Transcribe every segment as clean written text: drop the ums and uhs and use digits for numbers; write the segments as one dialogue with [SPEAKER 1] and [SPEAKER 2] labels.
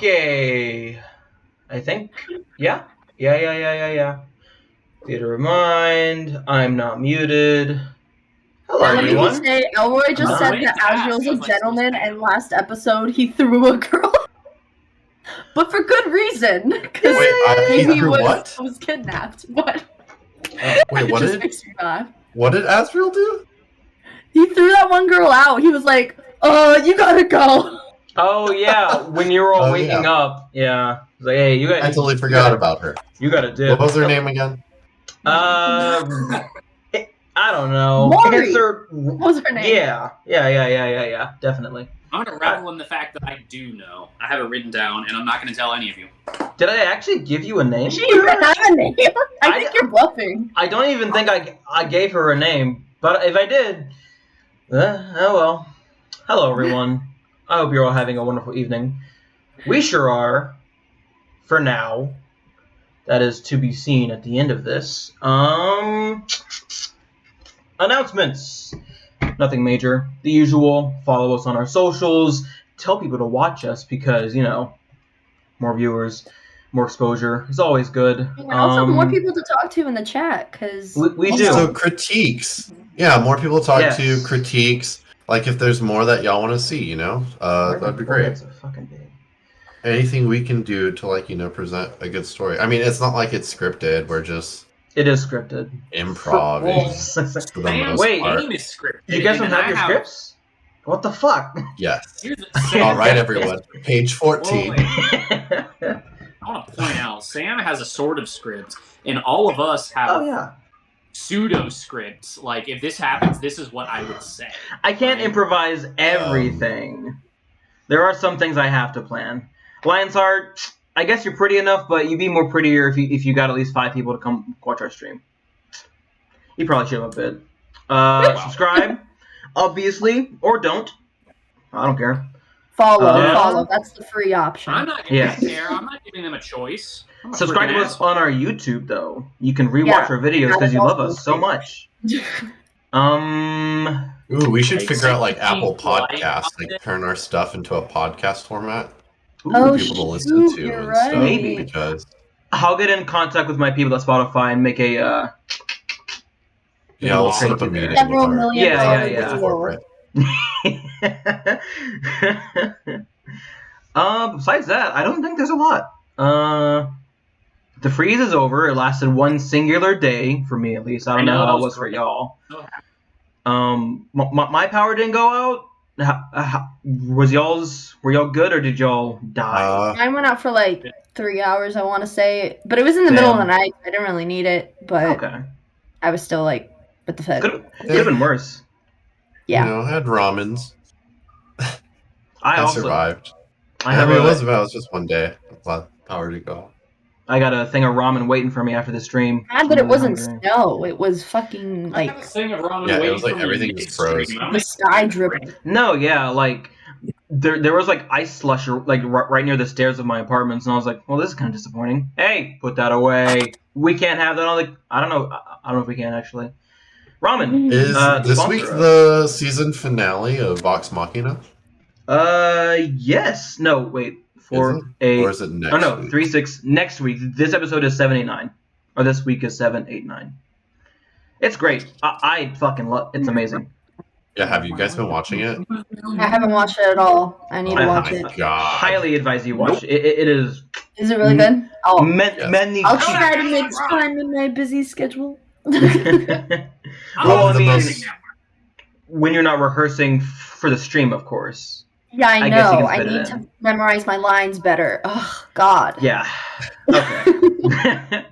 [SPEAKER 1] Okay. I think. Yeah. Yeah. Theater of Mind. I'm not muted. Hello,
[SPEAKER 2] Let me
[SPEAKER 1] everyone.
[SPEAKER 2] just say, Elroy just said that Azreal's a gentleman, and last episode he threw a girl. But for good reason. Because
[SPEAKER 3] he threw what?
[SPEAKER 2] was kidnapped. But
[SPEAKER 3] wait, what
[SPEAKER 2] just
[SPEAKER 3] did?
[SPEAKER 2] makes me laugh.
[SPEAKER 3] What did Azreal do?
[SPEAKER 2] He threw that one girl out. He was like, you gotta go.
[SPEAKER 1] Oh, yeah. When you were all waking up. Yeah. It's like, hey, you guys.
[SPEAKER 3] I totally forgot about her.
[SPEAKER 1] You gotta dip.
[SPEAKER 3] What was her name again?
[SPEAKER 1] I don't know.
[SPEAKER 2] Maury. What was her name?
[SPEAKER 1] Yeah. Definitely.
[SPEAKER 4] I'm going to revel in the fact that I do know. I have it written down, and I'm not going to tell any of you.
[SPEAKER 1] Did I actually give you a name?
[SPEAKER 2] She even have a name? I think you're bluffing.
[SPEAKER 1] I don't even think I gave her a name. But if I did, oh well. Hello, everyone. I hope you're all having a wonderful evening. We sure are. For now. That is to be seen at the end of this. Announcements. Nothing major. The usual. Follow us on our socials. Tell people to watch us because, more viewers, more exposure. It's always good.
[SPEAKER 2] And also more people to talk to in the chat because
[SPEAKER 1] we do.
[SPEAKER 3] Also critiques. Yeah, more people to talk to, critiques. Like if there's more that y'all want to see, that'd be great.
[SPEAKER 1] That's a fucking big.
[SPEAKER 3] Anything we can do to present a good story. I mean, it's not like it's scripted. We're just
[SPEAKER 1] it is scripted.
[SPEAKER 3] Improv.
[SPEAKER 1] Wait,
[SPEAKER 4] game is scripted.
[SPEAKER 1] You guys don't have your scripts? What the fuck?
[SPEAKER 3] Yes. All right, everyone. Page 14.
[SPEAKER 4] I want to point out, Sam has a sort of script, and all of us have pseudo scripts. Like, if this happens, this is what I would say.
[SPEAKER 1] I can't improvise everything. There are some things I have to plan. Lionsheart, I guess you're pretty enough, but you'd be more prettier if you got at least 5 people to come watch our stream. You probably should have a bit. Subscribe, obviously, or don't. I don't care.
[SPEAKER 2] Follow. That's the free option.
[SPEAKER 4] I'm not going to care. I'm not giving them a choice.
[SPEAKER 1] Subscribe to us on our YouTube, though. You can rewatch our videos because you love us so much.
[SPEAKER 3] Ooh, we should figure out Apple Podcasts, turn our stuff into a podcast format. For people to listen to and stuff.
[SPEAKER 1] Maybe
[SPEAKER 3] because
[SPEAKER 1] I'll get in contact with my people at Spotify and make a.
[SPEAKER 3] We'll set up a meeting.
[SPEAKER 2] Several million.
[SPEAKER 1] Yeah. Besides that, I don't think there's a lot. The freeze is over. It lasted one singular day for me, at least. I don't know how it was for y'all. My power didn't go out. Were y'all good or did y'all die?
[SPEAKER 2] Mine went out for 3 hours, I want to say, but it was in the middle of the night. I didn't really need it, but I was still with the fed.
[SPEAKER 1] Could have been worse.
[SPEAKER 2] Yeah,
[SPEAKER 3] I had ramens. I survived.
[SPEAKER 1] It
[SPEAKER 3] was just one day. Power to go.
[SPEAKER 1] I got a thing of ramen waiting for me after the stream.
[SPEAKER 2] But it wasn't snow. It was fucking
[SPEAKER 4] I got a thing of ramen
[SPEAKER 3] it
[SPEAKER 4] waiting
[SPEAKER 3] was
[SPEAKER 4] for me
[SPEAKER 3] everything was frozen.
[SPEAKER 2] The sky dripping.
[SPEAKER 1] No, there was ice slush right near the stairs of my apartments, and I was like, well, this is kind of disappointing. Hey, put that away. We can't have that on the. I don't know if we can actually. Ramen
[SPEAKER 3] is this week the season finale of Vox Machina?
[SPEAKER 1] Yes. No, wait.
[SPEAKER 3] Or is it next?
[SPEAKER 1] Oh no,
[SPEAKER 3] week?
[SPEAKER 1] 3-6 next week. This episode is 7-8-9, or this week is 7-8-9. It's great. I fucking love. It's amazing.
[SPEAKER 3] Yeah, have you guys been watching it?
[SPEAKER 2] I haven't watched it at all. I need to watch it.
[SPEAKER 3] God.
[SPEAKER 1] Highly advise you watch. It is.
[SPEAKER 2] Is it really good? Oh,
[SPEAKER 1] men need.
[SPEAKER 2] I'll try to make time in my busy schedule.
[SPEAKER 1] Well, I mean, when you're not rehearsing for the stream, of course.
[SPEAKER 2] Yeah, I know. I need to memorize my lines better. Oh, God.
[SPEAKER 1] Yeah. Okay.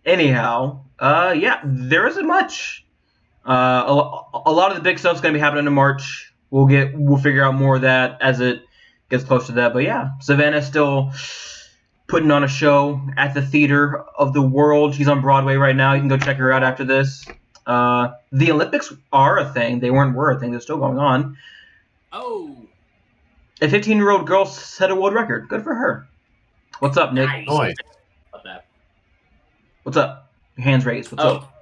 [SPEAKER 1] Anyhow, there isn't much. A lot of the big stuff's gonna be happening in March. We'll figure out more of that as it gets close to that. But yeah, Savannah's still putting on a show at the Theater of the World. She's on Broadway right now. You can go check her out after this. The Olympics are a thing. They were a thing. They're still going on.
[SPEAKER 4] Oh.
[SPEAKER 1] A 15-year-old girl set a world record. Good for her. What's up, Nick?
[SPEAKER 3] Nice.
[SPEAKER 1] What's up? Your hands raised. What's up?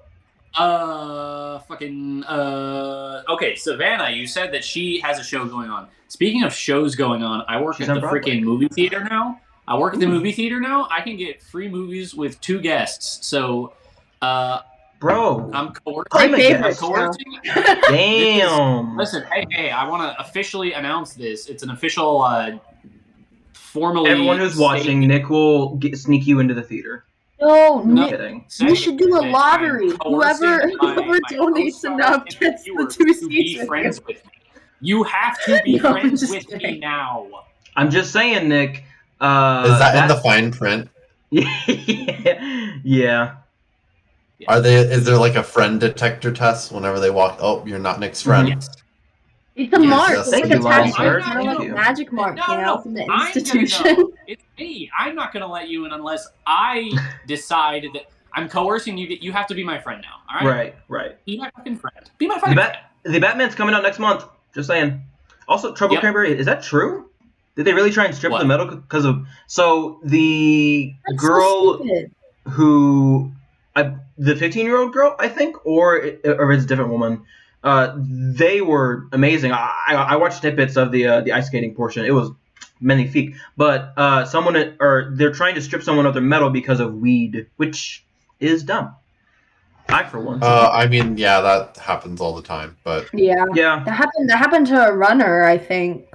[SPEAKER 4] Okay, Savannah, you said that she has a show going on. Speaking of shows going on, I work at the freaking movie theater now, I work at the movie theater now. I can get free movies with 2 guests. So,
[SPEAKER 1] bro,
[SPEAKER 4] I'm coercing.
[SPEAKER 2] I'm coercing.
[SPEAKER 1] Damn.
[SPEAKER 4] Listen, hey, I want to officially announce this. It's an official, formally.
[SPEAKER 1] Everyone who's watching, Nick will sneak you into the theater.
[SPEAKER 2] No,
[SPEAKER 1] Nick.
[SPEAKER 2] kidding. We should do a lottery. Whoever donates enough gets the 2 seats.
[SPEAKER 4] Be friends with me. You have to be friends with me now.
[SPEAKER 1] I'm just saying, Nick.
[SPEAKER 3] Is that in the fine print?
[SPEAKER 1] Yeah.
[SPEAKER 3] Is there like a friend detector test whenever they walk? Oh, you're not Nick's friend.
[SPEAKER 4] Yes.
[SPEAKER 2] It's a mark. It's like a tattoo.
[SPEAKER 1] Kind
[SPEAKER 2] of like a magic mark, from the institution.
[SPEAKER 4] It's me. I'm not going to let you in unless I decide that I'm coercing you. You have to be my friend now. All right.
[SPEAKER 1] Right.
[SPEAKER 4] Be my fucking friend. Be my fucking friend.
[SPEAKER 1] The Batman's coming out next month. Just saying. Also, Trouble Cambria, is that true? Did they really try and strip the metal because of... So, the girl who... the 15-year-old girl, I think, or it's a different woman, they were amazing. I watched snippets of the ice skating portion. It was magnifique. But they're trying to strip someone of their metal because of weed, which is dumb. I, for one.
[SPEAKER 3] I mean, yeah, that happens all the time, but...
[SPEAKER 2] Yeah. That happened to a runner, I think.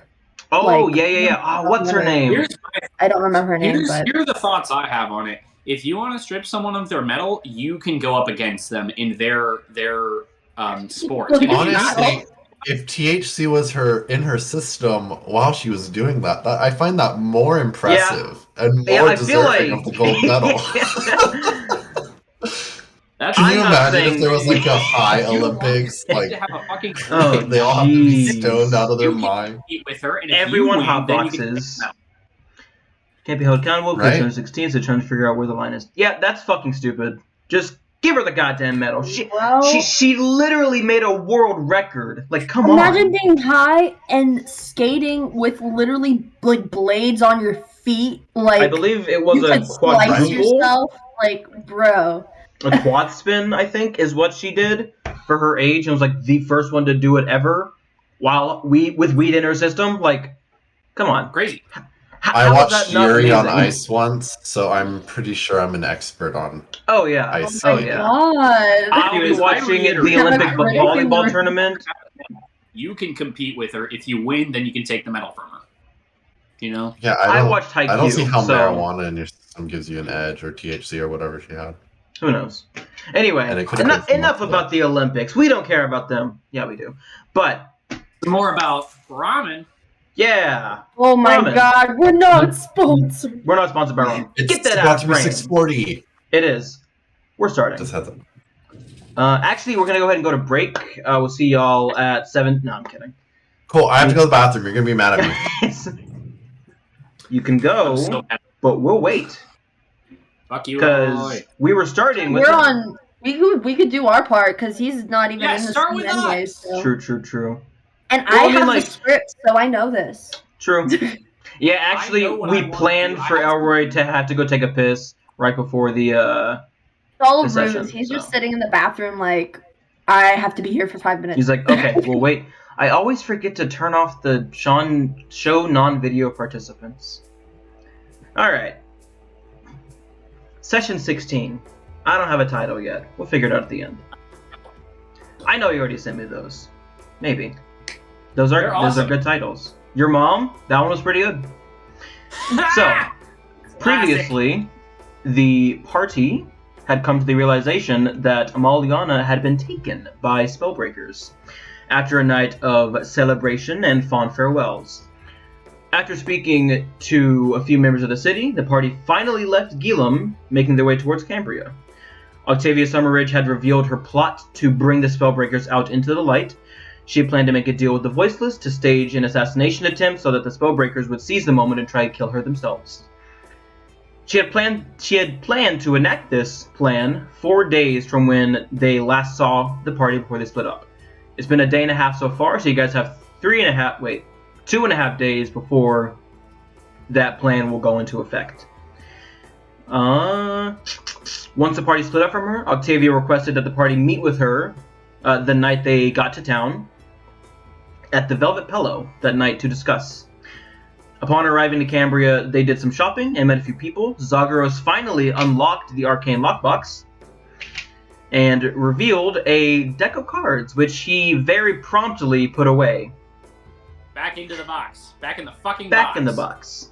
[SPEAKER 1] Oh, yeah. Oh, what's her name?
[SPEAKER 2] I don't remember her name, but...
[SPEAKER 4] Here are the thoughts I have on it. If you want to strip someone of their metal, you can go up against them in their sport.
[SPEAKER 3] Honestly, if THC was in her system while she was doing that, I find that more impressive and more deserving of the gold medal. Can you imagine if there was like a high Olympics, like
[SPEAKER 4] to have a fucking
[SPEAKER 3] they all have to be stoned out of their mind?
[SPEAKER 4] With her, and
[SPEAKER 1] everyone hot boxes. Can't be held accountable because they're 16, so trying to figure out where the line is. Yeah, that's fucking stupid. Just give her the goddamn medal. She literally made a world record. Like, come on.
[SPEAKER 2] Imagine being high and skating with literally like blades on your feet. Like,
[SPEAKER 1] I believe it was a quadruple.
[SPEAKER 2] Like, bro.
[SPEAKER 1] A quad spin, I think, is what she did for her age, and was like the first one to do it ever. With weed in her system, like, come on,
[SPEAKER 4] crazy.
[SPEAKER 3] I watched Yuri on Ice once, so I'm pretty sure I'm an expert on.
[SPEAKER 1] Oh yeah,
[SPEAKER 3] ice.
[SPEAKER 2] Oh yeah.
[SPEAKER 1] I'll be watching the Olympic volleyball tournament.
[SPEAKER 4] You can compete with her. If you win, then you can take the medal from her. You know?
[SPEAKER 3] Yeah,
[SPEAKER 1] I watched Haikyuu.
[SPEAKER 3] I don't see how marijuana in your system gives you an edge, or THC, or whatever she had.
[SPEAKER 1] Who knows? Anyway, enough about the Olympics. We don't care about them. Yeah, we do. But
[SPEAKER 4] more about ramen.
[SPEAKER 1] Yeah.
[SPEAKER 2] Oh my god, we're not sponsored.
[SPEAKER 1] We're not sponsored by ramen.
[SPEAKER 3] Get that out of 640.
[SPEAKER 1] It is. We're starting.
[SPEAKER 3] Just had them.
[SPEAKER 1] Actually, we're gonna go ahead and go to break. We'll see y'all at 7. No, I'm kidding.
[SPEAKER 3] Cool. I have to go to the bathroom. You're gonna be mad at me.
[SPEAKER 1] You can go, but we'll wait.
[SPEAKER 4] Fuck you,
[SPEAKER 1] because we were starting with.
[SPEAKER 2] We could do our part because he's not even in the scene anyway. So.
[SPEAKER 1] True.
[SPEAKER 2] And I have the script, so I know this.
[SPEAKER 1] True. Yeah, actually, we planned for Elroy to have to go take a piss right before the.
[SPEAKER 2] It's all a ruse. He's just sitting in the bathroom, like, I have to be here for 5 minutes.
[SPEAKER 1] He's like, okay, well, wait. I always forget to turn off the show non-video participants. All right. Session 16. I don't have a title yet. We'll figure it out at the end. I know you already sent me those. Maybe. Those are good titles. Your Mom? That one was pretty good. So, previously, the party had come to the realization that Amalianna had been taken by spellbreakers after a night of celebration and fond farewells. After speaking to a few members of the city, the party finally left Gilum, making their way towards Cambria. Octavia Summerridge had revealed her plot to bring the spellbreakers out into the light. She had planned to make a deal with the Voiceless to stage an assassination attempt so that the spellbreakers would seize the moment and try to kill her themselves. She had planned to enact this plan 4 days from when they last saw the party before they split up. It's been a day and a half so far, so you guys have 2.5 days before that plan will go into effect. Once the party split up from her, Octavia requested that the party meet with her the night they got to town at the Velvet Pillow that night to discuss. Upon arriving to Cambria, they did some shopping and met a few people. Zagros finally unlocked the arcane lockbox and revealed a deck of cards, which he very promptly put away.
[SPEAKER 4] Back into the box. Back in the fucking
[SPEAKER 1] Back
[SPEAKER 4] box.
[SPEAKER 1] in the box.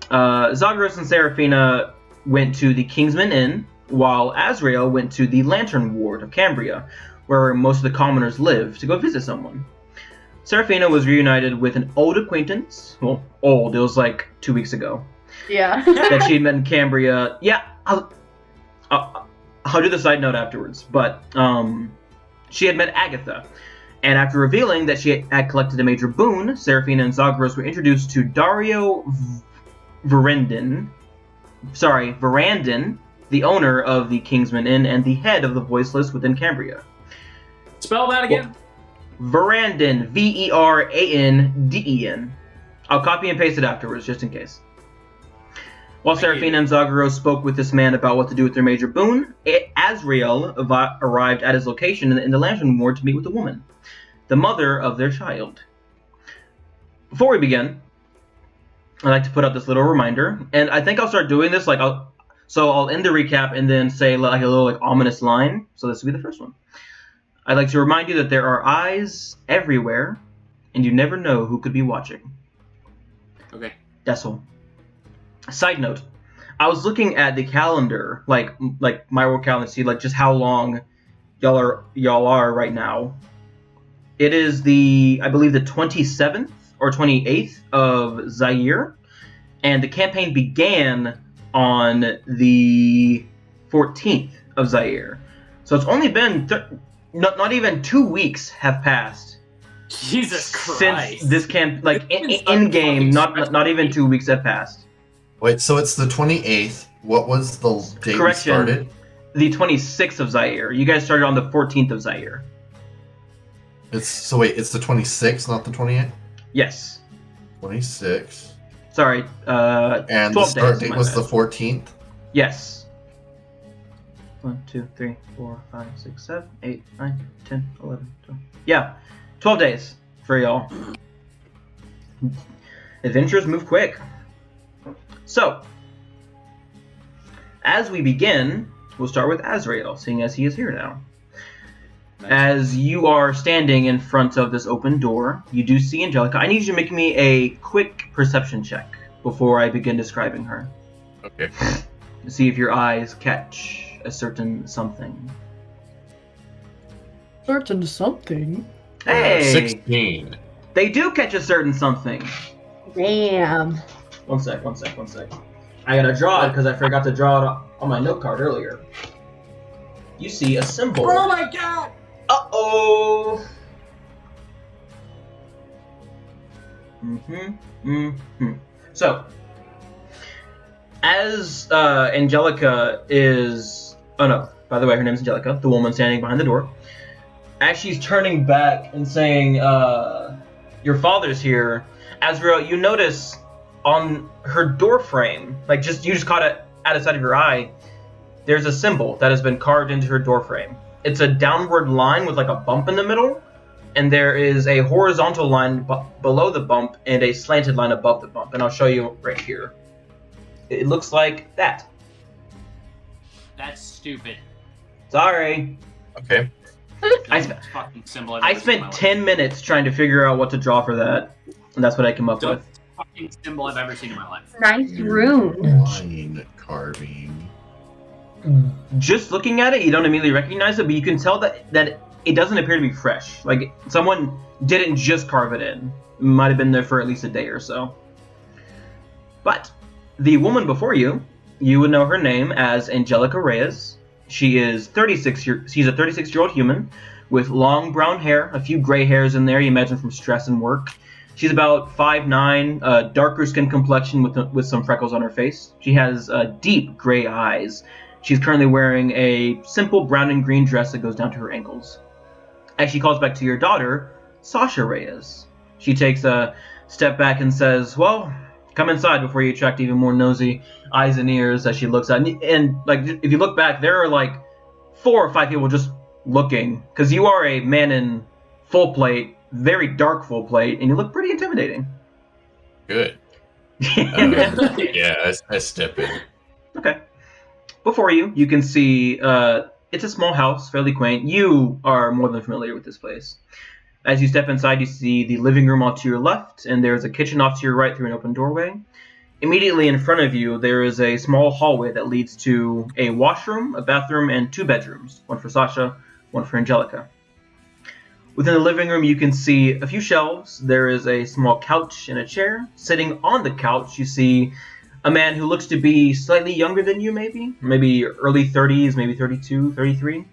[SPEAKER 1] Zagros and Seraphina went to the Kingsman Inn, while Azrael went to the Lantern Ward of Cambria, where most of the commoners live, to go visit someone. Seraphina was reunited with an old acquaintance. Well, old. It was like 2 weeks ago.
[SPEAKER 2] Yeah.
[SPEAKER 1] That she had met in Cambria. Yeah, I'll do the side note afterwards. But she had met Agatha. And after revealing that she had collected a major boon, Seraphina and Zagros were introduced to Dario Verandin, the owner of the Kingsman Inn and the head of the Voiceless within Cambria.
[SPEAKER 4] Spell that again.
[SPEAKER 1] Verandin, Veranden. I'll copy and paste it afterwards, just in case. While Seraphina and Zagros spoke with this man about what to do with their major boon, Azreal arrived at his location in the Lantern Ward to meet with the woman, the mother of their child. Before we begin, I'd like to put out this little reminder, and I think I'll start doing this. I'll end the recap and then say like a little ominous line. So this will be the first one. I'd like to remind you that there are eyes everywhere, and you never know who could be watching.
[SPEAKER 4] Okay.
[SPEAKER 1] That's all. Side note, I was looking at the calendar, like my world calendar, to see just how long y'all are right now. It is I believe the 27th or 28th of Zaire, and the campaign began on the 14th of Zaire. So it's only been not even 2 weeks have passed.
[SPEAKER 4] Jesus Christ!
[SPEAKER 1] Since this camp, in game, not even 2 weeks have passed.
[SPEAKER 3] Wait, so it's the 28th. What was the date we started?
[SPEAKER 1] The 26th of Zaire. You guys started on the 14th of Zaire.
[SPEAKER 3] It's the 26th, not the 28th?
[SPEAKER 1] Yes.
[SPEAKER 3] 26.
[SPEAKER 1] Sorry,
[SPEAKER 3] and
[SPEAKER 1] 12
[SPEAKER 3] the start
[SPEAKER 1] days,
[SPEAKER 3] date was the 14th?
[SPEAKER 1] Yes. 1, 2, 3, 4, 5, 6, 7, 8, 9, 10, 11, 12. Yeah, 12 days for y'all. Adventures move quick. So, as we begin, we'll start with Azrael, seeing as he is here now. As you are standing in front of this open door, you do see Angelica. I need you to make me a quick perception check before I begin describing her.
[SPEAKER 3] Okay.
[SPEAKER 1] To see if your eyes catch a certain something.
[SPEAKER 2] Certain something?
[SPEAKER 1] Hey!
[SPEAKER 3] 16.
[SPEAKER 1] They do catch a certain something.
[SPEAKER 2] Damn.
[SPEAKER 1] One sec. I gotta draw it because I forgot to draw it on my note card earlier. You see a symbol.
[SPEAKER 4] Oh my god!
[SPEAKER 1] Uh-oh! So, as Angelica is... Oh no, by the way, her name's Angelica, the woman standing behind the door. As she's turning back and saying, your father's here, Azreal, you notice on her door frame, you just caught it out of sight of your eye, there's a symbol that has been carved into her door frame. It's a downward line with a bump in the middle, and there is a horizontal line below the bump and a slanted line above the bump. And I'll show you right here. It looks like that.
[SPEAKER 4] That's stupid.
[SPEAKER 1] Sorry.
[SPEAKER 3] Okay.
[SPEAKER 4] I
[SPEAKER 1] spent 10 minutes trying to figure out what to draw for that, and that's what I came up with.
[SPEAKER 4] Fucking symbol I've ever seen in my life.
[SPEAKER 2] Nice rune.
[SPEAKER 3] Line carving.
[SPEAKER 1] Just looking at it, you don't immediately recognize it, but you can tell that it doesn't appear to be fresh. Someone didn't just carve it in. It might have been there for at least a day or so. But the woman before you, you would know her name as Angelica Reyes. She's a 36-year-old human with long brown hair, a few gray hairs in there, you imagine from stress and work. She's about 5'9", darker skin complexion with some freckles on her face. She has deep gray eyes. She's currently wearing a simple brown and green dress that goes down to her ankles. As she calls back to your daughter, Sasha Reyes, she takes a step back and says, well, come inside before you attract even more nosy eyes and ears as she looks at. And if you look back, there are 4 or 5 people just looking, because you are a man in full plate, very dark full plate, and you look pretty intimidating.
[SPEAKER 3] Good. Yeah, I step in.
[SPEAKER 1] Okay. Before you, you can see it's a small house, fairly quaint. You are more than familiar with this place. As you step inside, you see the living room off to your left, and there's a kitchen off to your right through an open doorway. Immediately in front of you, there is a small hallway that leads to a washroom, a bathroom, and 2 bedrooms, one for Sasha, one for Angelica. Within the living room, you can see a few shelves. There is a small couch and a chair. Sitting on the couch, you see a man who looks to be slightly younger than you, maybe early 30s, maybe 32, 33.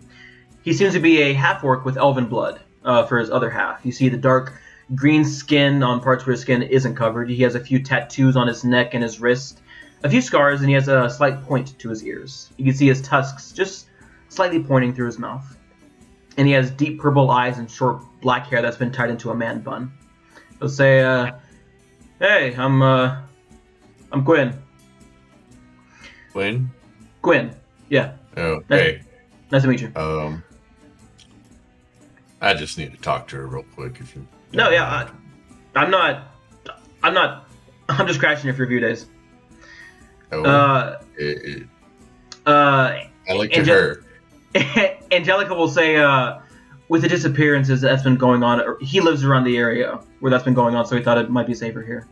[SPEAKER 1] He seems to be a half-orc with elven blood for his other half. You see the dark green skin on parts where his skin isn't covered. He has a few tattoos on his neck and his wrist, a few scars, and he has a slight point to his ears. You can see his tusks just slightly pointing through his mouth. And he has deep purple eyes and short black hair that's been tied into a man bun. He'll say, "Hey, I'm Quinn."
[SPEAKER 3] Quinn?
[SPEAKER 1] Quinn, yeah.
[SPEAKER 3] Oh, hey.
[SPEAKER 1] Nice to meet you.
[SPEAKER 3] I just need to talk to her real quick if you...
[SPEAKER 1] No, yeah, I'm just crashing here for a few days.
[SPEAKER 3] Oh,
[SPEAKER 1] I
[SPEAKER 3] like to her.
[SPEAKER 1] Angelica will say, with the disappearances that's been going on, he lives around the area where that's been going on, so he thought it might be safer here.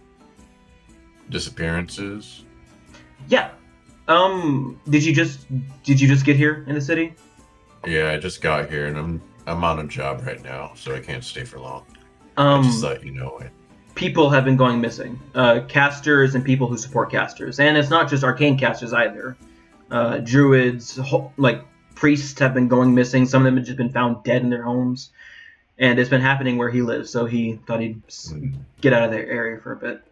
[SPEAKER 3] Disappearances?
[SPEAKER 1] Yeah. Did you just get here in the city?
[SPEAKER 3] Yeah, I just got here and I'm on a job right now, so I can't stay for long. I just let you know it.
[SPEAKER 1] People have been going missing. Casters and people who support casters. And it's not just arcane casters either. Druids, priests have been going missing. Some of them have just been found dead in their homes. And it's been happening where he lives, so he thought he'd get out of their area for a bit.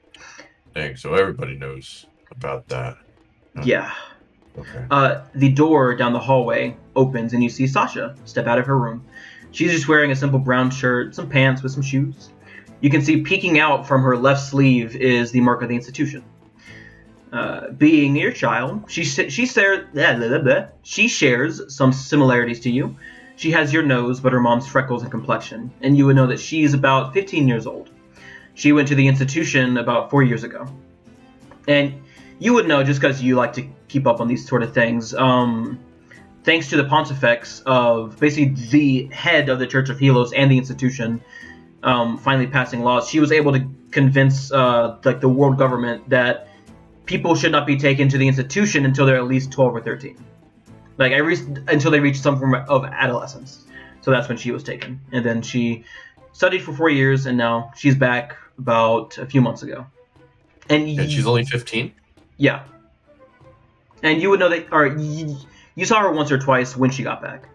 [SPEAKER 3] Dang, so everybody knows about that. Huh?
[SPEAKER 1] Yeah.
[SPEAKER 3] Okay.
[SPEAKER 1] The door down the hallway opens and you see Sasha step out of her room. She's just wearing a simple brown shirt, some pants with some shoes. You can see peeking out from her left sleeve is the mark of the institution. Being your child, she shares some similarities to you. She has your nose, but her mom's freckles and complexion, and you would know that she's about 15 years old. She went to the institution about 4 years ago. And you would know just because you like to keep up on these sort of things. Thanks to the pontifex of basically the head of the Church of Helos and the institution finally passing laws, she was able to convince the world government that people should not be taken to the institution until they're at least 12 or 13. Until they reach some form of adolescence. So that's when she was taken. And then she studied for 4 years, and now she's back about a few months ago. And
[SPEAKER 3] she's only 15?
[SPEAKER 1] Yeah. And you would know that, or you saw her once or twice when she got back.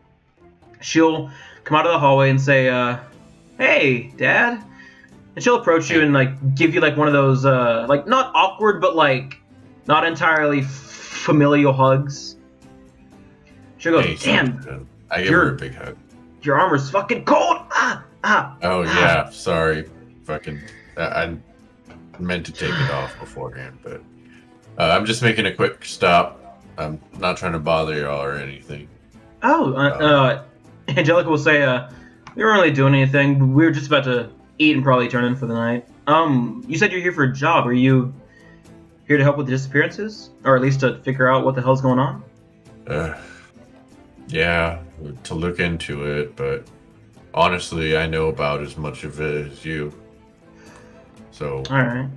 [SPEAKER 1] She'll come out of the hallway and say, "Hey, Dad." And she'll approach you and give you one of those not awkward but not entirely familial hugs. She'll go,
[SPEAKER 3] "Hey,
[SPEAKER 1] damn,
[SPEAKER 3] I give her a big hug.
[SPEAKER 1] Your armor's fucking cold.
[SPEAKER 3] Oh yeah, sorry, fucking. I meant to take it off beforehand, but I'm just making a quick stop. I'm not trying to bother y'all or anything.
[SPEAKER 1] Angelica will say, "We weren't really doing anything. We were just about to eat and probably turn in for the night. You said you're here for a job. Are you here to help with the disappearances, or at least to figure out what the hell's going on?"
[SPEAKER 3] Yeah, to look into it, but honestly, I know about as much of it as you. So.
[SPEAKER 1] All right.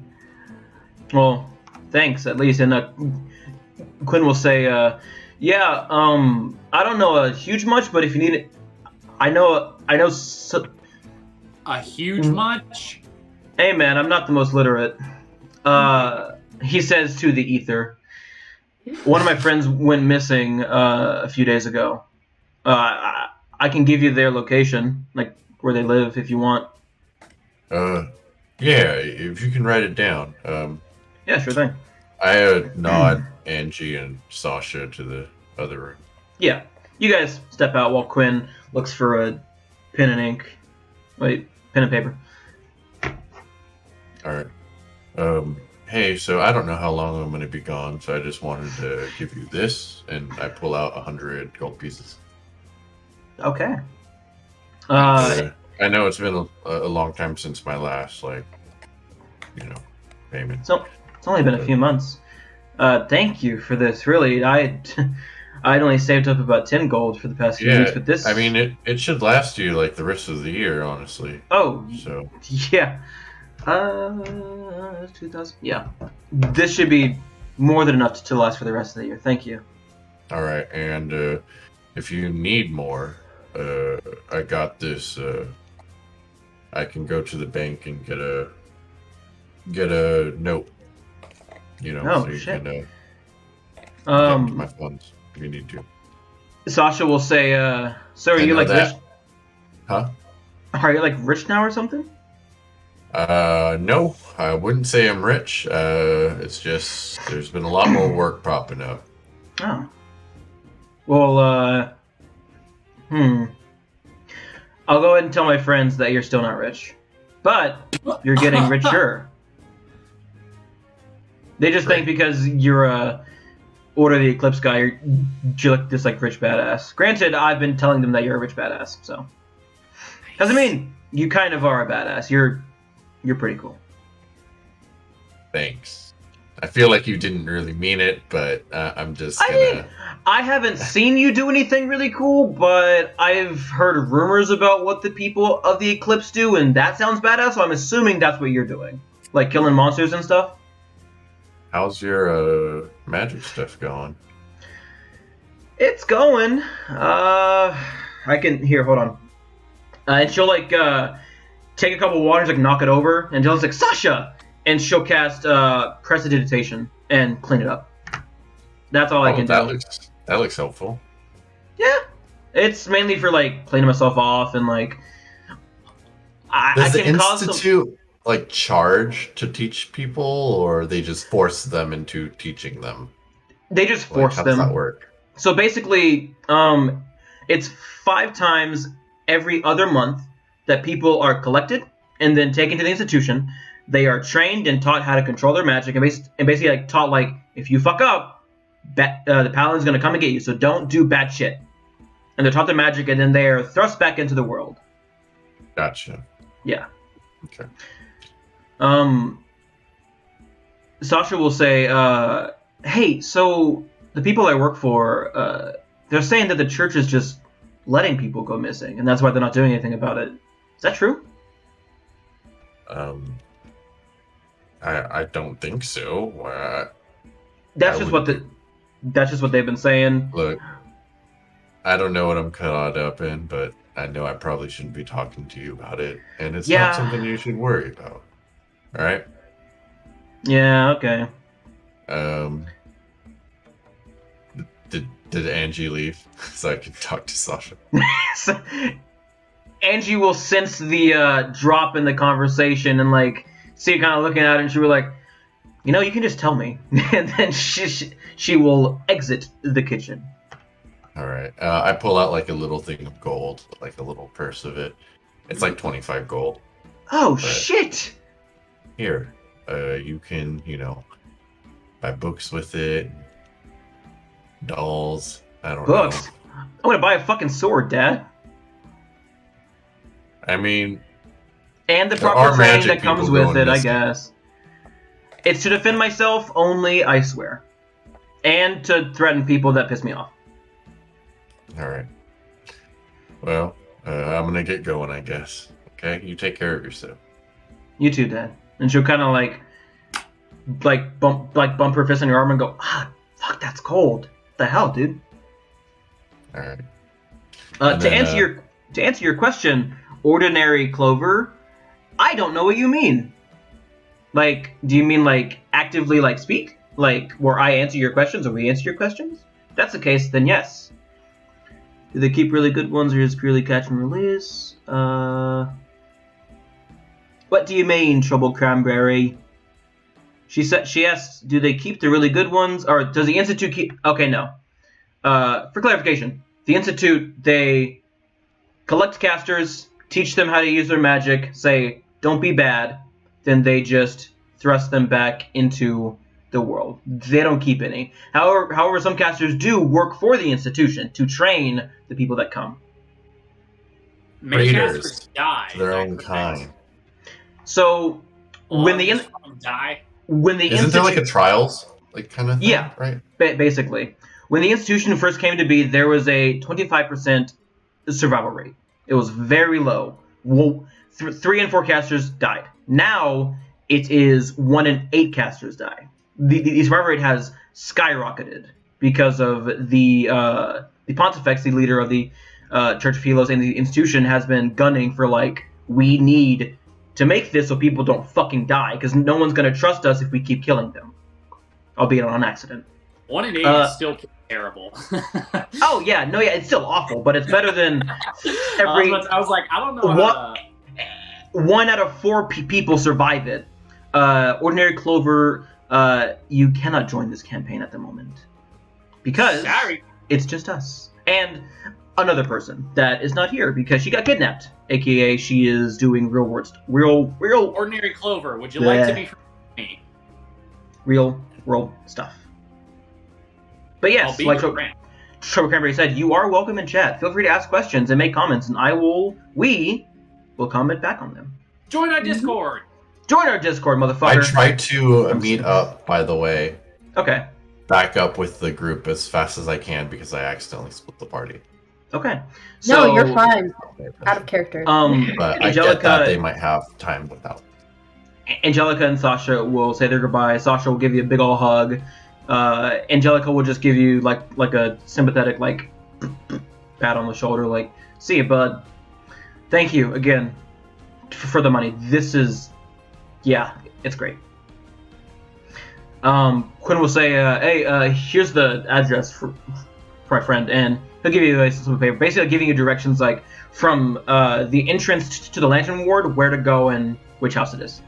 [SPEAKER 1] Well, thanks at least. And Quinn will say, "Yeah, I don't know a huge much, but if you need it, I know.
[SPEAKER 4] A huge much?
[SPEAKER 1] Hey, man, I'm not the most literate." He says to the ether. One of my friends went missing a few days ago. I can give you their location, where they live, if you want.
[SPEAKER 3] Yeah, if you can write it down.
[SPEAKER 1] Yeah, sure thing.
[SPEAKER 3] I nod Angie and Sasha to the other room.
[SPEAKER 1] Yeah, you guys step out while Quinn looks for a pen and ink. Wait, pen and paper.
[SPEAKER 3] All right. Hey, so I don't know how long I'm going to be gone, so I just wanted to give you this, and I pull out 100 gold pieces.
[SPEAKER 1] Okay.
[SPEAKER 3] I know it's been a long time since my last, payment.
[SPEAKER 1] So, It's only been a few months. Thank you for this. Really, I'd only saved up about 10 gold for the past few weeks, but this...
[SPEAKER 3] I mean, it should last you, like, the rest of the year, honestly.
[SPEAKER 1] Oh,
[SPEAKER 3] so
[SPEAKER 1] yeah. 2,000... Yeah. This should be more than enough to last for the rest of the year. Thank you.
[SPEAKER 3] Alright, and if you need more, I got this, I can go to the bank and get a note. You know,
[SPEAKER 1] oh,
[SPEAKER 3] so you
[SPEAKER 1] shit.
[SPEAKER 3] can get my funds if you need to.
[SPEAKER 1] Sasha will say, so are you like
[SPEAKER 3] that.
[SPEAKER 1] rich?
[SPEAKER 3] Huh?
[SPEAKER 1] Are you like rich now or something?
[SPEAKER 3] No, I wouldn't say I'm rich. It's just there's been a lot more work popping up.
[SPEAKER 1] Oh. Well, I'll go ahead and tell my friends that you're still not rich. But you're getting richer. They just think because you're a Order of the Eclipse guy, you're like this like rich badass. Granted, I've been telling them that you're a rich badass, so doesn't mean you kind of are a badass. You're pretty cool.
[SPEAKER 3] Thanks. I feel like you didn't really mean it, but I'm just gonna...
[SPEAKER 1] I haven't seen you do anything really cool, but I've heard rumors about what the people of the Eclipse do, and that sounds badass, so I'm assuming that's what you're doing. Like killing monsters and stuff?
[SPEAKER 3] How's your magic stuff going?
[SPEAKER 1] It's going. I can... Here, hold on. And she'll, like, take a couple waters, like, knock it over, and Jill's like, Sasha! And she'll cast Prestidigitation and clean it up. That's all I can do.
[SPEAKER 3] That looks helpful.
[SPEAKER 1] Yeah. It's mainly for, like, cleaning myself off and, like...
[SPEAKER 3] Does the Institute, like, charge to teach people, or they just force them into teaching them?
[SPEAKER 1] They just force them.
[SPEAKER 3] How does that work?
[SPEAKER 1] So basically, it's 5 times every other month that people are collected and then taken to the institution. They are trained and taught how to control their magic, and basically like taught like if you fuck up, the paladin's gonna come and get you. So don't do bad shit. And they're taught their magic, and then they are thrust back into the world.
[SPEAKER 3] Gotcha.
[SPEAKER 1] Yeah.
[SPEAKER 3] Okay.
[SPEAKER 1] Sasha will say, "Hey, so the people I work for, they're saying that the church is just letting people go missing, and that's why they're not doing anything about it. Is that true?"
[SPEAKER 3] I don't think so.
[SPEAKER 1] That's just what they've been saying.
[SPEAKER 3] Look, I don't know what I'm caught up in, but I know I probably shouldn't be talking to you about it, and it's not something you should worry about. All right?
[SPEAKER 1] Yeah. Okay.
[SPEAKER 3] Did Angie leave so I can talk to Sasha?
[SPEAKER 1] So, Angie will sense the drop in the conversation and like see you kind of looking at it, and she'll be like, you know, you can just tell me, and then she will exit the kitchen.
[SPEAKER 3] All right. I pull out like a little thing of gold, like a little purse of it. It's like 25 gold.
[SPEAKER 1] Oh shit!
[SPEAKER 3] Here, you can, buy books with it, dolls. I don't know.
[SPEAKER 1] Books. I'm gonna buy a fucking sword, Dad.
[SPEAKER 3] I mean,
[SPEAKER 1] and the proper training that comes with it, I guess. It's to defend myself only, I swear. And to threaten people that piss me off.
[SPEAKER 3] Alright. Well, I'm gonna get going, I guess. Okay? You take care of yourself.
[SPEAKER 1] You too, Dad. And she'll kind of bump her fist on your arm and go, fuck, that's cold. What the hell, dude?
[SPEAKER 3] Alright.
[SPEAKER 1] To answer your question, ordinary clover, I don't know what you mean. Like, do you mean like actively like speak? Like where I answer your questions or we answer your questions? If that's the case, then yes. Do they keep really good ones or just purely catch and release? What do you mean, Trouble Cranberry? She asks, do they keep the really good ones, or does the Institute keep... Okay, no. For clarification, the Institute, they collect casters, teach them how to use their magic, say, don't be bad, then they just thrust them back into the world. They don't keep any. However, some casters do work for the institution to train the people that come.
[SPEAKER 4] Many casters die.
[SPEAKER 3] Their own kind.
[SPEAKER 1] So when the when the
[SPEAKER 3] Isn't there like a trials kind of thing?
[SPEAKER 1] Yeah,
[SPEAKER 3] right.
[SPEAKER 1] Basically, when the institution first came to be, there was a 25% survival rate. It was very low. 3 in 4 casters died. Now it is 1 in 8 casters die. The survival rate has skyrocketed because of the Pontifex, the leader of the Church of Helos and the institution, has been gunning for we need to make this so people don't fucking die, because no one's going to trust us if we keep killing them, albeit on accident.
[SPEAKER 4] 1 in 8 is still terrible.
[SPEAKER 1] Oh yeah, no, yeah, it's still awful, but it's better than every.
[SPEAKER 4] I was like, I don't know.
[SPEAKER 1] 1 out of 4 people survive it. Ordinary Clover, you cannot join this campaign at the moment because it's just us and another person that is not here because she got kidnapped, aka she is doing real
[SPEAKER 4] Ordinary Clover. Would you like to be me?
[SPEAKER 1] Real world stuff. But yes, like Trevor Cambria said, you are welcome in chat. Feel free to ask questions and make comments, and we will comment back on them.
[SPEAKER 4] Join our Discord.
[SPEAKER 1] Join our Discord, motherfucker.
[SPEAKER 3] I tried to meet up, by the way.
[SPEAKER 1] Okay.
[SPEAKER 3] Back up with the group as fast as I can because I accidentally split the party.
[SPEAKER 1] Okay.
[SPEAKER 2] So, no, you're fine. Out of character.
[SPEAKER 3] But I get that they might have time without.
[SPEAKER 1] Angelica and Sasha will say their goodbye. Sasha will give you a big ol' hug. Angelica will just give you like a sympathetic pat on the shoulder, see you, bud. Thank you again for the money. This is, it's great. Quinn will say, hey, here's the address for my friend, and he'll give you some paper, basically giving you directions from the entrance to the Lantern Ward, where to go and which house it is.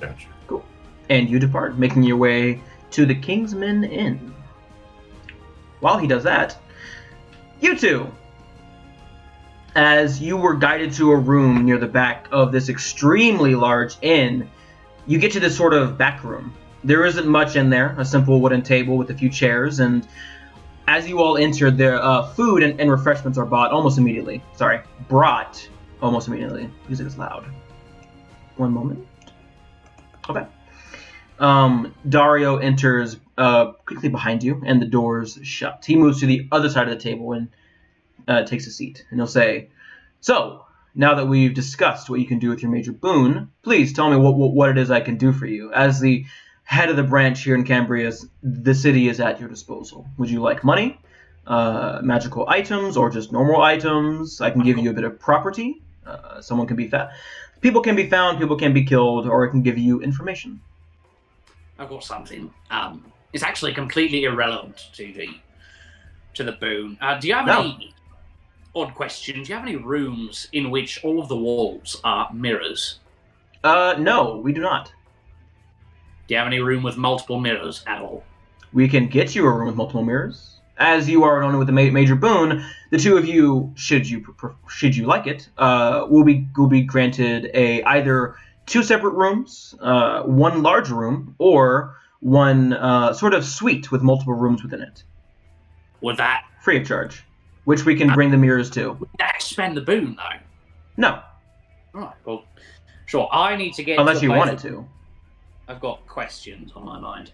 [SPEAKER 3] Gotcha.
[SPEAKER 1] Cool. And you depart, making your way to the Kingsman Inn. While he does that, you two, as you were guided to a room near the back of this extremely large inn, you get to this sort of back room. There isn't much in there, a simple wooden table with a few chairs, and as you all enter, their food and refreshments are brought almost immediately. Music is loud. One moment. Okay. Dario enters quickly behind you, and the doors shut. He moves to the other side of the table and takes a seat, and he'll say, so, now that we've discussed what you can do with your major boon, please tell me what it is I can do for you. As the head of the branch here in Cambria, the city is at your disposal. Would you like money, magical items, or just normal items? I can give you a bit of property. Someone can be people can be found, people can be killed, or I can give you information.
[SPEAKER 4] I've got something. It's actually completely irrelevant to the boon. Do you have any odd question? Do you have any rooms in which all of the walls are mirrors?
[SPEAKER 1] No, we do not.
[SPEAKER 4] Do you have any room with multiple mirrors at all?
[SPEAKER 1] We can get you a room with multiple mirrors. As you are only with the major boon, the two of you, should you like it, will be granted either 2 separate rooms, 1 large room, or 1 sort of suite with multiple rooms within it.
[SPEAKER 4] Would that
[SPEAKER 1] free of charge, which we can bring the mirrors to.
[SPEAKER 4] Would that expend the boon though?
[SPEAKER 1] No.
[SPEAKER 4] Right. Well, sure. I need to get
[SPEAKER 1] unless you wanted to.
[SPEAKER 4] I've got questions on my mind.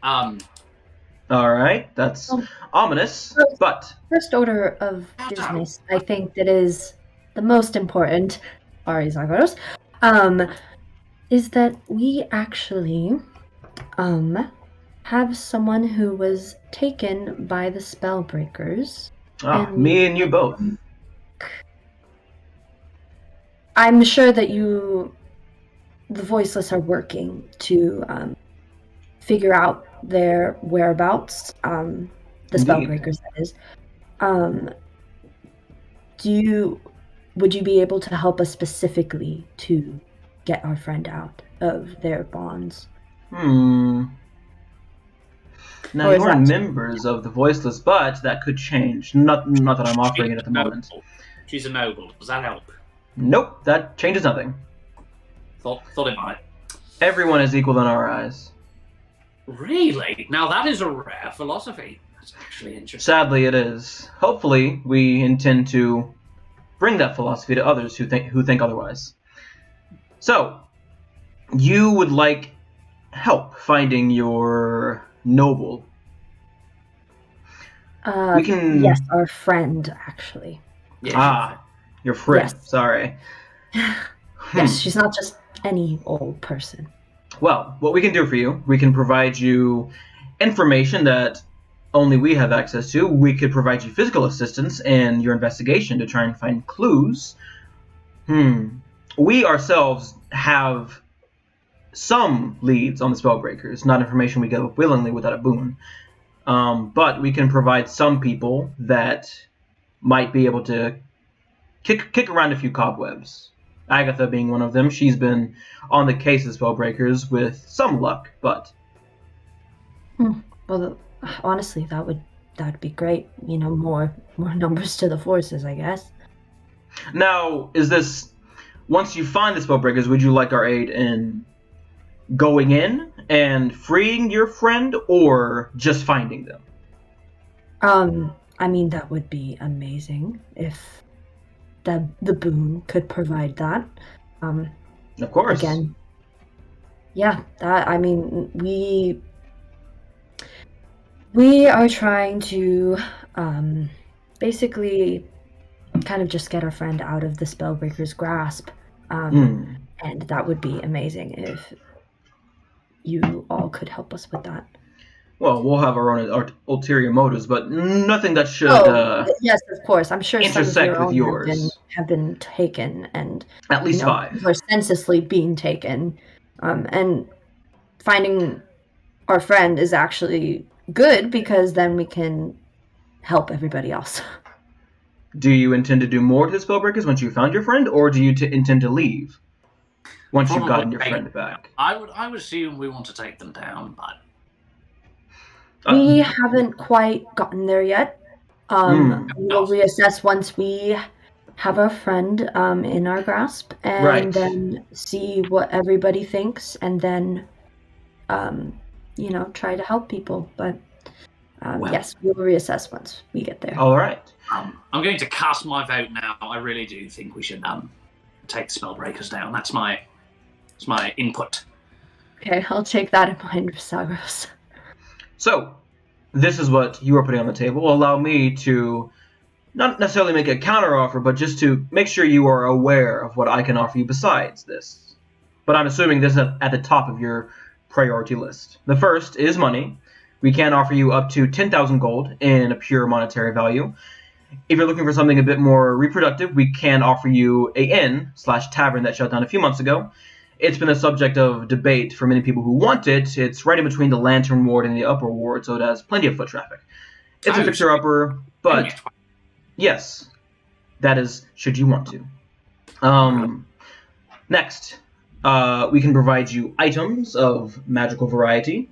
[SPEAKER 1] All right, that's ominous. But
[SPEAKER 2] first order of business, I think that is the most important. Sorry, Zagros. Is that we actually have someone who was taken by the Spellbreakers.
[SPEAKER 1] Me and you both.
[SPEAKER 2] I'm sure that the Voiceless, are working to figure out their whereabouts. The Spellbreakers, that is. Would you be able to help us specifically to get our friend out of their bonds?
[SPEAKER 1] Now, you are members of the Voiceless, but that could change. Not that I'm offering it at the moment.
[SPEAKER 4] She's a noble. Does that help?
[SPEAKER 1] Nope, that changes nothing.
[SPEAKER 4] Thought it might.
[SPEAKER 1] Everyone is equal in our eyes.
[SPEAKER 4] Really? Now that is a rare philosophy. That's actually interesting.
[SPEAKER 1] Sadly, it is. Hopefully, we intend to bring that philosophy to others who think otherwise. So, you would like help finding your noble. We can.
[SPEAKER 2] Yes, our friend, actually.
[SPEAKER 4] Yeah,
[SPEAKER 1] Your friend.
[SPEAKER 2] Yes.
[SPEAKER 1] Sorry.
[SPEAKER 2] Yes, she's not just any old person.
[SPEAKER 1] Well, what we can do for you, we can provide you information that only we have access to. We could provide you physical assistance in your investigation to try and find clues. We ourselves have some leads on the Spellbreakers, not information we give up willingly without a boon. But we can provide some people that might be able to kick around a few cobwebs. Agatha being one of them. She's been on the case of Spellbreakers with some luck, but...
[SPEAKER 2] Well, honestly, that would be great. You know, more numbers to the forces, I guess.
[SPEAKER 1] Now, is this... Once you find the Spellbreakers, would you like our aid in going in and freeing your friend, or just finding them?
[SPEAKER 2] I mean, that would be amazing if the boon could provide that.
[SPEAKER 1] Of course.
[SPEAKER 2] Again, yeah, that, I mean, we are trying to basically kind of just get our friend out of the Spellbreaker's grasp. And that would be amazing if you all could help us with that.
[SPEAKER 1] Well, we'll have our own ulterior motives, but nothing that should
[SPEAKER 2] yes, of course. I'm sure some of
[SPEAKER 1] intersect
[SPEAKER 2] your
[SPEAKER 1] with
[SPEAKER 2] own
[SPEAKER 1] yours.
[SPEAKER 2] have been taken, and
[SPEAKER 1] At least 5.
[SPEAKER 2] are senselessly being taken. And finding our friend is actually good because then we can help everybody else.
[SPEAKER 1] Do you intend to do more to the Spellbreakers once you found your friend, or do you intend to leave once you've gotten your friend back?
[SPEAKER 4] I would assume we want to take them down, but
[SPEAKER 2] we haven't quite gotten there yet. We'll reassess once we have our friend in our grasp, and then see what everybody thinks, and then try to help people. But yes, we'll reassess once we get there.
[SPEAKER 1] All right.
[SPEAKER 4] I'm going to cast my vote now. I really do think we should take the Spellbreakers down. That's my input.
[SPEAKER 2] Okay, I'll take that in mind, Sagros.
[SPEAKER 1] So, this is what you are putting on the table. Allow me to not necessarily make a counteroffer, but just to make sure you are aware of what I can offer you besides this. But I'm assuming this is at the top of your priority list. The first is money. We can offer you up to 10,000 gold in a pure monetary value. If you're looking for something a bit more reproductive, we can offer you a inn/tavern that shut down a few months ago. It's been a subject of debate for many people who want it. It's right in between the Lantern Ward and the Upper Ward, so it has plenty of foot traffic. It's a fixer-upper, but yes, that is should you want to. Next, we can provide you items of magical variety.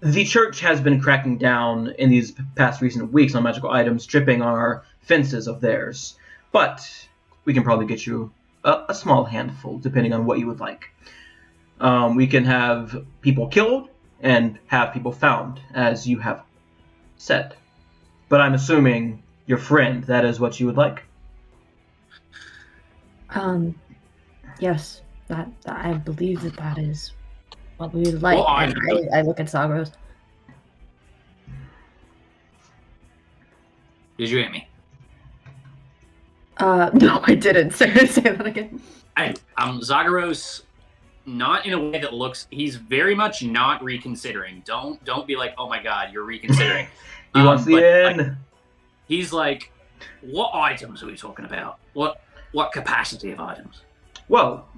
[SPEAKER 1] The church has been cracking down in these past recent weeks on magical items, stripping our fences of theirs. But we can probably get you a small handful, depending on what you would like. We can have people killed and have people found, as you have said. But I'm assuming your friend, that is what you would like?
[SPEAKER 2] Yes, that I believe that is what we would like.
[SPEAKER 4] Well,
[SPEAKER 2] I look at Sagros.
[SPEAKER 4] Did you hear me?
[SPEAKER 2] No, I didn't. Say that again.
[SPEAKER 4] Zagros, not in a way that looks. He's very much not reconsidering. Don't be like, oh my god, you're reconsidering.
[SPEAKER 1] He wants the end.
[SPEAKER 4] Like, he's like, what items are we talking about? What capacity of items?
[SPEAKER 1] Well,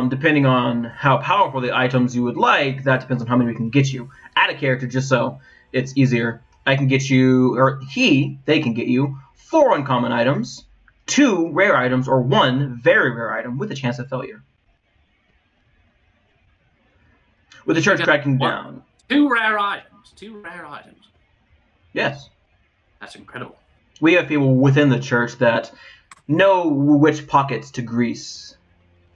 [SPEAKER 1] depending on how powerful the items you would like, that depends on how many we can get you. Add a character just so it's easier. I can get you, or they can get you 4 uncommon items, 2 rare items, or 1 very rare item with a chance of failure. With the church cracking down.
[SPEAKER 4] 2 rare items. 2 rare items.
[SPEAKER 1] Yes.
[SPEAKER 4] That's incredible.
[SPEAKER 1] We have people within the church that know which pockets to grease.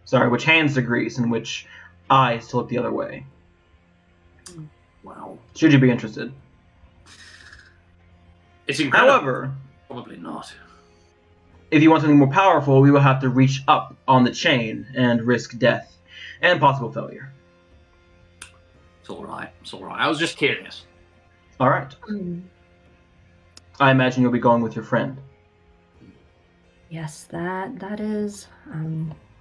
[SPEAKER 1] Sorry, which hands to grease and which eyes to look the other way.
[SPEAKER 4] Wow.
[SPEAKER 1] Should you be interested?
[SPEAKER 4] It's incredible.
[SPEAKER 1] However,
[SPEAKER 4] probably not.
[SPEAKER 1] If you want something more powerful, we will have to reach up on the chain and risk death and possible failure.
[SPEAKER 4] It's all right. It's all right. I was just curious.
[SPEAKER 1] All right. I imagine you'll be going with your friend.
[SPEAKER 2] Yes, that is.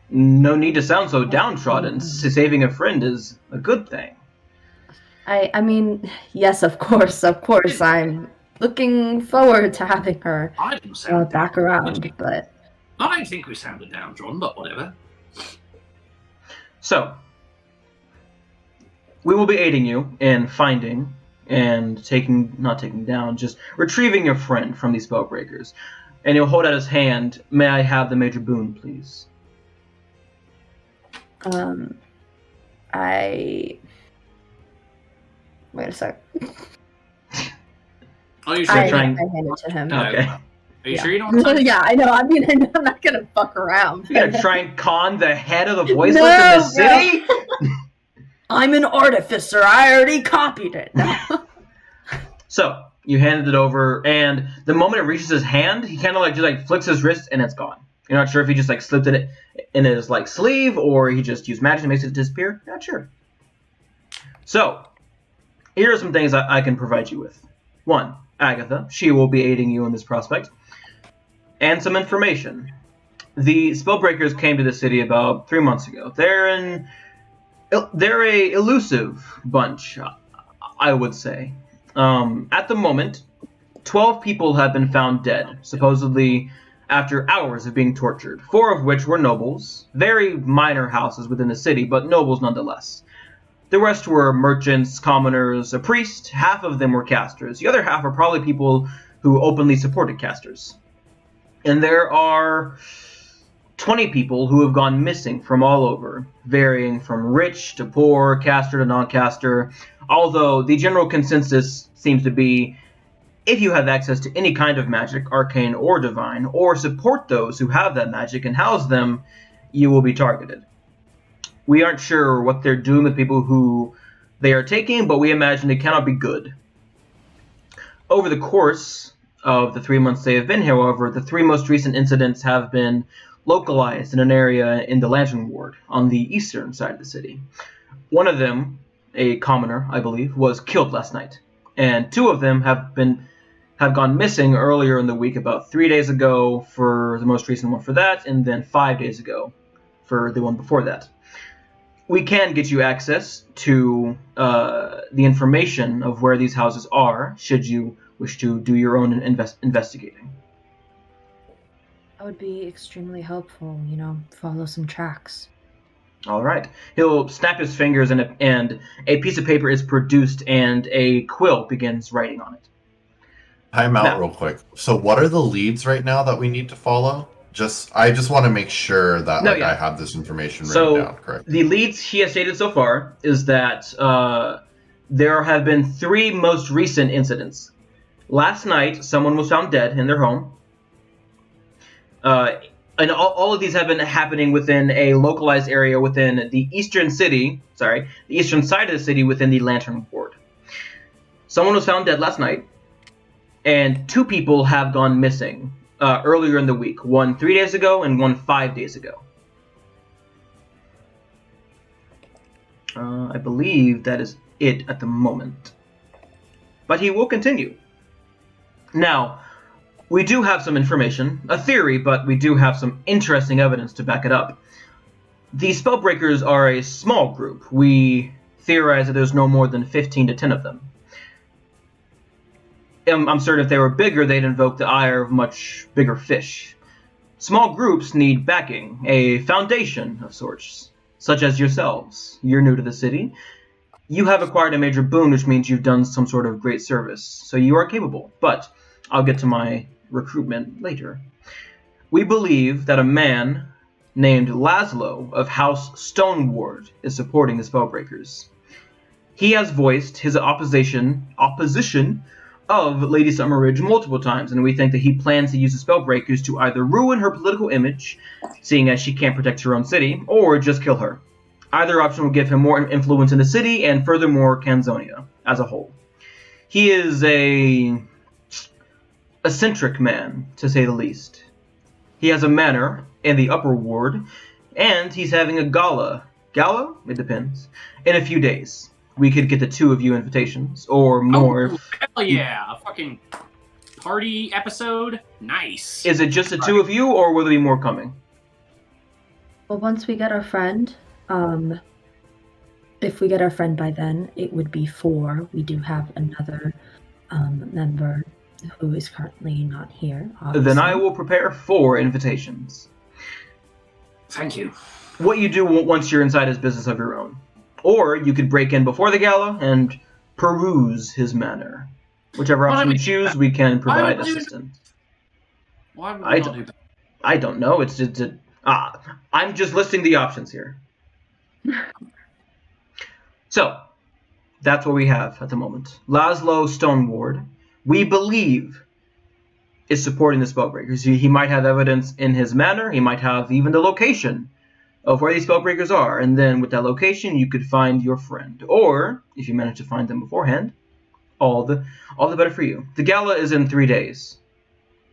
[SPEAKER 1] No need to sound so downtrodden. Saving a friend is a good thing.
[SPEAKER 2] I mean, yes, of course. I'm looking forward to having her back around, but...
[SPEAKER 4] I don't think we sounded downtrodden, but whatever.
[SPEAKER 1] So, we will be aiding you in finding and not taking down, just retrieving your friend from these spellbreakers. And he'll hold out his hand. May I have the major boon, please?
[SPEAKER 2] Wait a sec.
[SPEAKER 4] Are you sure?
[SPEAKER 2] I hand it to him.
[SPEAKER 1] Okay.
[SPEAKER 4] Are you sure you don't want to?
[SPEAKER 2] Yeah, I know. I mean, I'm not going to fuck around.
[SPEAKER 1] You're going to try and con the head of the Voiceless in the city?
[SPEAKER 2] I'm an artificer. I already copied it.
[SPEAKER 1] So, you handed it over, and the moment it reaches his hand, he kind of just flicks his wrist, and it's gone. You're not sure if he just slipped it in his sleeve, or he just used magic and makes it disappear. You're not sure. So, here are some things I can provide you with. 1, Agatha. She will be aiding you in this prospect. And some information. The Spellbreakers came to the city about 3 months ago. They're a elusive bunch, I would say. At the moment, 12 people have been found dead, supposedly after hours of being tortured, 4 of which were nobles, very minor houses within the city, but nobles nonetheless. The rest were merchants, commoners, a priest, half of them were casters. The other half are probably people who openly supported casters. And there are 20 people who have gone missing from all over, varying from rich to poor, caster to non-caster, although the general consensus seems to be if you have access to any kind of magic, arcane or divine, or support those who have that magic and house them, you will be targeted. We aren't sure what they're doing with people who they are taking, but we imagine it cannot be good. Over the course of the 3 months they have been here, however, the 3 most recent incidents have been localized in an area in the Lantern Ward on the eastern side of the city. One of them, a commoner, I believe, was killed last night, and 2 of them have gone missing earlier in the week, about 3 days ago for the most recent one for that, and then 5 days ago for the one before that. We can get you access to the information of where these houses are, should you wish to do your own investigating.
[SPEAKER 2] That would be extremely helpful, follow some tracks.
[SPEAKER 1] All right. He'll snap his fingers, and a piece of paper is produced, and a quill begins writing on it.
[SPEAKER 3] Time out real quick. So what are the leads right now that we need to follow? I just want to make sure that I have this information written down correctly.
[SPEAKER 1] The leads he has stated so far is that there have been 3 most recent incidents. Last night, someone was found dead in their home. And all of these have been happening within a localized area within the eastern side of the city within the Lantern Ward. Someone was found dead last night, and 2 people have gone missing earlier in the week. 1 3 days ago and 1 5 days ago. I believe that is it at the moment. But he will continue. Now, we do have some information, a theory, but we do have some interesting evidence to back it up. The Spellbreakers are a small group. We theorize that there's no more than 15 to 10 of them. I'm certain if they were bigger, they'd invoke the ire of much bigger fish. Small groups need backing, a foundation of sorts, such as yourselves. You're new to the city. You have acquired a major boon, which means you've done some sort of great service, so you are capable, but I'll get to my recruitment later. We believe that a man named Laszlo of House Stoneward is supporting the Spellbreakers. He has voiced his opposition of Lady Summerridge multiple times, and we think that he plans to use the Spellbreakers to either ruin her political image, seeing as she can't protect her own city, or just kill her. Either option will give him more influence in the city, and furthermore, Canzonia as a whole. He is a eccentric man, to say the least. He has a manor in the upper ward, and he's having a gala, it depends, in a few days. we could get the 2 of you invitations, or more.
[SPEAKER 4] Oh, hell yeah! A fucking party episode? Nice.
[SPEAKER 1] Is it just the 2 of you, or will there be more coming?
[SPEAKER 2] Well, once we get our friend, if we get our friend by then, it would be 4. We do have another member who is currently not here, obviously.
[SPEAKER 1] Then I will prepare 4 invitations.
[SPEAKER 4] Thank you.
[SPEAKER 1] What you do once you're inside is business of your own. Or you could break in before the gala and peruse his manor. Whichever option you choose, we can provide assistance.
[SPEAKER 4] Why would we not do that?
[SPEAKER 1] I don't know. It's just... I'm just listing the options here. So, that's what we have at the moment. Laszlo Stoneward, we believe, is supporting the Spellbreakers. He might have evidence in his manor. He might have even the location of where these Spellbreakers are. And then with that location, you could find your friend. Or, if you manage to find them beforehand, all the better for you. The gala is in 3 days.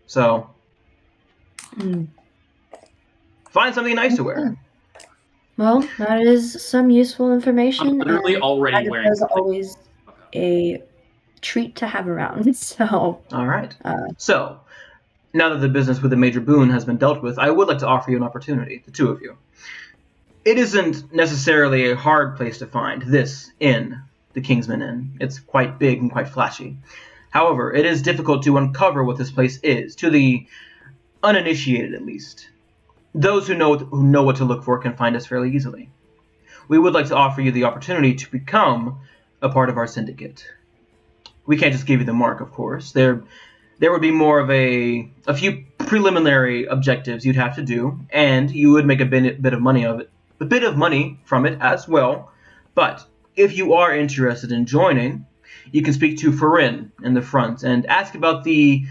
[SPEAKER 1] So, find something nice to wear.
[SPEAKER 2] Well, that is some useful information.
[SPEAKER 4] I'm literally already wearing.
[SPEAKER 2] There's always a treat to have around. So.
[SPEAKER 1] All right. So, now that the business with the Major Boon has been dealt with, I would like to offer you an opportunity, the 2 of you. It isn't necessarily a hard place to find this inn, the Kingsman Inn. It's quite big and quite flashy. However, it is difficult to uncover what this place is, to the uninitiated at least. Those who know what to look for can find us fairly easily. We would like to offer you the opportunity to become a part of our syndicate. We can't just give you the mark, of course. There would be more of a few preliminary objectives you'd have to do, and you would make a bit of money from it as well. But if you are interested in joining, you can speak to Farin in the front and ask about the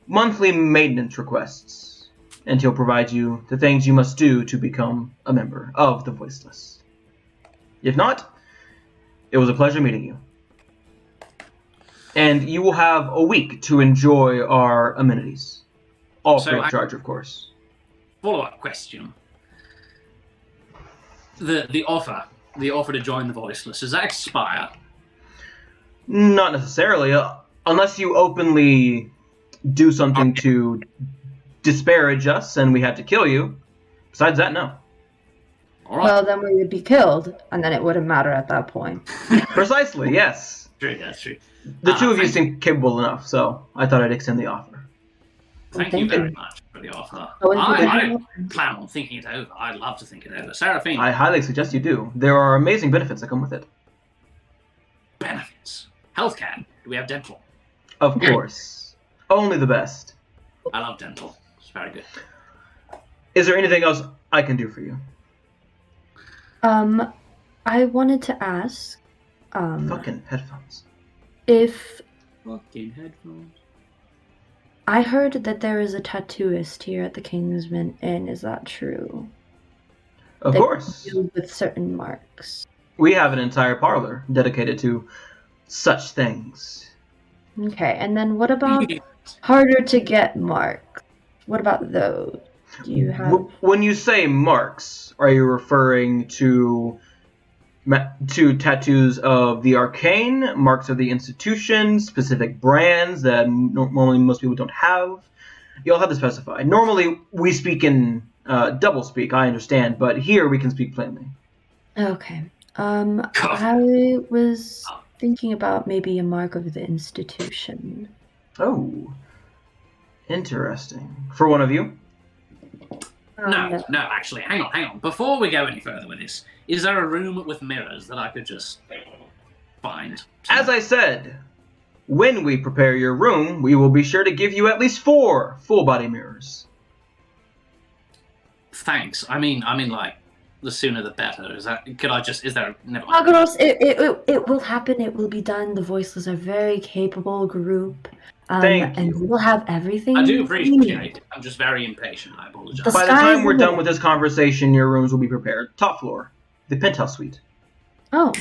[SPEAKER 1] monthly maintenance requests. And he'll provide you the things you must do to become a member of the Voiceless. If not, it was a pleasure meeting you. And you will have a week to enjoy our amenities. All free of charge, of course.
[SPEAKER 4] Follow-up question. The offer to join the Voiceless, does that expire?
[SPEAKER 1] Not necessarily, unless you openly do something to disparage us and we had to kill you. Besides that, no.
[SPEAKER 4] All right.
[SPEAKER 2] Well, then we would be killed, and then it wouldn't matter at that point.
[SPEAKER 1] Precisely, yes.
[SPEAKER 4] True, that's true.
[SPEAKER 1] The 2 of you seem capable enough, so I thought I'd extend the offer.
[SPEAKER 4] Thank you very much for the offer. I plan on thinking it over. I'd love to think it over. Seraphina.
[SPEAKER 1] I highly suggest you do. There are amazing benefits that come with it.
[SPEAKER 4] Benefits? Healthcare. Do we have dental?
[SPEAKER 1] Of course. Only the best.
[SPEAKER 4] I love dental. It's very good.
[SPEAKER 1] Is there anything else I can do for you?
[SPEAKER 2] I wanted to ask,
[SPEAKER 1] Fucking headphones.
[SPEAKER 2] If...
[SPEAKER 4] Fucking headphones.
[SPEAKER 2] I heard that there is a tattooist here at the Kingsman Inn. Is that true?
[SPEAKER 1] Of course.
[SPEAKER 2] With certain marks.
[SPEAKER 1] We have an entire parlor dedicated to such things.
[SPEAKER 2] Okay, and then what about harder to get marks? What about those? Do you have...
[SPEAKER 1] When you say marks, are you referring to tattoos of the arcane, marks of the institution, specific brands that normally most people don't have? You'll have to specify. Normally, we speak in double speak, I understand, but here we can speak plainly.
[SPEAKER 2] Okay. I was thinking about maybe a mark of the institution.
[SPEAKER 1] Oh. Interesting. For one of you?
[SPEAKER 4] No, actually, hang on. Before we go any further with this, is there a room with mirrors that I could just find?
[SPEAKER 1] As I said, when we prepare your room, we will be sure to give you at least 4 full-body mirrors.
[SPEAKER 4] Thanks. I mean, like, the sooner the better. Is there... Never mind.
[SPEAKER 2] Agaros, it will happen. It will be done. The Voiceless are a very capable group.
[SPEAKER 1] Thank you.
[SPEAKER 2] And we'll have everything.
[SPEAKER 4] I do appreciate it. I'm just very impatient. I apologize.
[SPEAKER 1] By the time we're done with this conversation, your rooms will be prepared. Top floor. The penthouse suite.
[SPEAKER 2] Oh,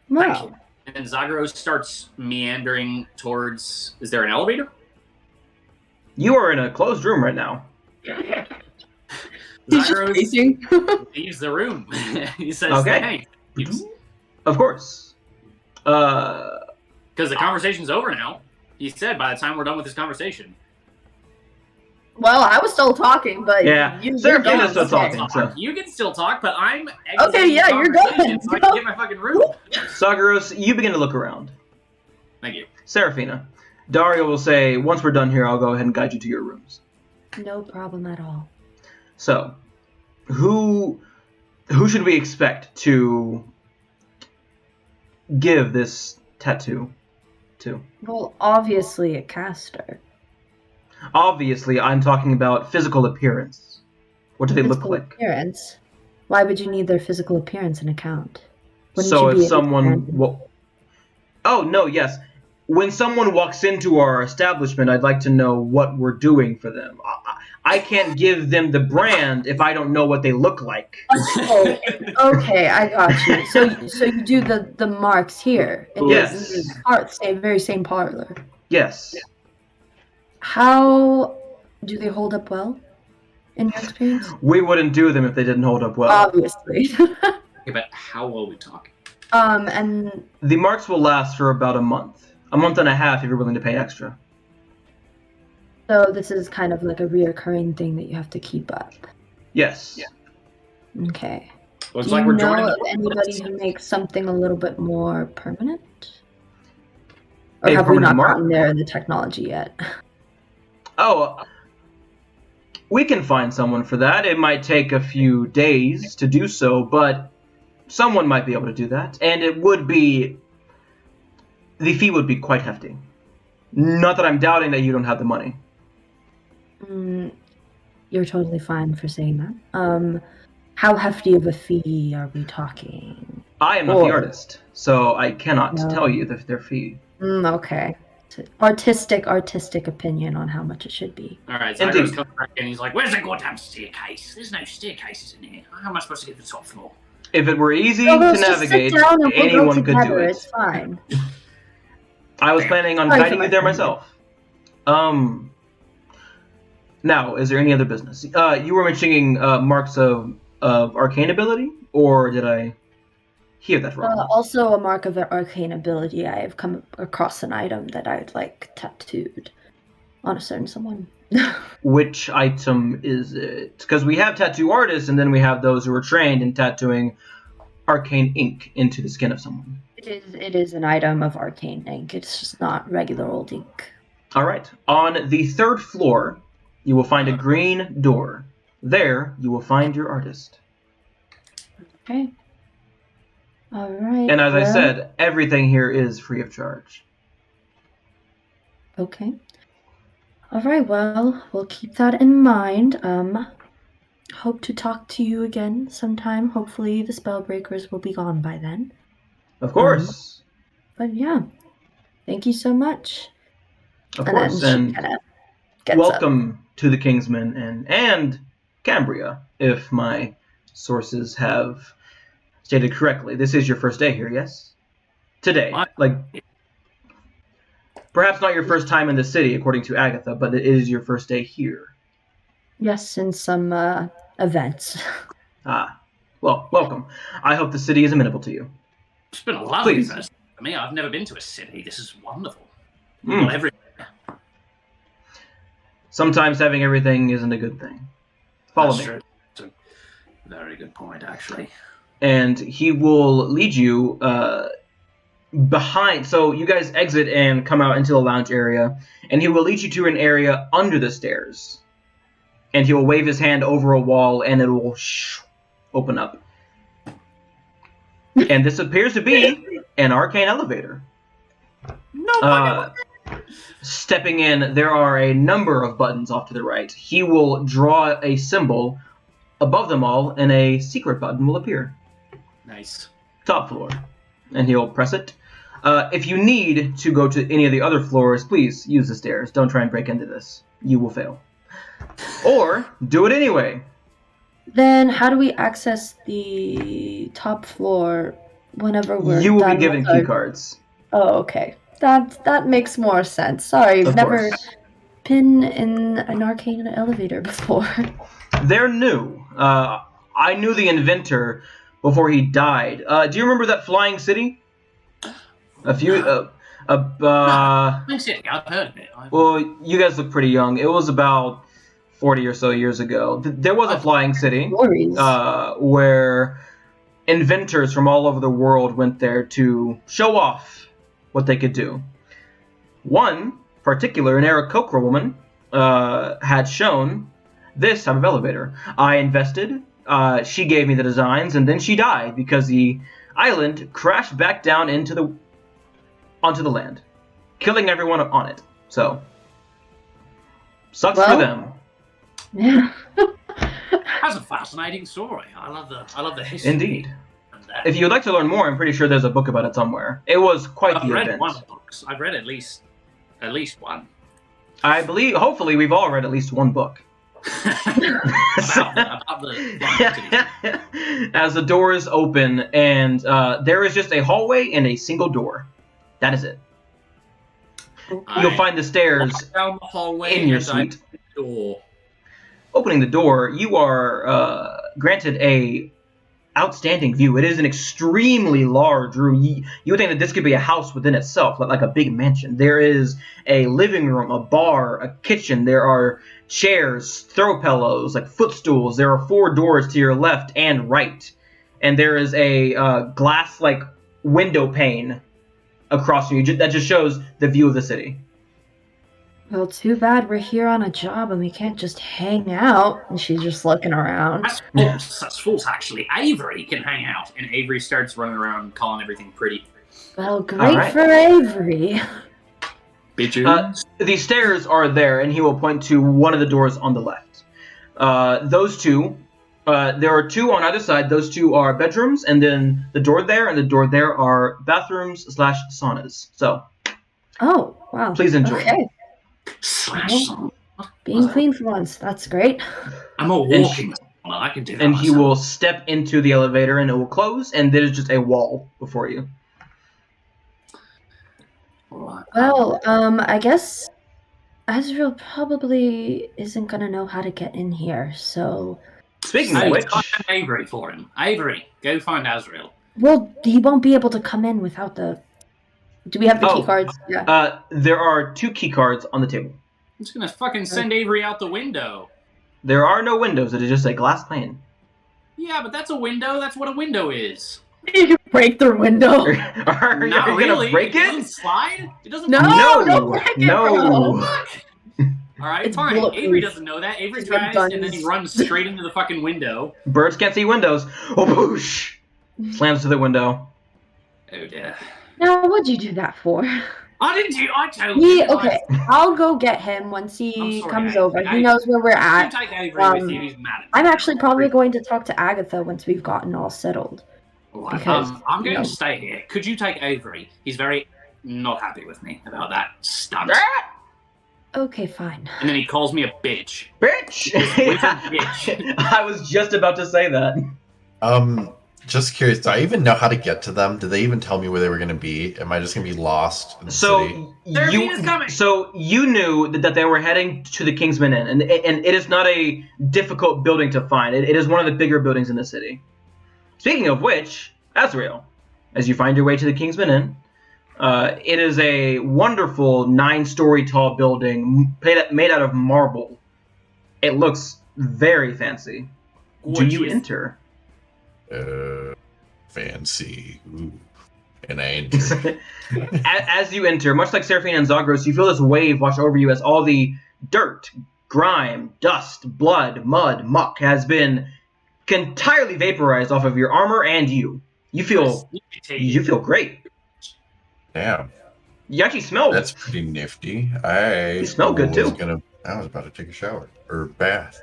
[SPEAKER 2] wow.
[SPEAKER 4] And Zagros starts meandering towards... Is there an elevator?
[SPEAKER 1] You are in a closed room right now.
[SPEAKER 4] Zagros leaves the room. He says,
[SPEAKER 1] okay.
[SPEAKER 4] Thanks.
[SPEAKER 1] Of course.
[SPEAKER 4] Because the conversation's over now. He said by the time we're done with this conversation.
[SPEAKER 2] Well, I was still talking, but
[SPEAKER 1] yeah, Seraphina's still talking. So.
[SPEAKER 4] You can still talk, but I'm
[SPEAKER 2] okay. Yeah, you're good.
[SPEAKER 4] So I can get my fucking room.
[SPEAKER 1] Sagaros, you begin to look around.
[SPEAKER 4] Thank you.
[SPEAKER 1] Seraphina, Dario will say, once we're done here, I'll go ahead and guide you to your rooms.
[SPEAKER 2] No problem at all.
[SPEAKER 1] So, who should we expect to give this tattoo to?
[SPEAKER 2] Well, obviously a caster.
[SPEAKER 1] Obviously, I'm talking about physical appearance. What do they look like?
[SPEAKER 2] Appearance? Why would you need their physical appearance in account?
[SPEAKER 1] So if someone... Oh, no, yes. When someone walks into our establishment, I'd like to know what we're doing for them. I can't give them the brand if I don't know what they look like.
[SPEAKER 2] Oh, okay, I got you. So you do the marks here.
[SPEAKER 1] Yes.
[SPEAKER 2] Very same parlor.
[SPEAKER 1] Yes.
[SPEAKER 2] How do they hold up well, in your experience?
[SPEAKER 1] We wouldn't do them if they didn't hold up well.
[SPEAKER 2] Obviously.
[SPEAKER 4] Okay, but how are we talking?
[SPEAKER 2] And
[SPEAKER 1] the marks will last for about a month and a half if you're willing to pay extra.
[SPEAKER 2] So this is kind of like a reoccurring thing that you have to keep up.
[SPEAKER 1] Yes.
[SPEAKER 4] Yeah.
[SPEAKER 2] Okay.
[SPEAKER 4] Looks
[SPEAKER 2] do
[SPEAKER 4] like
[SPEAKER 2] you
[SPEAKER 4] we're
[SPEAKER 2] know
[SPEAKER 4] joining
[SPEAKER 2] of anybody who makes something a little bit more permanent? Or have we not gotten there in the technology yet?
[SPEAKER 1] Oh, we can find someone for that. It might take a few days to do so, but someone might be able to do that. And it would be... The fee would be quite hefty. Not that I'm doubting that you don't have the money.
[SPEAKER 2] You're totally fine for saying that. How hefty of a fee are we talking?
[SPEAKER 1] I am not the artist, so I cannot tell you their fee.
[SPEAKER 2] Okay. Artistic opinion on how much it should be.
[SPEAKER 4] All right, so I comes back and he's like, "Where's the goddamn staircase? There's no staircases in here. How am I supposed to get to the top floor?"
[SPEAKER 1] If it were easy to navigate, anyone could do it.
[SPEAKER 2] It's fine.
[SPEAKER 1] I was planning on guiding you there myself. Now, is there any other business? You were mentioning marks of arcane ability, or did I hear that wrong?
[SPEAKER 2] Also, a mark of arcane ability. I have come across an item that I'd like tattooed on a certain someone.
[SPEAKER 1] Which item is it? Because we have tattoo artists, and then we have those who are trained in tattooing arcane ink into the skin of someone.
[SPEAKER 2] It is an item of arcane ink. It's just not regular old ink.
[SPEAKER 1] All right. On the 3rd floor, you will find a green door. There, you will find your artist.
[SPEAKER 2] Okay. All right.
[SPEAKER 1] And as I said, everything here is free of charge.
[SPEAKER 2] Okay. All right. Well, we'll keep that in mind. Hope to talk to you again sometime. Hopefully, the Spellbreakers will be gone by then.
[SPEAKER 1] Of course.
[SPEAKER 2] But yeah, thank you so much.
[SPEAKER 1] Of course, and welcome to the Kingsmen and Cambria, if my sources have stated correctly. This is your first day here, yes? Today. Perhaps not your first time in the city, according to Agatha, but it is your first day here.
[SPEAKER 2] Yes, in some events.
[SPEAKER 1] Well, welcome. I hope the city is amenable to you.
[SPEAKER 4] It's been a lovely first for me. I've never been to a city. This is wonderful. We've got everything.
[SPEAKER 1] Sometimes having everything isn't a good thing. Follow me.
[SPEAKER 4] True. That's a very good point, actually.
[SPEAKER 1] And he will lead you behind. So you guys exit and come out into the lounge area, and he will lead you to an area under the stairs. And he will wave his hand over a wall, and it will open up. And this appears to be an arcane elevator. Stepping in, there are a number of buttons off to the right. He will draw a symbol above them all, and a secret button will appear.
[SPEAKER 4] Nice.
[SPEAKER 1] Top floor. And he'll press it. If you need to go to any of the other floors, please use the stairs. Don't try and break into this. You will fail. Or do it anyway.
[SPEAKER 2] Then how do we access the top floor whenever we're
[SPEAKER 1] You will be given key cards.
[SPEAKER 2] Oh, okay. That makes more sense. Sorry, I've never been in an arcane elevator before.
[SPEAKER 1] They're new. I knew the inventor before he died. Do you remember that flying city? A few.
[SPEAKER 4] Flying City. I've heard of it.
[SPEAKER 1] Well, you guys look pretty young. It was about 40 or so years ago. There was a Flying City where inventors from all over the world went there to show off what they could do. One particular, an Aarakocra woman, had shown this type of elevator. I invested. She gave me the designs, and then she died because the island crashed back down onto the land, killing everyone on it. So, sucks for them.
[SPEAKER 2] Yeah.
[SPEAKER 4] That's a fascinating story. I love the history.
[SPEAKER 1] Indeed. If you would like to learn more, I'm pretty sure there's a book about it somewhere. It was quite the event.
[SPEAKER 4] I've read one book. I've read at least one.
[SPEAKER 1] I believe, hopefully, we've all read at least one book.
[SPEAKER 4] about the
[SPEAKER 1] As the doors open, and there is just a hallway and a single door. That is it. You'll find the stairs
[SPEAKER 4] down the hallway
[SPEAKER 1] in your suite.
[SPEAKER 4] Door.
[SPEAKER 1] Opening the door, you are granted a outstanding view. It is an extremely large room. You would think that this could be a house within itself, like a big mansion. There is a living room, a bar, a kitchen. There are chairs, throw pillows, like footstools. There are 4 doors to your left and right. And there is a glass, like, window pane across from you that just shows the view of the city.
[SPEAKER 2] Well, too bad we're here on a job and we can't just hang out. And she's just looking around.
[SPEAKER 4] That's false, actually. Avery can hang out. And Avery starts running around calling everything pretty.
[SPEAKER 2] Well, great for Avery.
[SPEAKER 4] Bitches.
[SPEAKER 1] The stairs are there, and he will point to one of the doors on the left. Those two, there are 2 on either side. Those 2 are bedrooms, and then the door there and the door there are bathrooms/saunas. So,
[SPEAKER 2] oh, wow.
[SPEAKER 1] Please enjoy.
[SPEAKER 2] Okay. Being clean for once, that's great.
[SPEAKER 4] I'm a walking sauna. I can do that.
[SPEAKER 1] And he will step into the elevator, and it will close, and there's just a wall before you.
[SPEAKER 2] Well, I guess Azreal probably isn't gonna know how to get in here, so...
[SPEAKER 1] Speaking of which...
[SPEAKER 4] Find Avery for him. Avery, go find Azreal.
[SPEAKER 2] Well, he won't be able to come in without the... Do we have the key cards?
[SPEAKER 1] Yeah. There are 2 key cards on the table.
[SPEAKER 4] I'm just gonna fucking send Avery out the window.
[SPEAKER 1] There are no windows. It is just a glass pane.
[SPEAKER 4] Yeah, but that's a window. That's what a window is.
[SPEAKER 2] You can break the window.
[SPEAKER 1] Are you gonna break it?
[SPEAKER 4] It doesn't slide? It doesn't
[SPEAKER 2] don't break it,
[SPEAKER 1] no.
[SPEAKER 4] Alright,
[SPEAKER 2] It's
[SPEAKER 4] fine.
[SPEAKER 2] bulletproof.
[SPEAKER 4] Avery doesn't know that. Avery tries, and then he runs straight into the fucking window.
[SPEAKER 1] Birds can't see windows. Oh, boosh! Slams to the window.
[SPEAKER 4] Oh, dear.
[SPEAKER 2] Now, what'd you do that for?
[SPEAKER 4] I didn't do. I told you.
[SPEAKER 2] Okay, I'll go get him once he comes over. He knows where we're at.
[SPEAKER 4] You take Avery with you. He's mad at me.
[SPEAKER 2] I'm actually probably going to talk to Agatha once we've gotten all settled.
[SPEAKER 4] Right. I'm going to stay here. Could you take Avery? He's very not happy with me about that stunt.
[SPEAKER 2] Okay, fine.
[SPEAKER 4] And then he calls me a bitch.
[SPEAKER 1] Bitch!
[SPEAKER 4] Bitch.
[SPEAKER 1] I was just about to say that.
[SPEAKER 3] Just curious, do I even know how to get to them? Did they even tell me where they were going to be? Am I just going to be lost in the city?
[SPEAKER 1] So you knew that they were heading to the Kingsman Inn, and it is not a difficult building to find. It is one of the bigger buildings in the city. Speaking of which, Azreal, as you find your way to the Kingsman Inn, it is a wonderful 9-story tall building made out of marble. It looks very fancy.
[SPEAKER 4] Gorgeous.
[SPEAKER 1] Do you enter?
[SPEAKER 3] Fancy. Ooh. And I enter.
[SPEAKER 1] As you enter, much like Seraphina and Zagros, you feel this wave wash over you as all the dirt, grime, dust, blood, mud, muck has been entirely vaporized off of your armor and you. You feel great.
[SPEAKER 3] Damn.
[SPEAKER 1] You actually smell.
[SPEAKER 3] That's pretty nifty.
[SPEAKER 1] You smell good too.
[SPEAKER 3] I was about to take a shower or bath.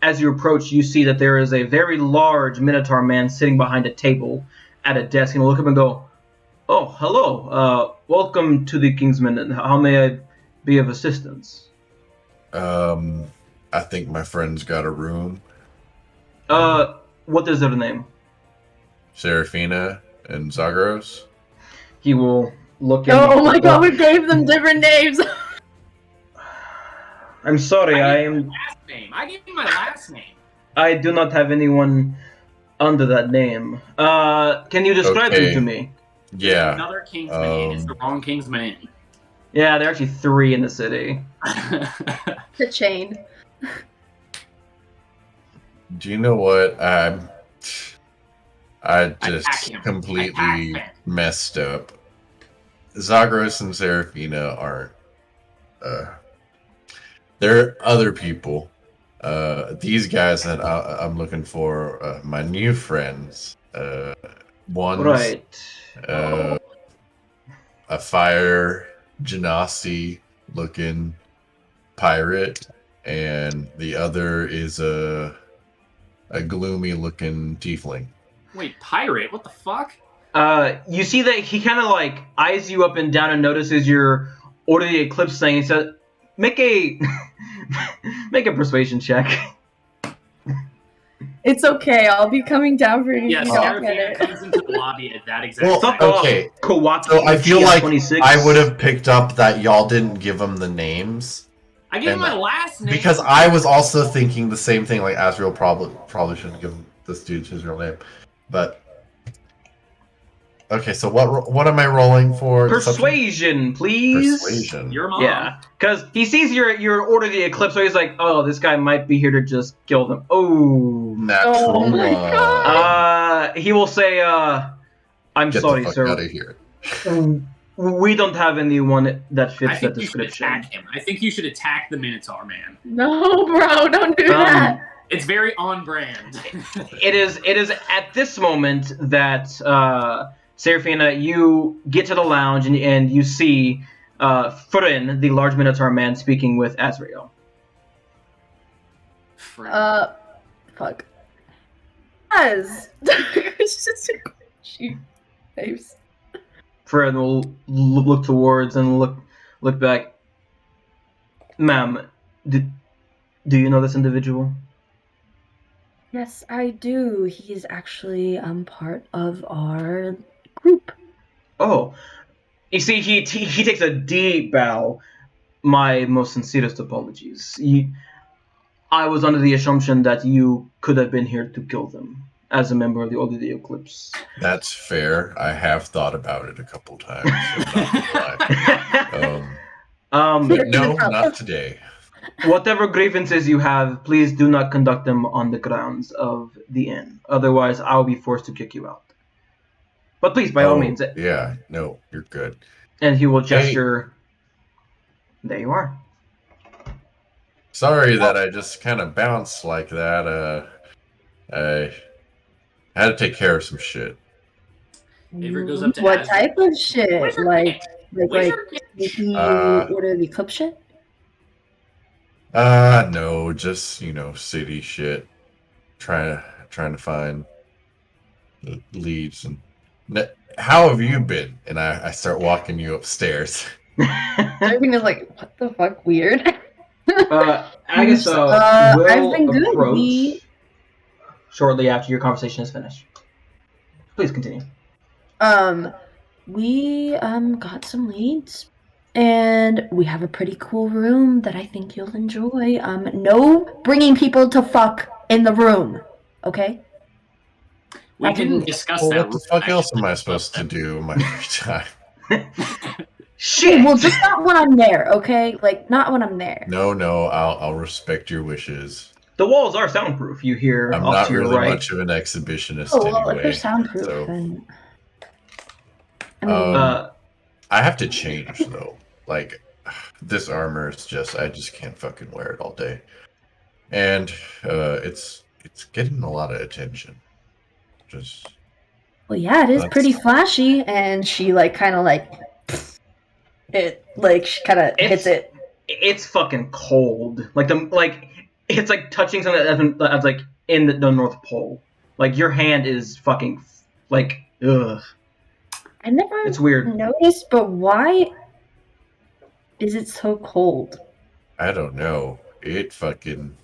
[SPEAKER 1] As you approach, you see that there is a very large Minotaur man sitting behind a table at a desk, and will look up and go, "Oh, hello. Welcome to the Kingsman, and how may I be of assistance?"
[SPEAKER 3] I think my friend's got a room.
[SPEAKER 1] What is their name?
[SPEAKER 3] Seraphina and Zagros.
[SPEAKER 1] He will look.
[SPEAKER 2] Oh my god, we gave them different names.
[SPEAKER 1] I'm sorry,
[SPEAKER 4] I gave him my last name.
[SPEAKER 1] I do not have anyone under that name. Can you describe him to me?
[SPEAKER 3] Yeah.
[SPEAKER 4] Another Kingsman Inn. It's the wrong Kingsman Inn.
[SPEAKER 1] Yeah, there are actually 3 in the city.
[SPEAKER 2] The chain.
[SPEAKER 3] Do you know what? I just
[SPEAKER 4] him.
[SPEAKER 3] completely messed up. Zagros and Seraphina aren't. They're other people. These guys that I'm looking for, my new friends. One's
[SPEAKER 1] Right.
[SPEAKER 3] a fire genasi looking pirate, and the other is a gloomy looking tiefling.
[SPEAKER 4] Wait, pirate? What the fuck?
[SPEAKER 1] You see that he kind of like eyes you up and down and notices your Order the Eclipse thing. He says, "Make a make a persuasion check."
[SPEAKER 2] It's okay. I'll be coming down for you.
[SPEAKER 4] Yeah, Seraphina comes into the lobby at that exact time.
[SPEAKER 3] Okay. So I feel like 26. I would have picked up that y'all didn't give them the names.
[SPEAKER 4] I gave him my last name
[SPEAKER 3] because I was also thinking the same thing. Like Azreal probably shouldn't give this dude his real name, but okay. So what am I rolling for?
[SPEAKER 1] Persuasion, please.
[SPEAKER 3] Persuasion.
[SPEAKER 4] Your mom.
[SPEAKER 1] Yeah, because he sees your Order the Eclipse, so he's like, "Oh, this guy might be here to just kill them." Oh,
[SPEAKER 3] natural
[SPEAKER 2] my God.
[SPEAKER 1] He will say, "I'm
[SPEAKER 3] Get
[SPEAKER 1] sorry,
[SPEAKER 3] the fuck
[SPEAKER 1] sir.
[SPEAKER 3] out of here.
[SPEAKER 1] We don't have anyone that fits
[SPEAKER 4] I think
[SPEAKER 1] that
[SPEAKER 4] you should
[SPEAKER 1] description."
[SPEAKER 4] attack him. I think you should attack the Minotaur man.
[SPEAKER 2] No, bro, don't do that.
[SPEAKER 4] It's very on brand.
[SPEAKER 1] It is at this moment that Seraphina, you get to the lounge and you see Furin, the large Minotaur man, speaking with Azrael.
[SPEAKER 2] Fuck. It's just a she face.
[SPEAKER 1] Furin will look towards and look back. Ma'am, do you know this individual?
[SPEAKER 2] Yes, I do. He's actually part of our group.
[SPEAKER 1] Oh, you see, he takes a deep bow. My most sincerest apologies. I was under the assumption that you could have been here to kill them as a member of the Order of the Eclipse.
[SPEAKER 3] That's fair. I have thought about it a couple times. No, not today.
[SPEAKER 1] Whatever grievances you have, please do not conduct them on the grounds of the inn. Otherwise, I'll be forced to kick you out. But please, by all means.
[SPEAKER 3] Yeah, no, you're good.
[SPEAKER 1] And he will gesture. Hey. There you are.
[SPEAKER 3] Sorry that I just kind of bounced like that. I had to take care of some shit.
[SPEAKER 4] Avery goes up to
[SPEAKER 2] what
[SPEAKER 4] Azrael.
[SPEAKER 2] type of shit? Like Order the Eclipse shit?
[SPEAKER 3] No, just city shit. Trying to find leads. And how have you been? And I start walking you upstairs.
[SPEAKER 2] Everything is like, what the fuck, weird.
[SPEAKER 1] Agatha will
[SPEAKER 2] I've been good.
[SPEAKER 1] approach shortly after your conversation is finished. Please continue.
[SPEAKER 2] We got some leads. And we have a pretty cool room that I think you'll enjoy. No bringing people to fuck in the room, okay?
[SPEAKER 4] We can discuss that.
[SPEAKER 3] What the fuck else am I supposed to do in my free time?
[SPEAKER 1] Shit!
[SPEAKER 2] Well, just not when I'm there, okay? Like, not when I'm there.
[SPEAKER 3] No, I'll respect your wishes.
[SPEAKER 1] The walls are soundproof, you hear.
[SPEAKER 3] I'm
[SPEAKER 1] off
[SPEAKER 3] not
[SPEAKER 1] to your
[SPEAKER 3] really
[SPEAKER 1] right.
[SPEAKER 3] much of an exhibitionist
[SPEAKER 2] well,
[SPEAKER 3] anyway.
[SPEAKER 2] if they're soundproof,
[SPEAKER 3] so,
[SPEAKER 2] then... I mean...
[SPEAKER 3] I have to change, though. Like, this armor is I just can't fucking wear it all day. And it's getting a lot of attention.
[SPEAKER 2] Well, yeah, it is pretty flashy, and she, like, kind of, like... It, like, she kind of hits it.
[SPEAKER 1] It's fucking cold. It's like touching something that's like in the North Pole. Like, your hand is fucking, like, ugh.
[SPEAKER 2] I never
[SPEAKER 1] it's weird.
[SPEAKER 2] noticed, but why is it so cold?
[SPEAKER 3] I don't know. It fucking...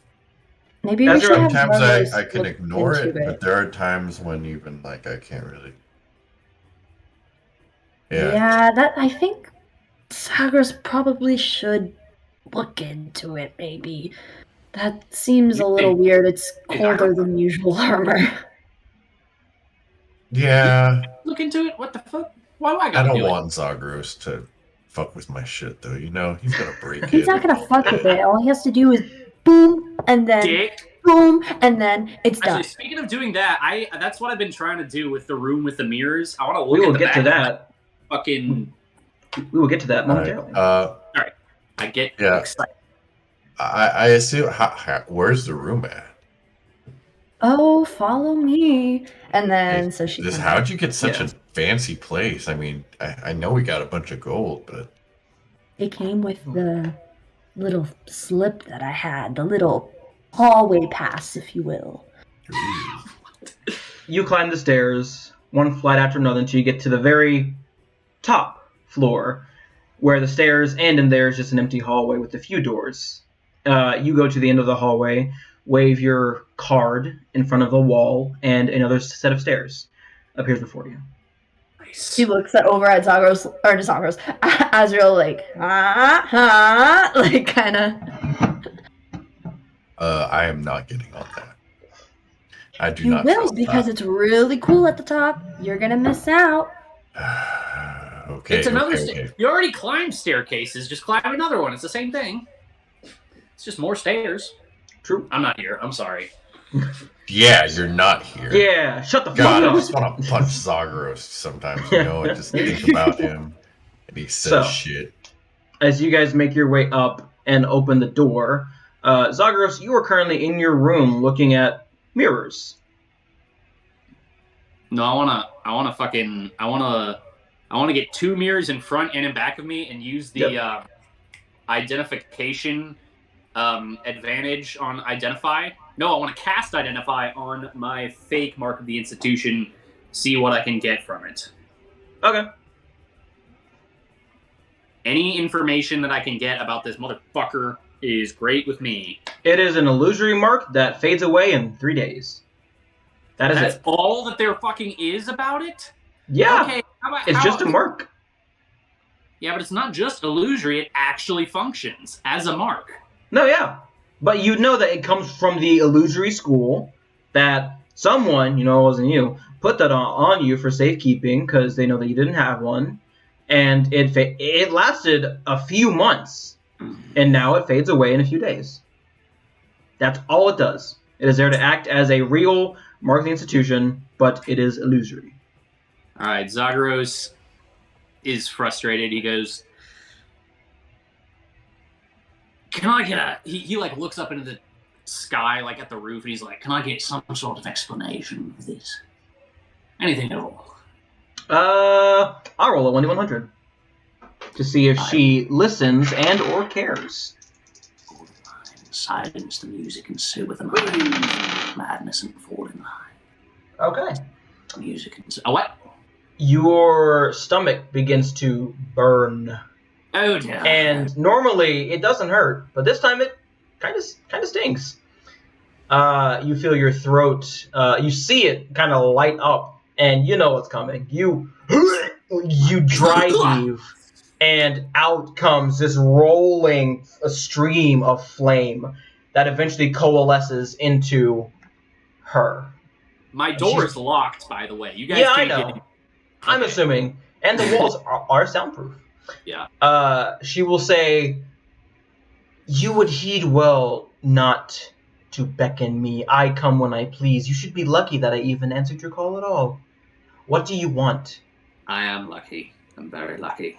[SPEAKER 2] Maybe we should have
[SPEAKER 3] sometimes I can ignore it, but there are times when even, like, I can't really...
[SPEAKER 2] Yeah, that I think Sagras probably should look into it, maybe. That seems a little weird. It's colder than usual armor.
[SPEAKER 3] Yeah.
[SPEAKER 4] Look into it? What the fuck? Why do I
[SPEAKER 3] I
[SPEAKER 4] gotta
[SPEAKER 3] don't
[SPEAKER 4] do it?
[SPEAKER 3] want Zagros to fuck with my shit, though. You know, he's gonna break it.
[SPEAKER 2] He's not gonna fuck with it. All he has to do is boom, and then
[SPEAKER 4] Dick.
[SPEAKER 2] boom, and then it's done.
[SPEAKER 4] Actually, speaking of doing that, that's what I've been trying to do with the room with the mirrors. I want to look
[SPEAKER 1] We will
[SPEAKER 4] at the
[SPEAKER 1] get
[SPEAKER 4] back
[SPEAKER 1] to
[SPEAKER 4] of
[SPEAKER 1] that.
[SPEAKER 4] fucking.
[SPEAKER 1] We will get to that momentarily.
[SPEAKER 3] All
[SPEAKER 4] right. I get
[SPEAKER 3] Yeah.
[SPEAKER 4] excited.
[SPEAKER 3] I assume. Where's the room at?
[SPEAKER 2] Oh, follow me, and then so she.
[SPEAKER 3] How'd you get such a fancy place? I mean, I know we got a bunch of gold, but
[SPEAKER 2] it came with the little slip that I had, the little hallway pass, if you will.
[SPEAKER 1] You climb the stairs, one flight after another, until you get to the very top floor, where the stairs end, and there's just an empty hallway with a few doors. You go to the end of the hallway, wave your card in front of a wall, and another set of stairs appears before you.
[SPEAKER 4] Nice.
[SPEAKER 2] She looks over at Zagros, or to Zagros, Azreal, like, like, kind of.
[SPEAKER 3] I am not getting on that. I do
[SPEAKER 2] you
[SPEAKER 3] not.
[SPEAKER 2] You will, because it's really cool at the top. You're gonna miss out.
[SPEAKER 3] Okay.
[SPEAKER 4] It's another.
[SPEAKER 3] Okay.
[SPEAKER 4] You already climbed staircases. Just climb another one. It's the same thing. It's just more stairs.
[SPEAKER 1] True.
[SPEAKER 4] I'm not here. I'm sorry.
[SPEAKER 3] Yeah, you're not here.
[SPEAKER 1] Yeah, shut the fuck
[SPEAKER 3] God,
[SPEAKER 1] up.
[SPEAKER 3] I just want to punch Zagros sometimes, you know, and just think about him. And he says shit.
[SPEAKER 1] As you guys make your way up and open the door, Zagros, you are currently in your room looking at mirrors.
[SPEAKER 4] No, I wanna get 2 mirrors in front and in back of me and use the identification advantage on Identify. No, I want to cast Identify on my fake Mark of the Institution, see what I can get from it.
[SPEAKER 1] Okay.
[SPEAKER 4] Any information that I can get about this motherfucker is great with me.
[SPEAKER 1] It is an illusory mark that fades away in 3 days. That's it.
[SPEAKER 4] All that there fucking is about it?
[SPEAKER 1] Yeah.
[SPEAKER 4] Okay,
[SPEAKER 1] it's just a mark.
[SPEAKER 4] Yeah, but it's not just illusory. It actually functions as a mark.
[SPEAKER 1] No, yeah. But you know that it comes from the illusory school, that someone, you know, it wasn't you, put that on you for safekeeping because they know that you didn't have one. And it lasted a few months, and now it fades away in a few days. That's all it does. It is there to act as a real mark of the institution, but it is illusory.
[SPEAKER 4] All right, Zagros is frustrated. He goes, can I get he like looks up into the sky, like at the roof, and he's like, can I get some sort of explanation for this? Anything at all?
[SPEAKER 1] I'll roll a 1d100 to see if she listens and or cares.
[SPEAKER 4] Silence the music and sober the mind. Madness and fall in line.
[SPEAKER 1] Okay.
[SPEAKER 4] Music and what?
[SPEAKER 1] Your stomach begins to burn.
[SPEAKER 4] Oh dear.
[SPEAKER 1] And normally it doesn't hurt, but this time it kind of stings. You feel your throat. You see it kind of light up, and you know what's coming. You dry heave, and out comes this rolling stream of flame that eventually coalesces into her.
[SPEAKER 4] My door is locked, by the way. You guys
[SPEAKER 1] can't
[SPEAKER 4] I know.
[SPEAKER 1] Get in. I'm assuming, and the walls are soundproof.
[SPEAKER 4] Yeah.
[SPEAKER 1] She will say, "You would heed well not to beckon me. I come when I please. You should be lucky that I even answered your call at all. What do you want?"
[SPEAKER 4] I am lucky. I'm very lucky.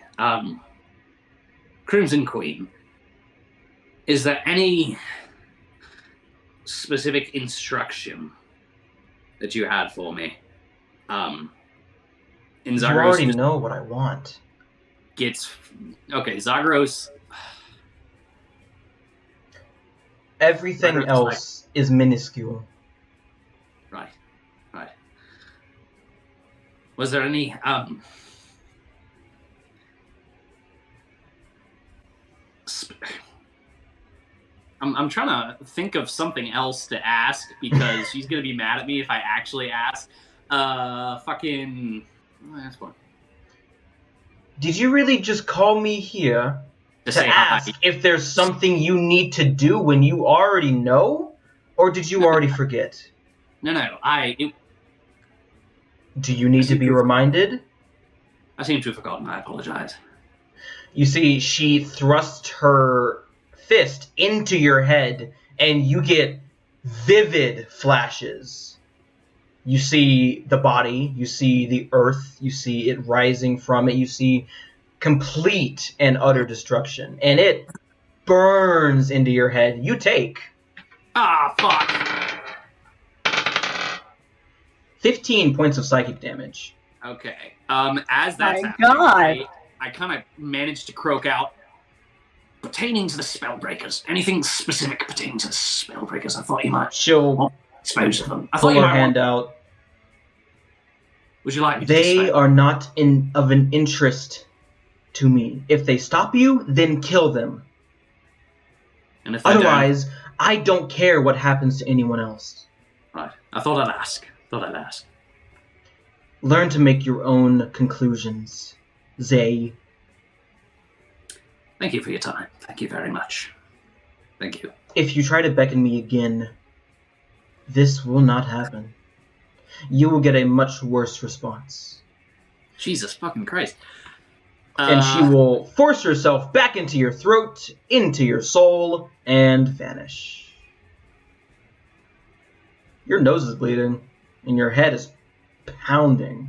[SPEAKER 4] Crimson Queen, is there any specific instruction that you had for me? In Zagros,
[SPEAKER 1] you already know what I want.
[SPEAKER 4] Zagros.
[SPEAKER 1] Everything
[SPEAKER 4] Zagros
[SPEAKER 1] else is minuscule.
[SPEAKER 4] Right. Was there any I'm trying to think of something else to ask because she's gonna be mad at me if I actually ask. That's one.
[SPEAKER 1] Did you really just call me here to ask if there's something you need to do when you already know? Or did you already forget?
[SPEAKER 4] No.
[SPEAKER 1] Do you need to be reminded?
[SPEAKER 4] I seem to have forgotten. I apologize.
[SPEAKER 1] You see, she thrusts her fist into your head, and you get vivid flashes. You see the body, you see the earth, you see it rising from it, you see complete and utter destruction, and it burns into your head. You take...
[SPEAKER 4] fuck!
[SPEAKER 1] 15 points of psychic damage.
[SPEAKER 4] Okay. As that's happening,
[SPEAKER 2] God.
[SPEAKER 4] I kind of managed to croak out, pertaining to the Spellbreakers. Anything specific pertaining to the Spellbreakers? I thought you might dispose of them. I thought
[SPEAKER 1] pull
[SPEAKER 4] you
[SPEAKER 1] her
[SPEAKER 4] might
[SPEAKER 1] hand out.
[SPEAKER 4] Would you like me to
[SPEAKER 1] They
[SPEAKER 4] dispose?
[SPEAKER 1] are not of an interest to me. If they stop you, then kill them.
[SPEAKER 4] And if they
[SPEAKER 1] Otherwise, I don't care what happens to anyone else.
[SPEAKER 4] Right. I thought I'd ask.
[SPEAKER 1] Learn to make your own conclusions, Zay.
[SPEAKER 4] Thank you for your time. Thank you very much. Thank you.
[SPEAKER 1] If you try to beckon me again, this will not happen. You will get a much worse response.
[SPEAKER 4] Jesus fucking Christ.
[SPEAKER 1] And she will force herself back into your throat, into your soul, and vanish. Your nose is bleeding, and your head is pounding.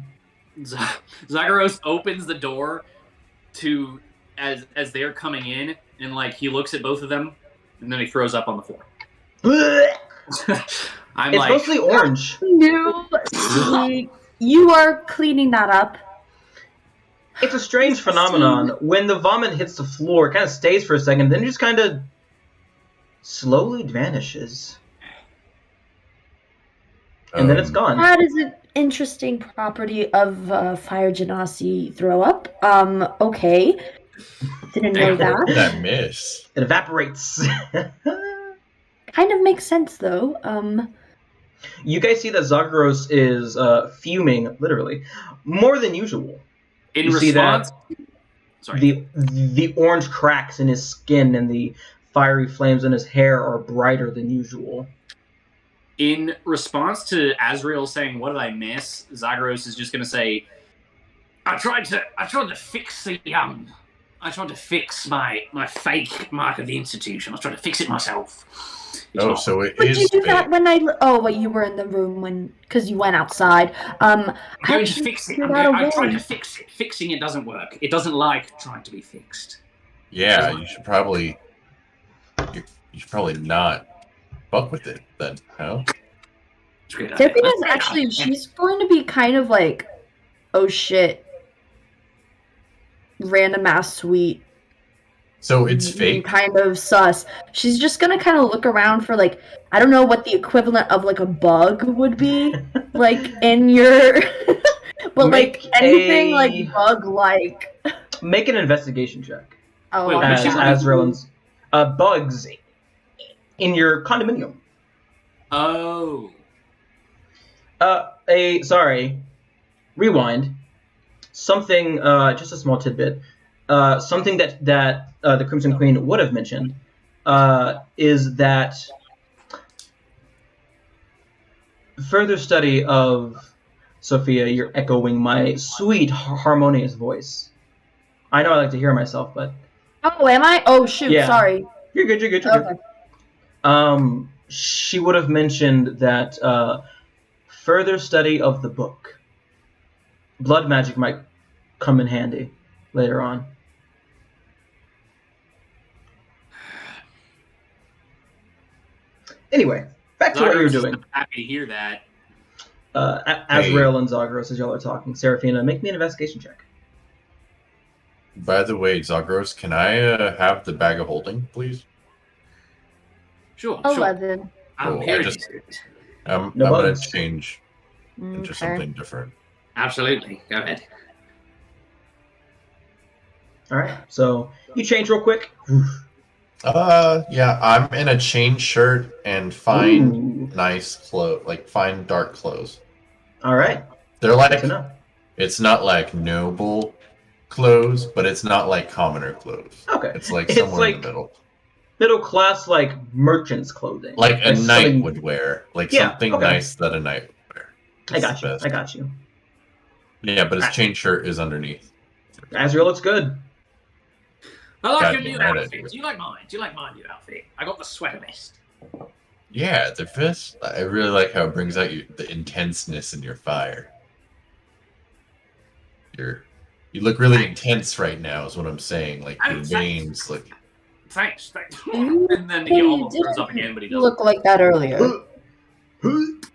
[SPEAKER 4] Zagreus opens the door to as they're coming in, and like he looks at both of them, and then he throws up on the floor.
[SPEAKER 1] It's mostly orange.
[SPEAKER 2] No, you are cleaning that up.
[SPEAKER 1] It's a strange phenomenon. When the vomit hits the floor, it kind of stays for a second, then it just kind of slowly vanishes. And then it's gone.
[SPEAKER 2] That is an interesting property of fire genasi throw up. Okay. Didn't know that.
[SPEAKER 3] That miss.
[SPEAKER 1] It evaporates.
[SPEAKER 2] Kind of makes sense, though.
[SPEAKER 1] You guys see that Zagreus is fuming, literally, more than usual.
[SPEAKER 4] In
[SPEAKER 1] you
[SPEAKER 4] response,
[SPEAKER 1] see that the orange cracks in his skin and the fiery flames in his hair are brighter than usual.
[SPEAKER 4] In response to Azreal saying, "What did I miss?" Zagreus is just going to say, "I tried to fix I tried to fix my fake mark of the institution. I was trying to fix it myself."
[SPEAKER 3] So it
[SPEAKER 2] Would
[SPEAKER 3] is.
[SPEAKER 2] you do that when you were in the room because you went outside?
[SPEAKER 4] I'm going to fix it. I'm trying to fix it. Fixing it doesn't work. It doesn't like trying to be fixed.
[SPEAKER 3] Yeah, you should probably not fuck with it then. No?
[SPEAKER 2] Seraphina's actually, she's going to be kind of like, oh shit, random ass sweet.
[SPEAKER 3] So it's fake?
[SPEAKER 2] Kind of sus. She's just gonna kind of look around for, like, I don't know what the equivalent of, like, a bug would be, like, in your... but,
[SPEAKER 1] Make
[SPEAKER 2] like, anything, like, bug-like.
[SPEAKER 1] Make an investigation check.
[SPEAKER 2] Oh,
[SPEAKER 4] Wait,
[SPEAKER 1] as Azrael's bugs in your condominium.
[SPEAKER 4] Oh.
[SPEAKER 1] Rewind. Something, just a small tidbit. Something that the Crimson Queen would have mentioned is that further study of Sophia, you're echoing my sweet, harmonious voice. I know I like to hear myself, but...
[SPEAKER 2] Oh, am I? Oh, shoot,
[SPEAKER 1] Yeah.
[SPEAKER 2] sorry.
[SPEAKER 1] You're good.
[SPEAKER 2] Okay.
[SPEAKER 1] She would have mentioned that further study of the book. Blood magic might come in handy later on. Anyway, back to what you were doing.
[SPEAKER 4] I'm happy to hear that.
[SPEAKER 1] Azrael and Zagreus, as y'all are talking. Seraphina, make me an investigation check.
[SPEAKER 3] By the way, Zagreus, can I have the bag of holding, please?
[SPEAKER 4] Sure.
[SPEAKER 2] 11.
[SPEAKER 4] I'm
[SPEAKER 3] Cool,
[SPEAKER 4] here.
[SPEAKER 3] I'm
[SPEAKER 1] No
[SPEAKER 3] going
[SPEAKER 1] bugs.
[SPEAKER 3] to change into something different.
[SPEAKER 4] Absolutely. Go ahead.
[SPEAKER 1] All right, so you change real quick.
[SPEAKER 3] Yeah, I'm in a chain shirt and fine,
[SPEAKER 1] Ooh.
[SPEAKER 3] nice clothes, like fine dark clothes.
[SPEAKER 1] All right,
[SPEAKER 3] They're
[SPEAKER 1] good
[SPEAKER 3] like,
[SPEAKER 1] to know.
[SPEAKER 3] it's not like noble clothes, but it's not like commoner clothes.
[SPEAKER 1] Okay,
[SPEAKER 3] It's like
[SPEAKER 1] It's
[SPEAKER 3] somewhere
[SPEAKER 1] like-
[SPEAKER 3] in the middle.
[SPEAKER 1] middle class, like merchant's clothing.
[SPEAKER 3] Like a
[SPEAKER 1] It's
[SPEAKER 3] knight
[SPEAKER 1] something-
[SPEAKER 3] would wear. Like
[SPEAKER 1] Yeah,
[SPEAKER 3] something
[SPEAKER 1] okay.
[SPEAKER 3] nice that a knight would wear.
[SPEAKER 1] I
[SPEAKER 3] It's
[SPEAKER 1] got
[SPEAKER 3] the
[SPEAKER 1] you.
[SPEAKER 3] best.
[SPEAKER 1] I got you.
[SPEAKER 3] Yeah, but his chain shirt is underneath.
[SPEAKER 1] Azreal looks good.
[SPEAKER 4] I like your new outfit. Do you like mine? Do you like my new outfit? I got the sweater vest.
[SPEAKER 3] Yeah, the vest. I really like how it brings out the intenseness in your fire. You look really intense right now, is what I'm saying. Like your veins, like.
[SPEAKER 4] Thanks. And then he almost turns up again, but he doesn't.
[SPEAKER 2] Look like that earlier.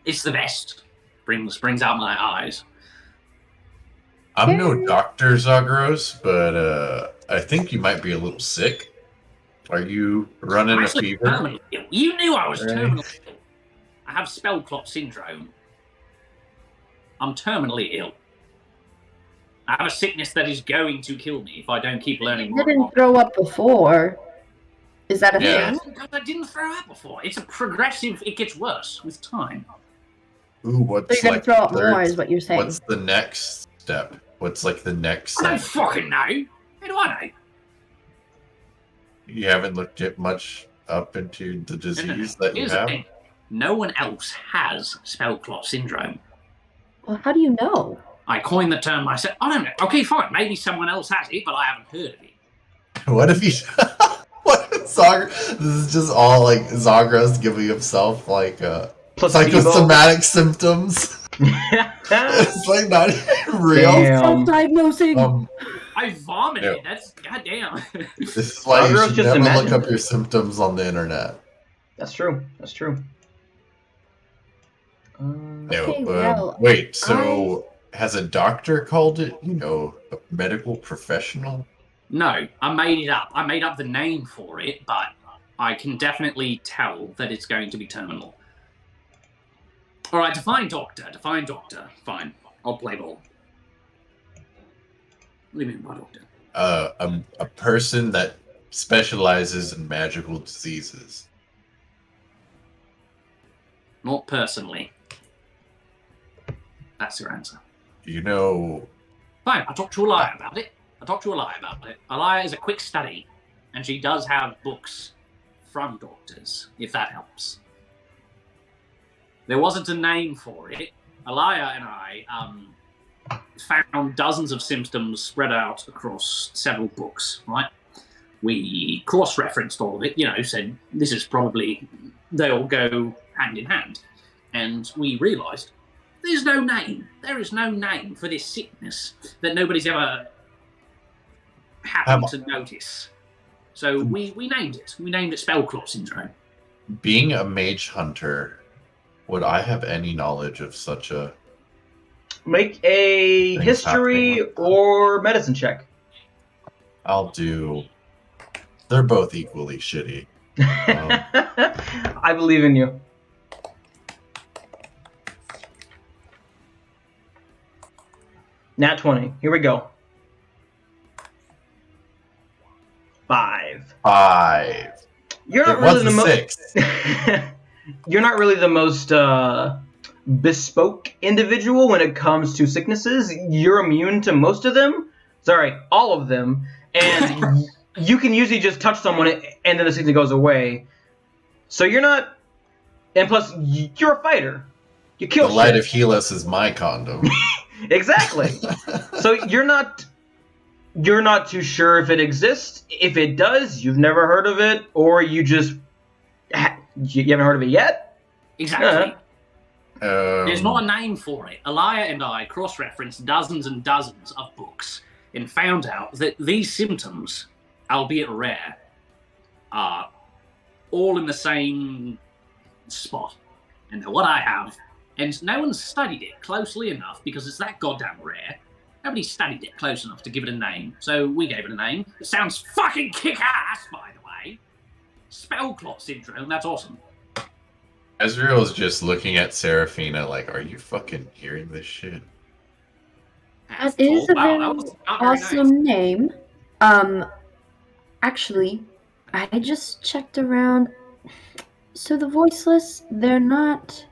[SPEAKER 4] It's the best. Brings out my eyes.
[SPEAKER 3] I'm no doctor, Zagros, but I think you might be a little sick. Are you running a fever?
[SPEAKER 4] Terminally ill. You knew I was terminally ill. I have spell clot syndrome. I'm terminally ill. I have a sickness that is going to kill me if I don't keep learning more.
[SPEAKER 2] You didn't throw up before. Is that a thing?
[SPEAKER 4] I didn't throw up before. It's a progressive. It gets worse with time.
[SPEAKER 3] Ooh, what's
[SPEAKER 2] so you're gonna throw up more, is what you're saying.
[SPEAKER 3] What's the next step? What's like the next?
[SPEAKER 4] I don't fucking know. How do I know?
[SPEAKER 3] You haven't looked at much up into the disease that you have.
[SPEAKER 4] No one else has spell clot syndrome.
[SPEAKER 2] Well, how do you know?
[SPEAKER 4] I coined the term myself. I don't know. Okay, fine. Maybe someone else has it, but I haven't heard of it.
[SPEAKER 3] What if he? What if This is just all like Zagros giving himself like psychosomatic symptoms. It's like not even real.
[SPEAKER 2] Self-diagnosing.
[SPEAKER 4] I vomited. That's goddamn.
[SPEAKER 3] This is why you should never look up your symptoms on the internet.
[SPEAKER 1] That's true. That's true.
[SPEAKER 3] Wait, so has a doctor called it, a medical professional?
[SPEAKER 4] No, I made it up. I made up the name for it, but I can definitely tell that it's going to be terminal. All right, define doctor. Define doctor. Fine. I'll play ball. What do you mean by doctor?
[SPEAKER 3] A person that specializes in magical diseases.
[SPEAKER 4] Not personally. That's your answer.
[SPEAKER 3] Fine,
[SPEAKER 4] I talked to a liar about it. Alaya is a quick study, and she does have books from doctors, if that helps. There wasn't a name for it. Alaya and I found dozens of symptoms spread out across several books, right? We cross-referenced all of it, said this is probably, they all go hand in hand. And we realised there's no name. There is no name for this sickness that nobody's ever happened to notice. So we named it. We named it Spellclaw Syndrome.
[SPEAKER 3] Being a mage hunter, would I have any knowledge of such a...
[SPEAKER 1] Make a history or medicine check.
[SPEAKER 3] I'll do... They're both equally shitty.
[SPEAKER 1] I believe in you. Nat 20. Here we go. 5. You're not really the most. You're not really the most bespoke individual when it comes to sicknesses. You're immune to most of them. Sorry, all of them, and you can usually just touch someone and then the sickness goes away. So you're not. And plus, you're a fighter. You kill.
[SPEAKER 3] The light of Helis is my condom.
[SPEAKER 1] Exactly. So you're not too sure if it exists. If it does, you've never heard of it, or you haven't heard of it yet.
[SPEAKER 4] Exactly. There's not a name for it. Alaya and I cross-referenced dozens and dozens of books and found out that these symptoms, albeit rare, are all in the same spot. And what I have, and no one's studied it closely enough because it's that goddamn rare. Nobody studied it close enough to give it a name, so we gave it a name. It sounds fucking kick-ass, by the way. Spellclot Syndrome, that's awesome.
[SPEAKER 3] Azreal is just looking at Seraphina like, are you fucking hearing this shit?
[SPEAKER 2] That is a very awesome name. Actually, I just checked around. So the Voiceless, they're not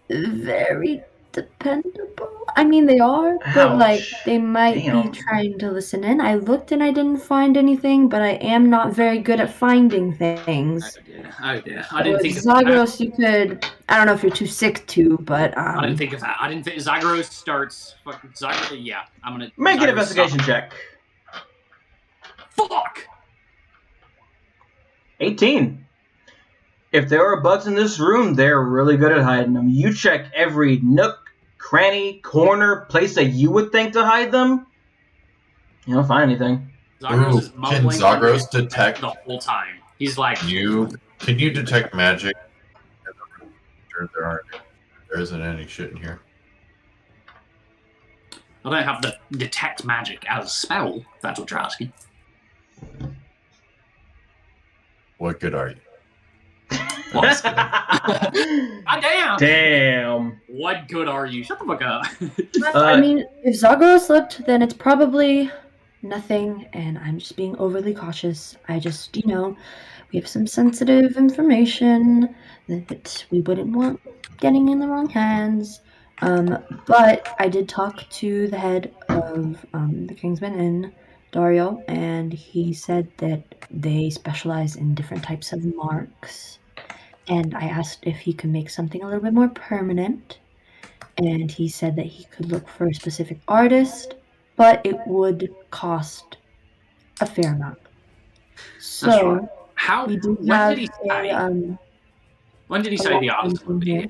[SPEAKER 2] very dependable. I mean, they are, but they might be trying to listen in. I looked and I didn't find anything, but I am not very good at finding things.
[SPEAKER 4] Oh dear. I didn't think
[SPEAKER 2] Zagros, you could I don't know if you're too sick to, but
[SPEAKER 4] I didn't think of that. I didn't think Zagros starts. Fucking Zagros. Yeah, I'm gonna
[SPEAKER 1] make an investigation check.
[SPEAKER 4] Fuck.
[SPEAKER 1] 18. If there are bugs in this room, they're really good at hiding them. You check every nook, cranny, corner, place that you would think to hide them. You don't find anything.
[SPEAKER 4] Zagros is
[SPEAKER 3] can Zagros detect
[SPEAKER 4] the whole time? He's like,
[SPEAKER 3] Can you detect magic? There isn't any shit in here.
[SPEAKER 4] I don't have the detect magic as a spell. If that's what you're asking.
[SPEAKER 3] What good are you?
[SPEAKER 1] Damn.
[SPEAKER 4] What good are you? Shut the fuck up.
[SPEAKER 2] I mean, if Zagros slipped, then it's probably nothing, and I'm just being overly cautious. I just, we have some sensitive information that we wouldn't want getting in the wrong hands. But I did talk to the head of the Kingsman Inn, Dario, and he said that they specialize in different types of marks. And I asked if he could make something a little bit more permanent. And he said that he could look for a specific artist, but it would cost a fair amount. So,
[SPEAKER 4] right.
[SPEAKER 2] we do
[SPEAKER 4] when
[SPEAKER 2] have
[SPEAKER 4] did he say? When did he say the artist would be here?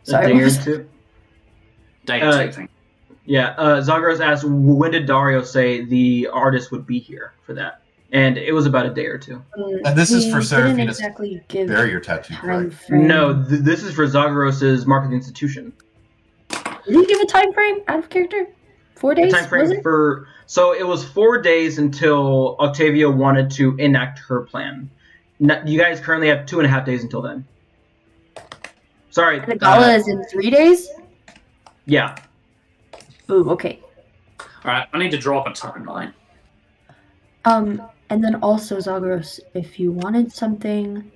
[SPEAKER 1] Sorry, a day or two.
[SPEAKER 4] Day or two thing.
[SPEAKER 1] Yeah, Zagros asked, when did Dario say the artist would be here for that? And it was about a day or two.
[SPEAKER 3] And this is for Seraphina's
[SPEAKER 2] exactly
[SPEAKER 3] barrier tattoo, right?
[SPEAKER 1] No, this is for Zagros' market institution.
[SPEAKER 2] Did he give a time frame out of character? 4 days?
[SPEAKER 1] Time frame for so it was 4 days until Octavia wanted to enact her plan. You guys currently have 2.5 days until then. Sorry.
[SPEAKER 2] And the gala is in 3 days?
[SPEAKER 1] Yeah.
[SPEAKER 2] Ooh, okay.
[SPEAKER 4] Alright, I need to draw up a timeline.
[SPEAKER 2] And then also, Zagros, if you wanted something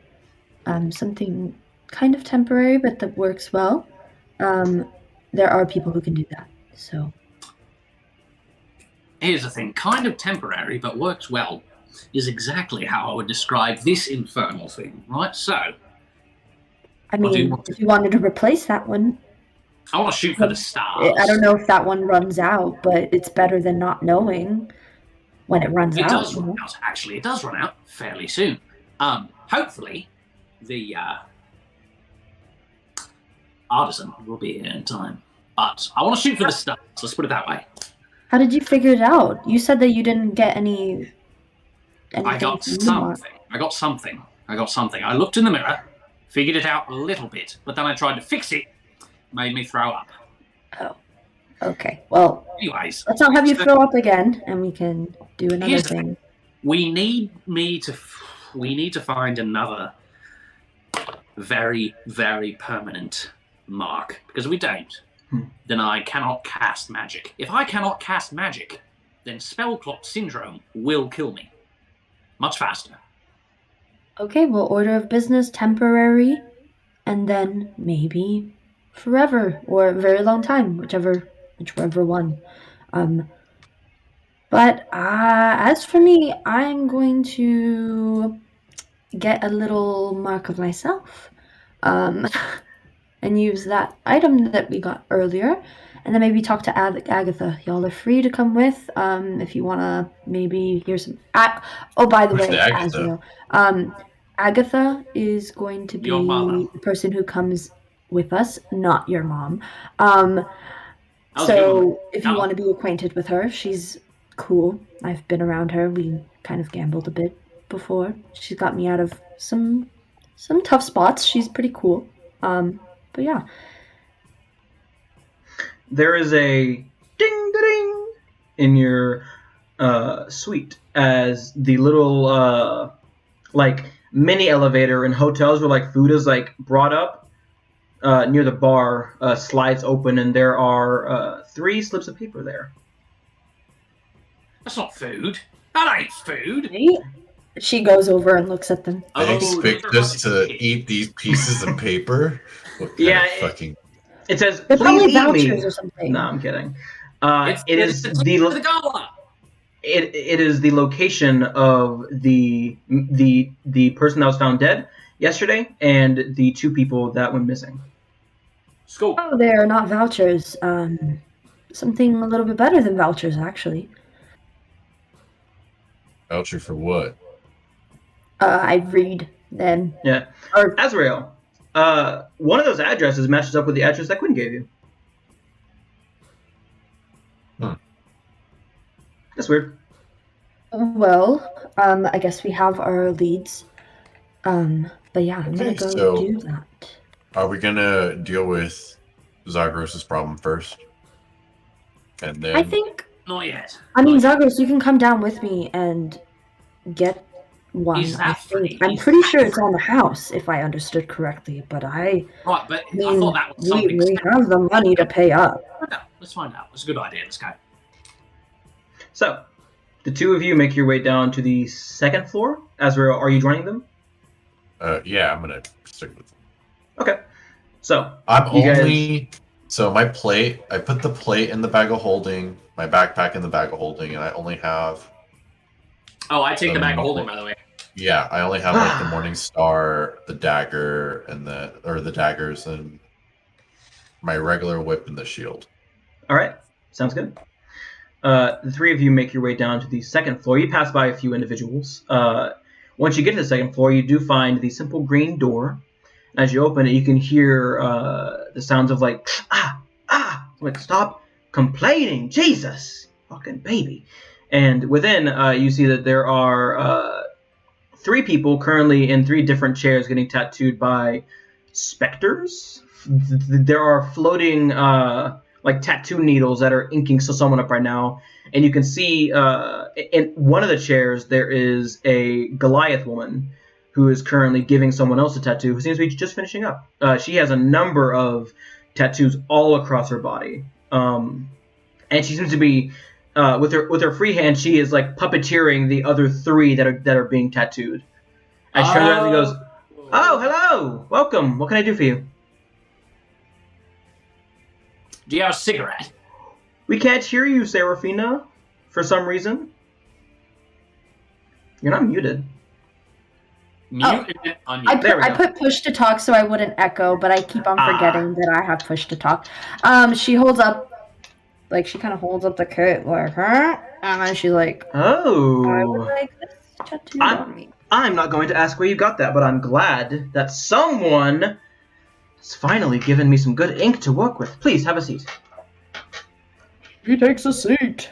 [SPEAKER 2] kind of temporary, but that works well, there are people who can do that. So,
[SPEAKER 4] here's the thing: kind of temporary, but works well, is exactly how I would describe this infernal thing, right? So,
[SPEAKER 2] I mean, if you wanted to replace that one,
[SPEAKER 4] I want to shoot for the stars.
[SPEAKER 2] I don't know if that one runs out, but it's better than not knowing when it runs out.
[SPEAKER 4] It does run out. Actually, it does run out fairly soon. Hopefully, the artisan will be here in time. But I want to shoot for the stars. Let's put it that way.
[SPEAKER 2] How did you figure it out? You said that you didn't get any.
[SPEAKER 4] I got something. I looked in the mirror, figured it out a little bit, but then I tried to fix it. Made me throw up.
[SPEAKER 2] Oh. Okay. Well.
[SPEAKER 4] Anyways,
[SPEAKER 2] let's not have you throw up again, and we can do another thing.
[SPEAKER 4] We need to find another very, very permanent mark, because if we don't, then I cannot cast magic. If I cannot cast magic, then spell clock syndrome will kill me much faster. Okay,
[SPEAKER 2] well, order of business, temporary, and then maybe forever or a very long time, whichever one. But as for me, I'm going to get a little mark of myself, and use that item that we got earlier, and then maybe talk to Agatha. Y'all are free to come with, if you want to maybe hear some. Oh, by the way, Azreal. Agatha is going to be the person who comes with us, not your mom. So if you want to be acquainted with her, she's cool. I've been around her. We kind of gambled a bit before. She's got me out of some tough spots. She's pretty cool. But yeah.
[SPEAKER 1] There is a ding-da-ding in your suite as the little mini elevator in hotels where food is brought up near the bar slides open, and there are 3 slips of paper there.
[SPEAKER 4] That's not food. That ain't food.
[SPEAKER 2] She goes over and looks at them.
[SPEAKER 3] I expect us to eat these pieces of paper.
[SPEAKER 1] It says,
[SPEAKER 2] they're probably
[SPEAKER 1] please eat me.
[SPEAKER 2] Vouchers or something.
[SPEAKER 1] No, I'm kidding. It is the location of the person that was found dead, yesterday, and the 2 people that went missing.
[SPEAKER 4] School.
[SPEAKER 2] Oh, they're not vouchers. Something a little bit better than vouchers, actually.
[SPEAKER 3] Voucher for what?
[SPEAKER 2] I read them.
[SPEAKER 1] Yeah. Azrael, one of those addresses matches up with the address that Quinn gave you. That's weird.
[SPEAKER 2] Well, I guess we have our leads. But yeah, I'm gonna go do that.
[SPEAKER 3] Are we gonna deal with Zagros' problem first? And then...
[SPEAKER 2] I think...
[SPEAKER 4] Not yet.
[SPEAKER 2] I mean, Zagros, you can come down with me and get one. I'm pretty sure it's on the house, if I understood correctly, but I thought that was something... We have the money to pay up.
[SPEAKER 4] Let's find out. It's a good idea. Let's go.
[SPEAKER 1] So, the 2 of you make your way down to the 2nd floor. Azrael, are you joining them?
[SPEAKER 3] Yeah, I'm gonna stick with them.
[SPEAKER 1] Okay. So,
[SPEAKER 3] So my plate, I put the plate in the bag of holding, my backpack in the bag of holding, and I only have...
[SPEAKER 4] Oh, I take the bag of holding, by the way.
[SPEAKER 3] Yeah, I only have like the Morning Star, the dagger, and the daggers, and my regular whip and the shield.
[SPEAKER 1] All right, sounds good. The 3 of you make your way down to the 2nd floor. You pass by a few individuals. Once you get to the 2nd floor, you do find the simple green door. As you open it, you can hear the sounds of like, like, stop complaining, Jesus, fucking baby. And within, you see that there are 3 people currently in 3 different chairs getting tattooed by specters. There are floating like tattoo needles that are inking someone up right now. And you can see in one of the chairs there is a Goliath woman who is currently giving someone else a tattoo who seems to be just finishing up. She has a number of tattoos all across her body. And she seems to be, with her free hand, she is like puppeteering the other 3 that are being tattooed. And she turns around and goes, "Oh, hello! Welcome! What can I do for you?"
[SPEAKER 4] Do you have a cigarette?
[SPEAKER 1] We can't hear you, Seraphina, for some reason. You're not muted.
[SPEAKER 2] I put push to talk so I wouldn't echo, but I keep on forgetting that I have push to talk. She holds up, like, she kind of holds up the kit, like, huh? And then she's like,
[SPEAKER 1] "Oh,
[SPEAKER 2] I would like this tattoo on me."
[SPEAKER 1] I'm not going to ask where you got that, but I'm glad that someone has finally given me some good ink to work with. Please, have a seat.
[SPEAKER 2] He takes a seat.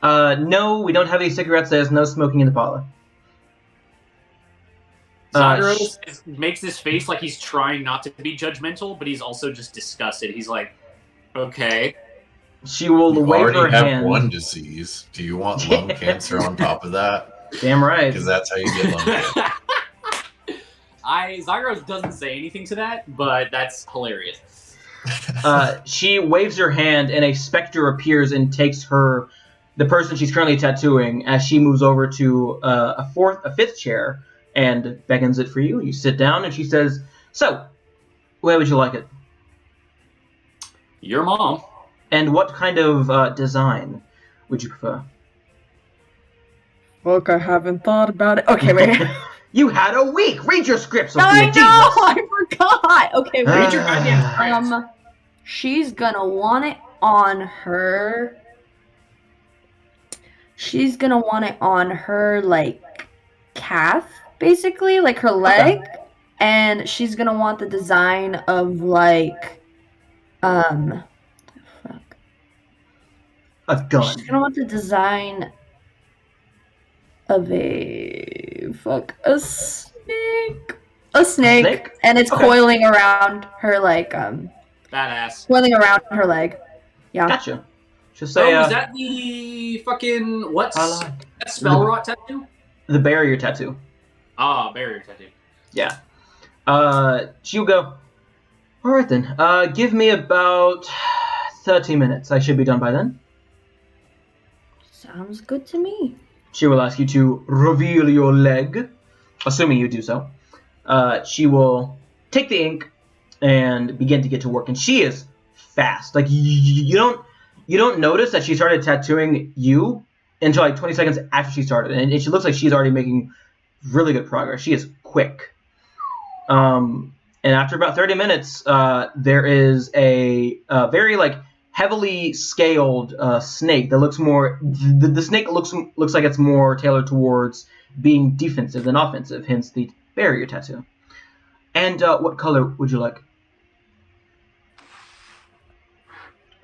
[SPEAKER 1] No, we don't have any cigarettes. There's no smoking in the parlor.
[SPEAKER 4] Zagros makes this face like he's trying not to be judgmental, but he's also just disgusted. He's like, okay.
[SPEAKER 1] She will wave her hand.
[SPEAKER 3] You already have one disease. Do you want lung cancer on top of that?
[SPEAKER 1] Damn right.
[SPEAKER 3] Because that's how you get lung cancer.
[SPEAKER 4] Zagros doesn't say anything to that, but that's hilarious.
[SPEAKER 1] She waves her hand, and a specter appears and takes the person she's currently tattooing, as she moves over to a 5th chair and beckons it for you. You sit down, and she says, "So, where would you like it?"
[SPEAKER 4] Your mom.
[SPEAKER 1] "And what kind of design would you prefer?"
[SPEAKER 2] Look, I haven't thought about it. Okay, wait.
[SPEAKER 1] You had a week. Read your script, Sophia.
[SPEAKER 2] I know.
[SPEAKER 1] Jesus.
[SPEAKER 2] I forgot. Okay,
[SPEAKER 4] read your goddamn script.
[SPEAKER 2] She's gonna want it on her. She's gonna want it on her, like, calf, basically, like her leg. Okay. And she's gonna want the design of, like,
[SPEAKER 1] a gun.
[SPEAKER 2] She's gonna want the design of a snake. A snake? And it's coiling around her, like,
[SPEAKER 4] badass.
[SPEAKER 2] Coiling around her leg. Yeah.
[SPEAKER 1] Gotcha. Just say,
[SPEAKER 4] is that the fucking, what's that spell rot tattoo?
[SPEAKER 1] The barrier tattoo.
[SPEAKER 4] Barrier tattoo.
[SPEAKER 1] Yeah. She'll go, "All right then, give me about 30 minutes. I should be done by then."
[SPEAKER 2] Sounds good to me.
[SPEAKER 1] She will ask you to reveal your leg, assuming you do so. She will take the ink and begin to get to work, and she is fast. Like, you don't notice that she started tattooing you until like 20 seconds after she started, and she looks like she's already making really good progress. She is quick. And after about 30 minutes, there is a very heavily scaled snake that looks more. The snake looks like it's more tailored towards being defensive than offensive. Hence the barrier tattoo. And what color would you like?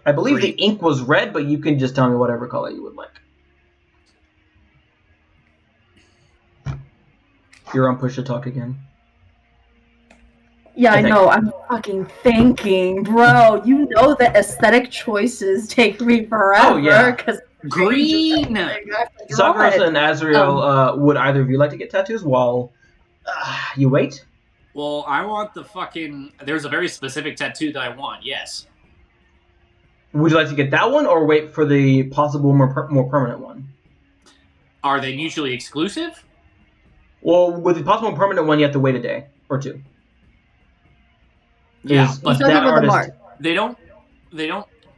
[SPEAKER 1] I believe the ink was red, but you can just tell me whatever color you would like. You're on push to talk again.
[SPEAKER 2] Yeah, I know. I'm fucking thinking, bro. You know the aesthetic choices take me forever.
[SPEAKER 1] Oh, yeah.
[SPEAKER 4] Green!
[SPEAKER 1] Zagros and Azreal, would either of you like to get tattoos while you wait?
[SPEAKER 4] Well, I want the fucking... There's a very specific tattoo that I want, yes.
[SPEAKER 1] Would you like to get that one or wait for the possible more permanent one?
[SPEAKER 4] Are they mutually exclusive?
[SPEAKER 1] Well, with the possible permanent one, you have to wait a day or two.
[SPEAKER 4] Yeah, but
[SPEAKER 1] that artist...
[SPEAKER 4] They don't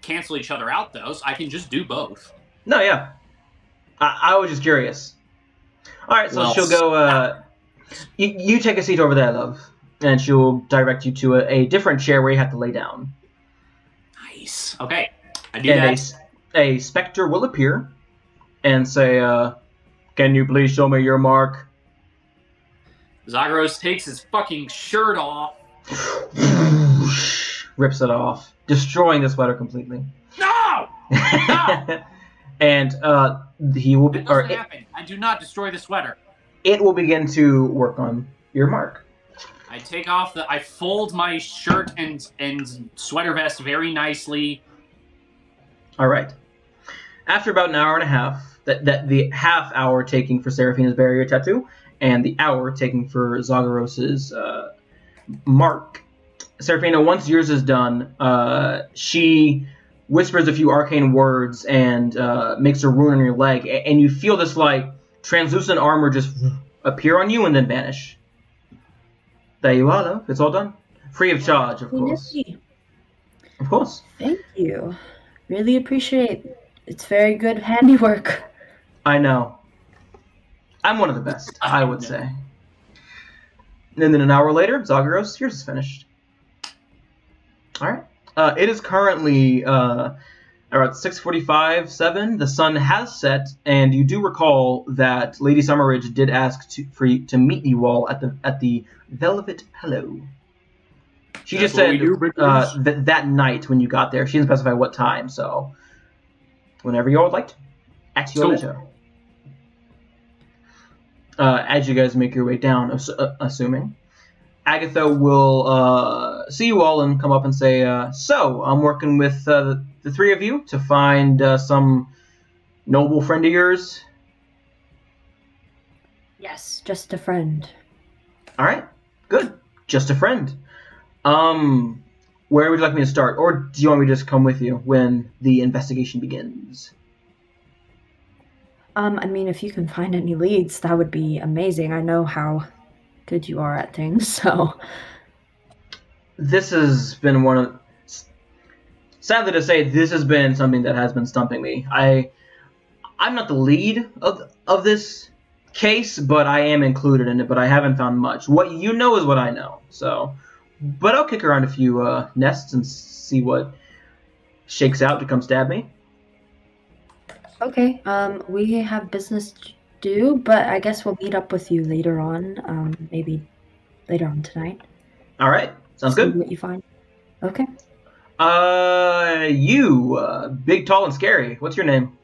[SPEAKER 4] cancel each other out, though, so I can just do both.
[SPEAKER 1] No, yeah. I was just curious. All right, so she'll go... You take a seat over there, love. And she'll direct you to a different chair where you have to lay down.
[SPEAKER 4] Nice. Okay, I do that.
[SPEAKER 1] A specter will appear and say, can you please show me your mark?
[SPEAKER 4] Zagros takes his fucking shirt off.
[SPEAKER 1] Rips it off, destroying the sweater completely.
[SPEAKER 4] No! No!
[SPEAKER 1] And he will be...
[SPEAKER 4] It doesn't happen. I do not destroy the sweater.
[SPEAKER 1] It will begin to work on your mark.
[SPEAKER 4] I fold my shirt and sweater vest very nicely.
[SPEAKER 1] All right. After about an hour and a half, that the half hour taking for Seraphina's barrier tattoo, and the hour taking for Zagoros's mark. Seraphina, once yours is done, she whispers a few arcane words and makes a rune on your leg, and you feel this translucent armor just appear on you and then vanish. There you are, love. It's all done. Free of charge, of course. Of course.
[SPEAKER 2] Thank you. Really appreciate it. It's very good handiwork.
[SPEAKER 1] I know. I'm one of the best, I would say. And then an hour later, Zagros, yours is finished. All right. It is currently around 6:45, 7. The sun has set, and you do recall that Lady Summerridge did ask for you to meet you all at the Velvet Pillow. She just said that night when you got there. She didn't specify what time, so whenever you all would like to. At your leisure. As you guys make your way down, assuming, Agatha will see you all and come up and say, so, I'm working with the three of you to find some noble friend of yours.
[SPEAKER 2] Yes, just a friend.
[SPEAKER 1] All right, good. Just a friend. Where would you like me to start? Or do you want me to just come with you when the investigation begins?
[SPEAKER 2] I mean, if you can find any leads, that would be amazing. I know how good you are at things, so...
[SPEAKER 1] This has been one of... Sadly to say, this has been something that has been stumping me. I'm not the lead of this case, but I am included in it, but I haven't found much. What you know is what I know, so... But I'll kick around a few nests and see what shakes out to come stab me.
[SPEAKER 2] Okay, we have business to do, but I guess we'll meet up with you later on, maybe later on tonight.
[SPEAKER 1] All right, sounds good.
[SPEAKER 2] See what you find. Okay.
[SPEAKER 1] You, big, tall, and scary. What's your name?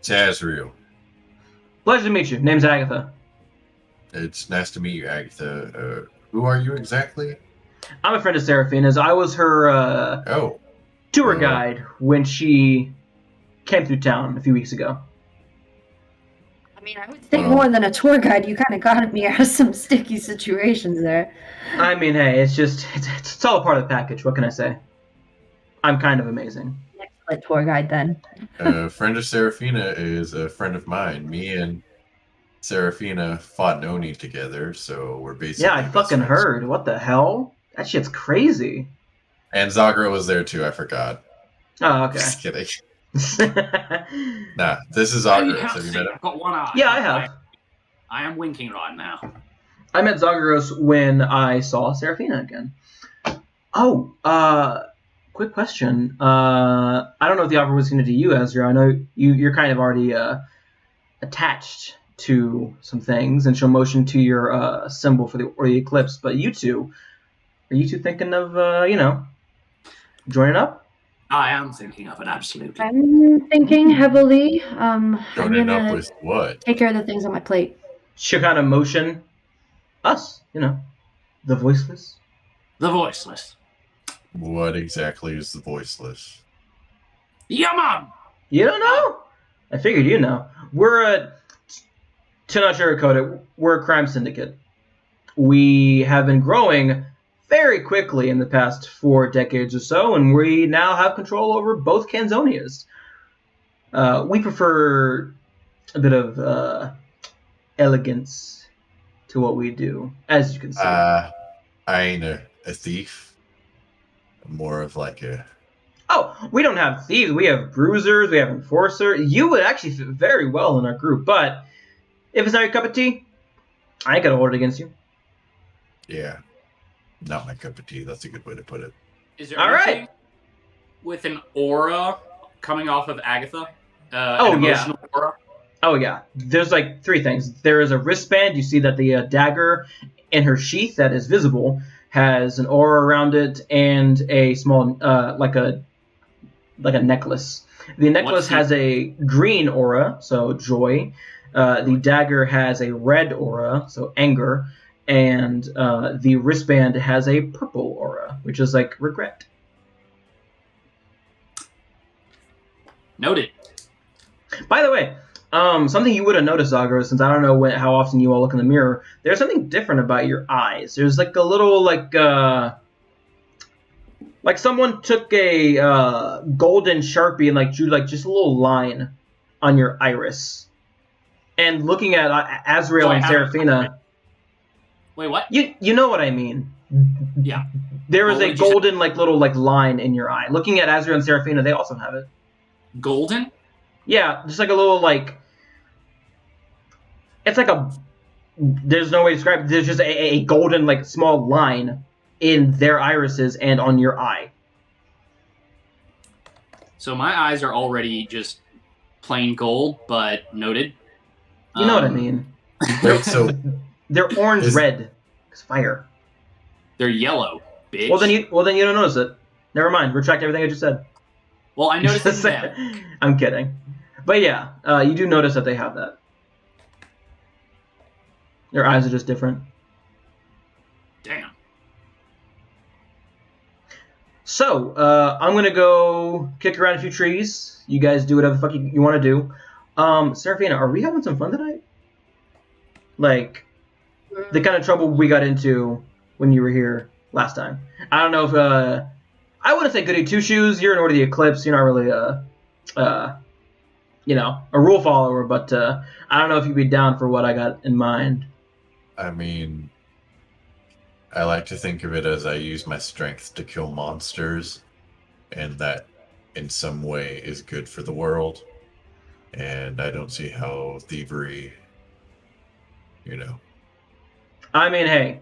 [SPEAKER 3] It's Azreal.
[SPEAKER 1] Pleasure to meet you. Name's Agatha.
[SPEAKER 3] It's nice to meet you, Agatha. Who are you exactly?
[SPEAKER 1] I'm a friend of Seraphina's. I was her tour guide when she came through town a few weeks ago.
[SPEAKER 2] I mean, I would say more than a tour guide. You kind of got me out of some sticky situations there.
[SPEAKER 1] I mean, hey, it's all a part of the package. What can I say? I'm kind of amazing.
[SPEAKER 2] Excellent tour guide, then.
[SPEAKER 3] A friend of Seraphina is a friend of mine. Me and Seraphina fought Noni together, so we're basically...
[SPEAKER 1] Yeah, I fucking heard. What the hell? That shit's crazy.
[SPEAKER 3] And Zagra was there too, I forgot.
[SPEAKER 1] Oh, okay.
[SPEAKER 3] Just kidding. Nah, this is Zagra. Have you met him?
[SPEAKER 4] I've got one eye.
[SPEAKER 1] Yeah, I have.
[SPEAKER 4] I am winking right now.
[SPEAKER 1] I met Zagreus when I saw Seraphina again. Oh, quick question. I don't know if the offer was going to you, Azreal. I know you're kind of already attached to some things, and she'll motion to your symbol for the eclipse. But you two, are you two thinking of joining up?
[SPEAKER 4] I am thinking of it, absolutely.
[SPEAKER 2] I'm thinking heavily. I'm
[SPEAKER 3] Joining up
[SPEAKER 2] gonna
[SPEAKER 3] with what?
[SPEAKER 2] take care of the things on my plate.
[SPEAKER 1] She'll kind of motion us, the Voiceless.
[SPEAKER 4] The Voiceless.
[SPEAKER 3] What exactly is the Voiceless?
[SPEAKER 4] Yeah, man!
[SPEAKER 1] You don't know? I figured you know. We're to not sugarcoat it, we're a crime syndicate. We have been growing very quickly in the past 4 decades or so, and we now have control over both Canzonias. We prefer a bit of elegance to what we do, as you can see.
[SPEAKER 3] I ain't a thief. I'm more of like a...
[SPEAKER 1] Oh, we don't have thieves. We have bruisers. We have enforcer. You would actually fit very well in our group, but if it's not your cup of tea, I ain't gonna hold it against you.
[SPEAKER 3] Yeah. Not my cup of tea. That's a good way to put it.
[SPEAKER 4] Is there
[SPEAKER 1] All
[SPEAKER 4] anything
[SPEAKER 1] right.
[SPEAKER 4] with an aura coming off of Agatha?
[SPEAKER 1] Oh,
[SPEAKER 4] an emotional aura?
[SPEAKER 1] Oh, yeah. There's like 3 things. There is a wristband. You see that the dagger in her sheath that is visible has an aura around it and a small, like a necklace. The necklace has a green aura, so joy. The dagger has a red aura, so anger. And the wristband has a purple aura, which is like regret.
[SPEAKER 4] Noted.
[SPEAKER 1] By the way, something you would have noticed, Zagro, since I don't know how often you all look in the mirror, there's something different about your eyes. There's like a little, like someone took a golden Sharpie and like drew like just a little line on your iris. And looking at Azrael and Seraphina...
[SPEAKER 4] Wait, what?
[SPEAKER 1] You know what I mean.
[SPEAKER 4] Yeah.
[SPEAKER 1] There is a golden little line in your eye. Looking at Azrael and Seraphina, they also have it.
[SPEAKER 4] Golden?
[SPEAKER 1] Yeah, just like a little it's like a... There's no way to describe it. There's just a golden small line in their irises and on your eye.
[SPEAKER 4] So my eyes are already just plain gold, but noted.
[SPEAKER 1] You know what I mean.
[SPEAKER 3] Wait, so...
[SPEAKER 1] They're orange-red. It's fire.
[SPEAKER 4] They're yellow, bitch.
[SPEAKER 1] Well, then you don't notice it. Never mind. Retract everything I just said.
[SPEAKER 4] Well, I noticed it then.
[SPEAKER 1] I'm kidding. But yeah, you do notice that they have that. Their eyes are just different.
[SPEAKER 4] Damn.
[SPEAKER 1] So, I'm going to go kick around a few trees. You guys do whatever the fuck you want to do. Seraphina, are we having some fun tonight? Like... the kind of trouble we got into when you were here last time. I don't know if I wouldn't say goody two shoes. You're an Order of the Eclipse. You're not really a rule follower, but I don't know if you'd be down for what I got in mind.
[SPEAKER 3] I mean, I like to think of it as I use my strength to kill monsters, and that in some way is good for the world. And I don't see how thievery,
[SPEAKER 1] I mean, hey,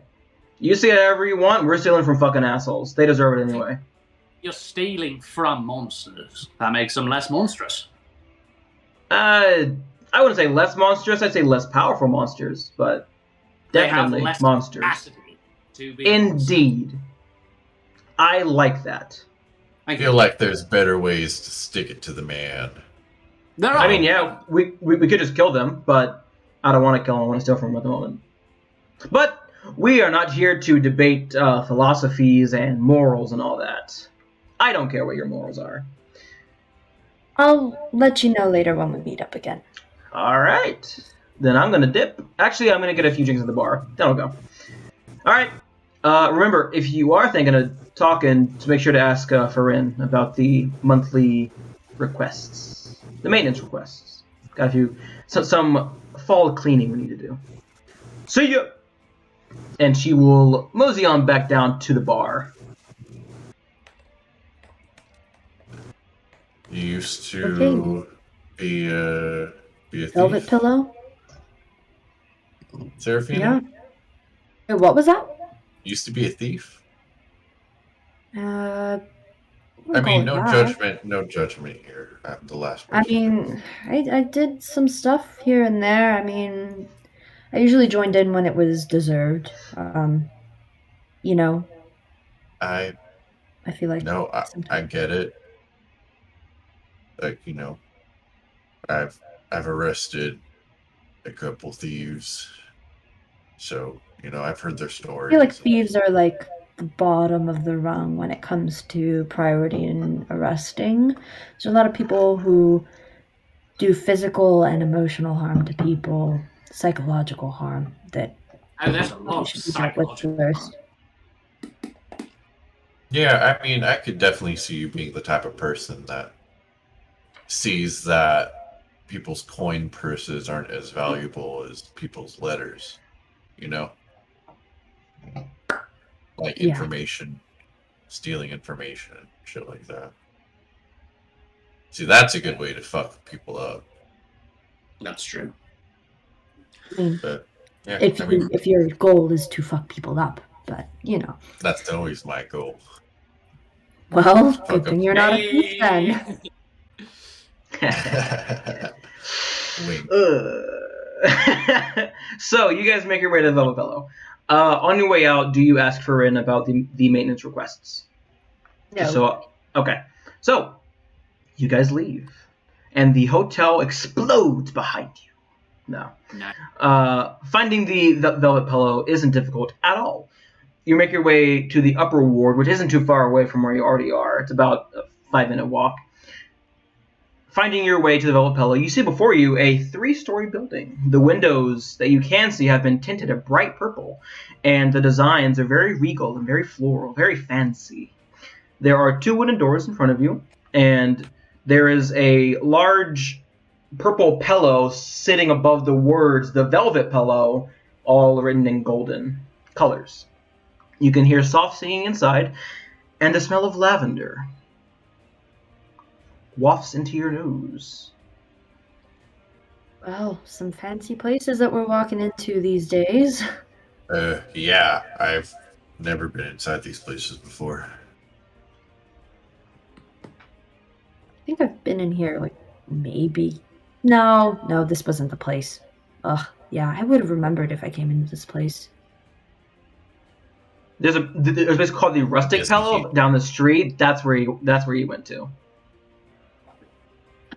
[SPEAKER 1] you see whatever you want. We're stealing from fucking assholes. They deserve it anyway.
[SPEAKER 4] You're stealing from monsters. That makes them less monstrous.
[SPEAKER 1] I wouldn't say less monstrous. I'd say less powerful monsters, but definitely
[SPEAKER 4] they have less
[SPEAKER 1] monsters.
[SPEAKER 4] Capacity to be
[SPEAKER 1] Indeed.
[SPEAKER 4] monsters.
[SPEAKER 1] I like that.
[SPEAKER 3] I feel like there's better ways to stick it to the man.
[SPEAKER 4] There are.
[SPEAKER 1] I mean, yeah, we could just kill them, but I don't want to kill them. I want to steal from them at the moment. But we are not here to debate philosophies and morals and all that. I don't care what your morals are.
[SPEAKER 2] I'll let you know later when we meet up again.
[SPEAKER 1] All right. Then I'm going to dip. Actually, I'm going to get a few drinks at the bar. Then I'll go. All right. Remember, if you are thinking of talking, to make sure to ask Farin about the monthly requests. The maintenance requests. Got a few... some fall cleaning we need to do. See ya! And she will mosey on back down to the bar.
[SPEAKER 3] You used to be a thief?
[SPEAKER 2] Velvet pillow?
[SPEAKER 3] Seraphina?
[SPEAKER 2] Yeah. What was that?
[SPEAKER 3] Used to be a thief?
[SPEAKER 2] I
[SPEAKER 3] mean, no judgment here at the last person.
[SPEAKER 2] I mean, I did some stuff here and there. I mean, I usually joined in when it was deserved. You know. I feel like
[SPEAKER 3] no, I get it. Like, you know, I've arrested a couple thieves, so you know I've heard their stories.
[SPEAKER 2] I feel like thieves are like the bottom of the rung when it comes to priority in arresting. There's a lot of people who do physical and emotional harm to people, psychological harm that
[SPEAKER 4] there's a lot of psychological harm.
[SPEAKER 3] Yeah, I mean, I could definitely see you being the type of person that sees that people's coin purses aren't as valuable as people's letters, you know? Like information, stealing information, and shit like that. See, that's a good way to fuck people up.
[SPEAKER 4] That's true.
[SPEAKER 2] I mean,
[SPEAKER 3] but, yeah,
[SPEAKER 2] if your goal is to fuck people up, but, you know.
[SPEAKER 3] That's always my goal.
[SPEAKER 2] Well, good thing you're not a thief then.
[SPEAKER 1] So, you guys make your way to the Velvet Bellow. On your way out, do you ask Farin about the maintenance requests?
[SPEAKER 2] No.
[SPEAKER 1] So, okay. So, you guys leave. And the hotel explodes behind you. No. Finding the Velvet Pillow isn't difficult at all. You make your way to the upper ward, which isn't too far away from where you already are. It's about a 5-minute walk. Finding your way to the Velvet Pillow, you see before you a 3-story building. The windows that you can see have been tinted a bright purple, and the designs are very regal and very floral, very fancy. There are 2 wooden doors in front of you, and there is a large purple pillow sitting above the words, the Velvet Pillow, all written in golden colors. You can hear soft singing inside, and the smell of lavender wafts into your nose.
[SPEAKER 2] Well, some fancy places that we're walking into these days.
[SPEAKER 3] Yeah, I've never been inside these places before.
[SPEAKER 2] I think I've been in here, like, maybe. No, this wasn't the place. Ugh, yeah, I would have remembered if I came into this place.
[SPEAKER 1] There's a place called the Rustic Pillow down the street. That's where you went to.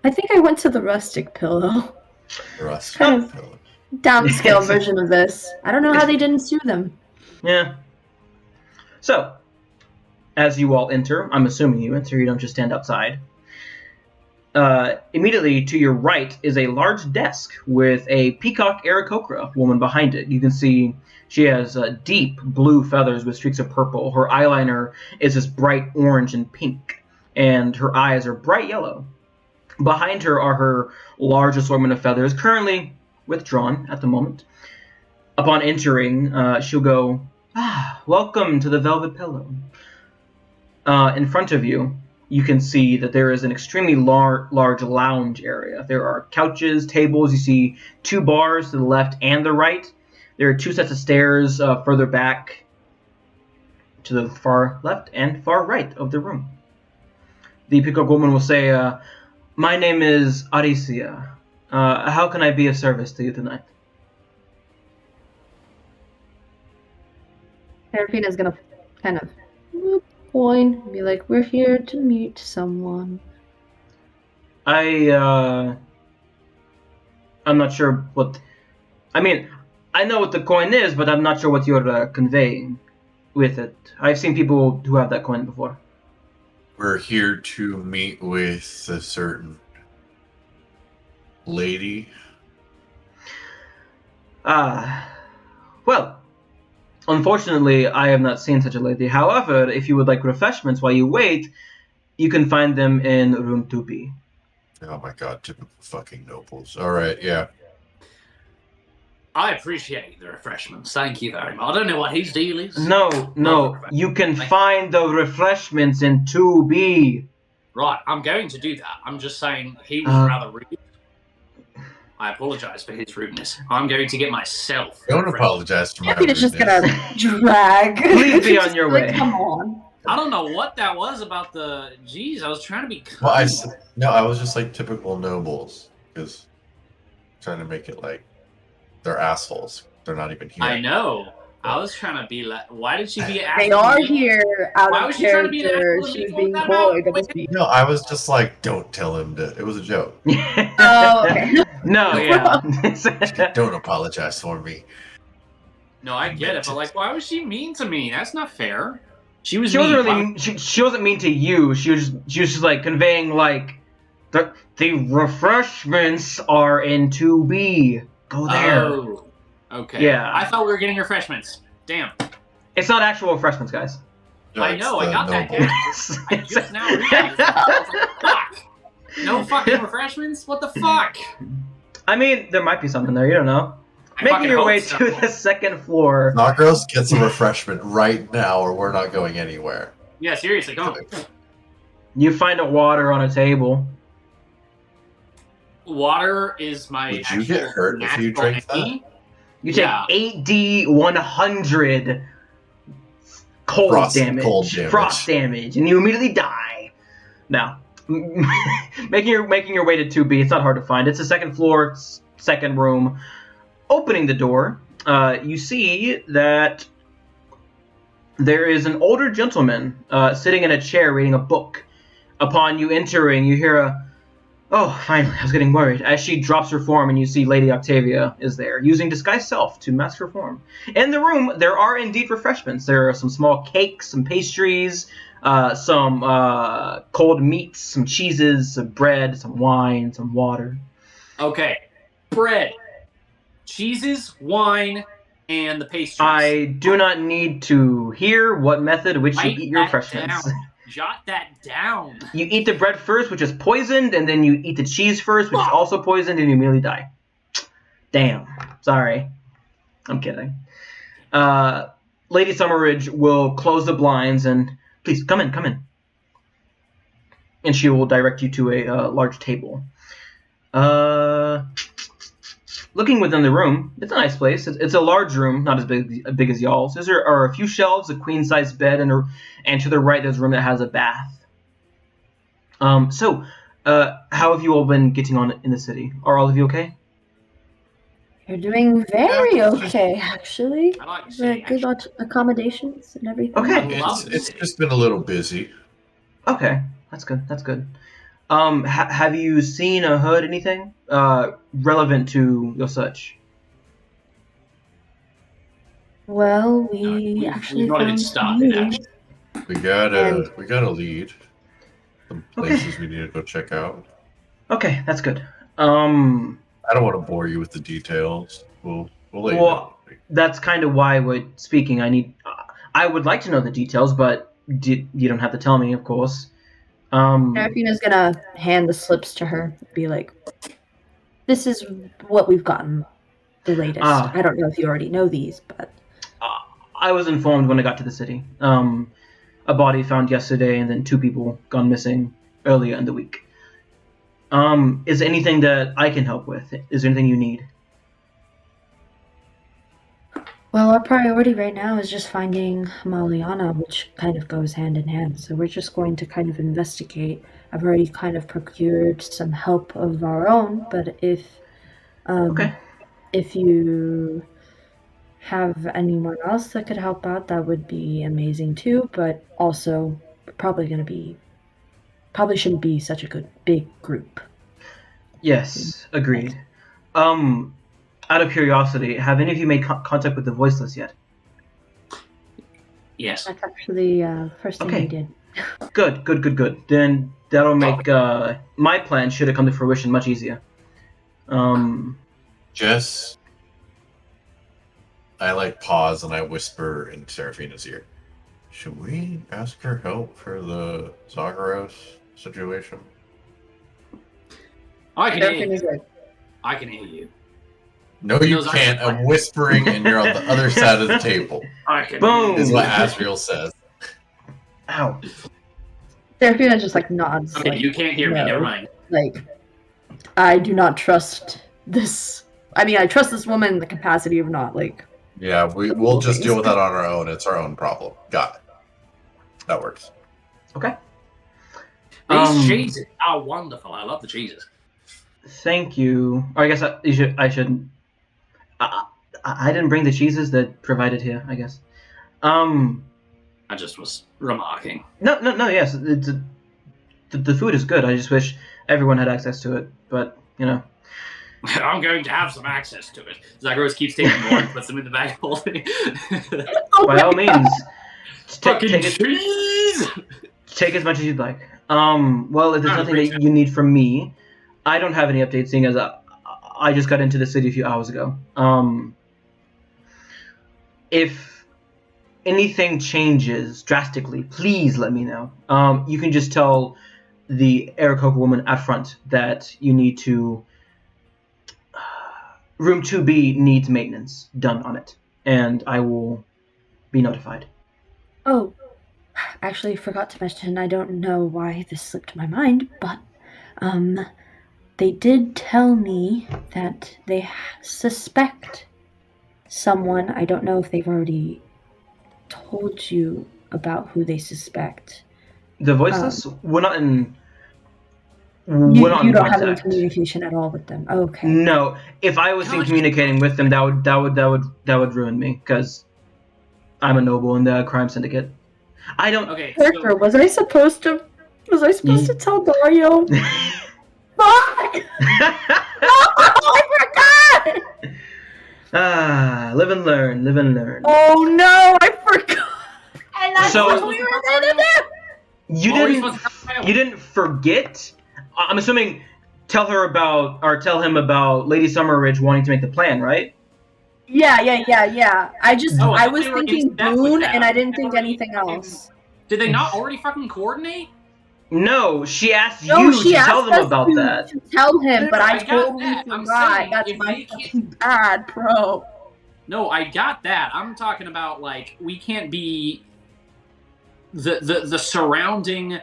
[SPEAKER 2] I think I went to the Rustic Pillow.
[SPEAKER 3] Rustic
[SPEAKER 2] kind of Pillow. Downscale version of this. I don't know how they didn't sue them.
[SPEAKER 1] Yeah. So, as you all enter, I'm assuming you enter. You don't just stand outside. Immediately to your right is a large desk with a peacock Aarakocra woman behind it. You can see she has deep blue feathers with streaks of purple. Her eyeliner is this bright orange and pink, and her eyes are bright yellow. Behind her are her large assortment of feathers, currently withdrawn at the moment. Upon entering, she'll go, welcome to the Velvet Pillow. In front of you, you can see that there is an extremely large lounge area. There are couches, tables. You see 2 bars to the left and the right. There are 2 sets of stairs further back to the far left and far right of the room. The peacock woman will say, my name is Aricia. How can I be of service to you tonight?
[SPEAKER 2] Seraphina's gonna kind of point and be like, we're here to meet someone.
[SPEAKER 1] I'm not sure what... I mean, I know what the coin is, but I'm not sure what you're conveying with it. I've seen people who have that coin before.
[SPEAKER 3] We're here to meet with a certain lady.
[SPEAKER 1] Well, unfortunately, I have not seen such a lady. However, if you would like refreshments while you wait, you can find them in room 2B.
[SPEAKER 3] Oh my god, typical fucking nobles. Alright, yeah.
[SPEAKER 4] I appreciate the refreshments. Thank you very much. I don't know what his deal is.
[SPEAKER 1] No. You can find the refreshments in 2B.
[SPEAKER 4] Right, I'm going to do that. I'm just saying he was rather rude. I apologize for his rudeness. I'm going to get myself.
[SPEAKER 3] Don't apologize for my
[SPEAKER 2] Seraphina's
[SPEAKER 3] rudeness.
[SPEAKER 2] just gonna drag.
[SPEAKER 1] Please be on
[SPEAKER 2] Just
[SPEAKER 1] your
[SPEAKER 2] like,
[SPEAKER 1] way.
[SPEAKER 2] Come on.
[SPEAKER 4] I don't know what that was about the. Jeez, I was trying to be kind.
[SPEAKER 3] Well, I was just like typical nobles, because trying to make it like they're assholes. They're not even here.
[SPEAKER 4] I know. I was trying to be like. Why did she be?
[SPEAKER 2] They are here out
[SPEAKER 4] Why
[SPEAKER 2] of
[SPEAKER 4] was she trying to be an
[SPEAKER 2] character.
[SPEAKER 4] asshole to
[SPEAKER 2] She was
[SPEAKER 4] me?
[SPEAKER 2] being
[SPEAKER 4] Time
[SPEAKER 2] coy.
[SPEAKER 4] out.
[SPEAKER 2] But this be...
[SPEAKER 3] No, I was just like, don't tell him to. It was a joke.
[SPEAKER 2] Oh, okay.
[SPEAKER 1] No, yeah.
[SPEAKER 3] Don't apologize for me.
[SPEAKER 4] No, I get it, but like, why was she mean to me? That's not fair. She was.
[SPEAKER 1] She
[SPEAKER 4] mean.
[SPEAKER 1] wasn't really. She wasn't mean to you. She was just like conveying like the refreshments are in 2B. Go there.
[SPEAKER 4] Oh, okay.
[SPEAKER 1] Yeah.
[SPEAKER 4] I thought we were getting refreshments. Damn.
[SPEAKER 1] It's not actual refreshments, guys.
[SPEAKER 4] I know. I got that.
[SPEAKER 3] noble.
[SPEAKER 4] I just now realized. I was like, fuck. No fucking refreshments. What the fuck?
[SPEAKER 1] I mean, there might be something there. You don't know.
[SPEAKER 4] I
[SPEAKER 1] Making
[SPEAKER 4] fucking
[SPEAKER 1] your
[SPEAKER 4] hope
[SPEAKER 1] way
[SPEAKER 4] so.
[SPEAKER 1] to the second floor.
[SPEAKER 3] Knockros gets a refreshment right now, or we're not going anywhere.
[SPEAKER 4] Yeah, seriously, come on.
[SPEAKER 1] You find a water on a table.
[SPEAKER 4] Water is my.
[SPEAKER 3] Would you get hurt if you drank that?
[SPEAKER 1] You take
[SPEAKER 4] Yeah.
[SPEAKER 1] 8d 100 cold
[SPEAKER 3] Frost
[SPEAKER 1] damage, frost damage, and you immediately die. Now, making your way to 2B, it's not hard to find. It's the second floor, second room. Opening the door, you see that there is an older gentleman sitting in a chair reading a book. Upon you entering, you hear a, "Oh, finally, I was getting worried," as she drops her form and you see Lady Octavia is there, using disguise self to mask her form. In the room, there are indeed refreshments. There are some small cakes, some pastries, some cold meats, some cheeses, some bread, some wine, some water.
[SPEAKER 4] Okay. Bread, cheeses, wine, and the pastries.
[SPEAKER 1] I do not need to hear what method which you
[SPEAKER 4] Write
[SPEAKER 1] eat your
[SPEAKER 4] that
[SPEAKER 1] refreshments.
[SPEAKER 4] down. Jot that down.
[SPEAKER 1] You eat the bread first, which is poisoned, and then you eat the cheese first, which is also poisoned, and you immediately die. Damn. Sorry. I'm kidding. Lady Summerridge will close the blinds and, "Please, come in. And she will direct you to a large table. Looking within the room, it's a nice place. It's a large room, not as big as y'all's. There are a few shelves, a queen-size bed, and to the right there's a room that has a bath. So, how have you all been getting on in the city? Are all of you okay?
[SPEAKER 2] You're doing very okay, actually.
[SPEAKER 4] I like to see.
[SPEAKER 2] Good accommodations and everything.
[SPEAKER 1] Okay.
[SPEAKER 3] It's just been a little busy.
[SPEAKER 1] Okay, that's good. Have you seen or heard anything relevant to your search?
[SPEAKER 2] Well, we actually
[SPEAKER 4] not even
[SPEAKER 2] found
[SPEAKER 4] started,
[SPEAKER 2] some
[SPEAKER 4] actually.
[SPEAKER 3] We got a lead. Some places we need to go check out.
[SPEAKER 1] Okay, that's good.
[SPEAKER 3] I don't want to bore you with the details. We'll let you know.
[SPEAKER 1] That's kind of why we're speaking. I would like to know the details, but you don't have to tell me, of course.
[SPEAKER 2] Seraphina's gonna hand the slips to her, be like, "This is what we've gotten, the latest. I don't know if you already know these, but
[SPEAKER 1] I was informed when I got to the city. A body found yesterday, and then 2 people gone missing earlier in the week. Is there anything that I can help with? Is there anything you need?"
[SPEAKER 2] well, our priority right now is just finding Amalianna, which kind of goes hand in hand. So we're just going to kind of investigate. I've already kind of procured some help of our own, but if you have anyone else that could help out, that would be amazing too. But also, probably shouldn't be such a big group.
[SPEAKER 1] Yes, agreed. Out of curiosity, have any of you made contact with the Voiceless yet?
[SPEAKER 4] Yes.
[SPEAKER 2] That's actually first thing we did.
[SPEAKER 1] Good. Then that'll make my plan, should it come to fruition, much easier.
[SPEAKER 3] Jess, I pause and I whisper in Seraphina's ear. Should we ask her help for the Zagros situation?
[SPEAKER 4] I can hear you. I can hear you.
[SPEAKER 3] No, you can't. I'm whispering, and you're on the other side of the table.
[SPEAKER 4] I can
[SPEAKER 1] Boom!
[SPEAKER 3] Is what Azreal says.
[SPEAKER 1] Ow.
[SPEAKER 2] Seraphina just nods.
[SPEAKER 4] Okay, you can't hear me.
[SPEAKER 2] no.
[SPEAKER 4] Never mind.
[SPEAKER 2] I do not trust this. I mean, I trust this woman in the capacity of not like.
[SPEAKER 3] Yeah, we'll just deal with that on our own. It's our own problem. Got it. That works.
[SPEAKER 1] Okay.
[SPEAKER 4] These cheeses are wonderful. I love the cheeses.
[SPEAKER 1] Thank you. Or I guess I should. I didn't bring the cheeses that provided here, I guess.
[SPEAKER 4] I just was remarking.
[SPEAKER 1] No. Yes, the food is good. I just wish everyone had access to it. But
[SPEAKER 4] I'm going to have some access to it. Zagros keeps taking more and puts them in the bag holding.
[SPEAKER 1] By all means, take
[SPEAKER 4] cheese.
[SPEAKER 1] Take as much as you'd like. Well, if there's nothing that you need from me, I don't have any updates, seeing as I just got into the city a few hours ago. If anything changes drastically, please let me know. You can just tell the Aarakocra woman at front that you need to... Room 2B needs maintenance done on it, and I will be notified.
[SPEAKER 2] Oh, actually forgot to mention, I don't know why this slipped my mind, but they did tell me that they suspect someone. I don't know if they've already told you about who they suspect.
[SPEAKER 1] The Voiceless? We're not in...
[SPEAKER 2] You don't have any communication at all with them. Oh, okay.
[SPEAKER 1] No, if I was communicating with them, that would ruin me, because I'm a noble in the crime syndicate. I don't.
[SPEAKER 4] Okay.
[SPEAKER 2] Character, was I supposed to tell Dario? Fuck! No, I forgot.
[SPEAKER 1] Live and learn.
[SPEAKER 2] Oh no, I forgot.
[SPEAKER 4] And that's what we were gonna
[SPEAKER 1] do. You didn't forget. I'm assuming tell him about Lady Summerridge wanting to make the plan, right?
[SPEAKER 2] Yeah. I was thinking Boone, and I didn't think anything else.
[SPEAKER 4] Did they not already fucking coordinate?
[SPEAKER 1] No, she asked you to tell them about that.
[SPEAKER 2] To tell him, but I totally forgot. That's my fucking bad, bro.
[SPEAKER 4] No, I got that. I'm talking about, like, we can't be... The surrounding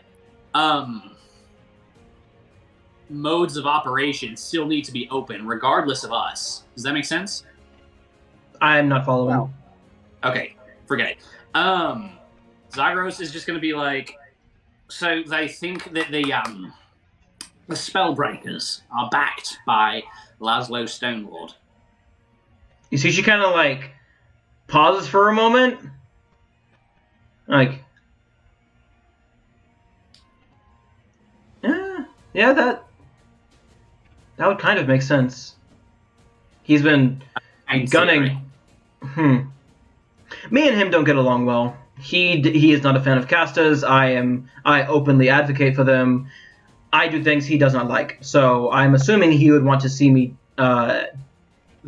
[SPEAKER 4] modes of operation still need to be open, regardless of us. Does that make sense?
[SPEAKER 1] I'm not following.
[SPEAKER 2] No.
[SPEAKER 4] Okay, forget it. Zagros is just going to be like... So they think that the Spellbreakers are backed by Laszlo Stonelord.
[SPEAKER 1] You see, she kind of, like, pauses for a moment. Like... Yeah, that would kind of make sense. He's been gunning. Me and him don't get along well. He is not a fan of castas. I openly advocate for them. I do things he does not like. So I'm assuming he would want to see me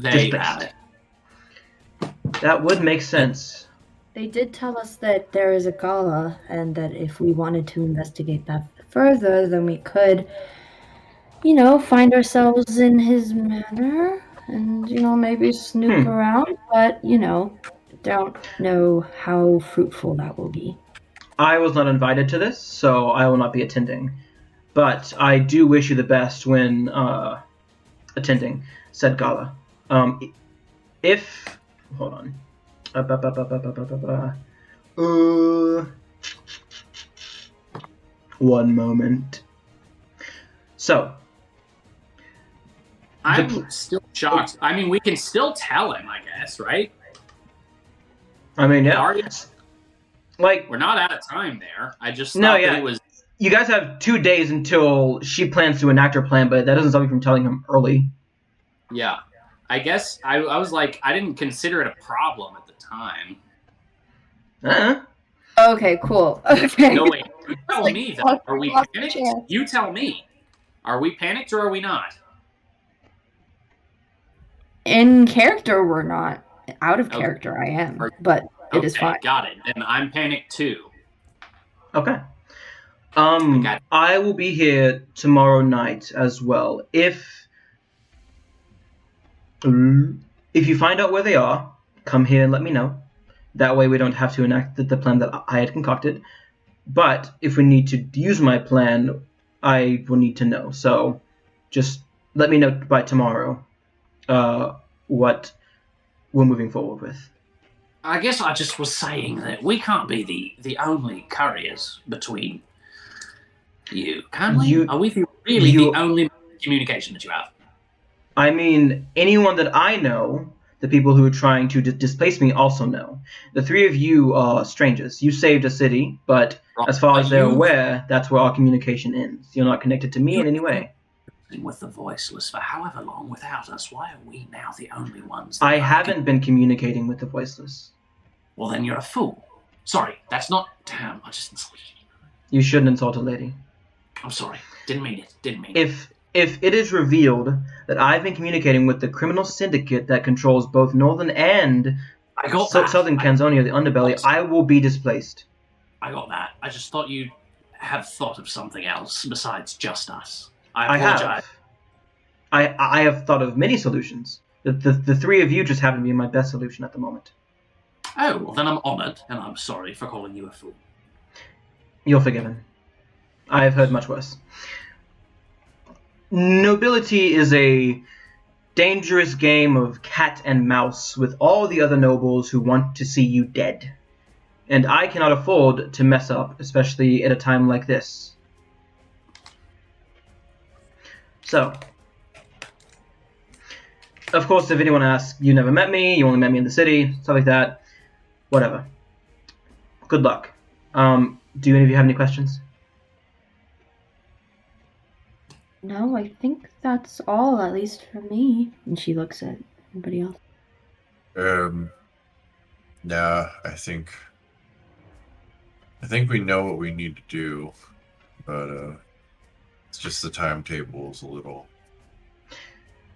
[SPEAKER 1] disbanded. That would make sense.
[SPEAKER 2] They did tell us that there is a gala, and that if we wanted to investigate that further, then we could, find ourselves in his manor and, maybe snoop around, but, don't know how fruitful that will be.
[SPEAKER 1] I was not invited to this, so I will not be attending. But I do wish you the best when attending said gala. Hold on. One moment. So.
[SPEAKER 4] I'm still shocked. I mean, we can still tell him, I guess, right?
[SPEAKER 1] I mean, yeah. Like,
[SPEAKER 4] we're not out of time there. I just thought that it was...
[SPEAKER 1] You guys have 2 days until she plans to enact her plan, but that doesn't stop you from telling him early.
[SPEAKER 4] Yeah. I guess I was like, I didn't consider it a problem at the time.
[SPEAKER 2] Okay, cool. Okay.
[SPEAKER 4] No, wait. You tell me, though. Are we panicked? You tell me. Are we panicked or are we not?
[SPEAKER 2] In character, we're not. Out of character, I am. But it is fine.
[SPEAKER 4] Got it. Then I'm panicked, too.
[SPEAKER 1] Okay. I will be here tomorrow night as well. If you find out where they are, come here and let me know. That way we don't have to enact the plan that I had concocted. But if we need to use my plan, I will need to know. So just let me know by tomorrow. what we're moving forward with.
[SPEAKER 4] I guess I just was saying that we can't be the only couriers between you, can we? Are we really the only communication that you have?
[SPEAKER 1] I mean, anyone that I know, the people who are trying to displace me also know. The three of you are strangers. You saved a city, but as far as they're aware, that's where our communication ends. You're not connected to me in any way.
[SPEAKER 4] With the Voiceless for however long without us, why are we now the only ones?
[SPEAKER 1] I haven't been communicating with the Voiceless.
[SPEAKER 4] Well, then you're a fool. Sorry, that's not... Damn, I just insulted you.
[SPEAKER 1] You shouldn't insult a lady.
[SPEAKER 4] I'm sorry. Didn't mean it.
[SPEAKER 1] If it is revealed that I've been communicating with the criminal syndicate that controls both northern and southern Canzonia, the underbelly, I will be displaced.
[SPEAKER 4] I got that. I just thought you'd have thought of something else besides just us.
[SPEAKER 1] I apologize. I have thought of many solutions. The three of you just happen to be my best solution at the moment.
[SPEAKER 4] Oh, well then I'm honoured, and I'm sorry for calling you a fool.
[SPEAKER 1] You're forgiven. I have heard much worse. Nobility is a dangerous game of cat and mouse with all the other nobles who want to see you dead. And I cannot afford to mess up, especially at a time like this. So, of course, if anyone asks, you never met me, you only met me in the city, stuff like that, whatever. Good luck. Do any of you have any questions?
[SPEAKER 2] No, I think that's all, at least for me. And she looks at everybody else.
[SPEAKER 3] Nah, I think we know what we need to do, but it's just the timetable is a little,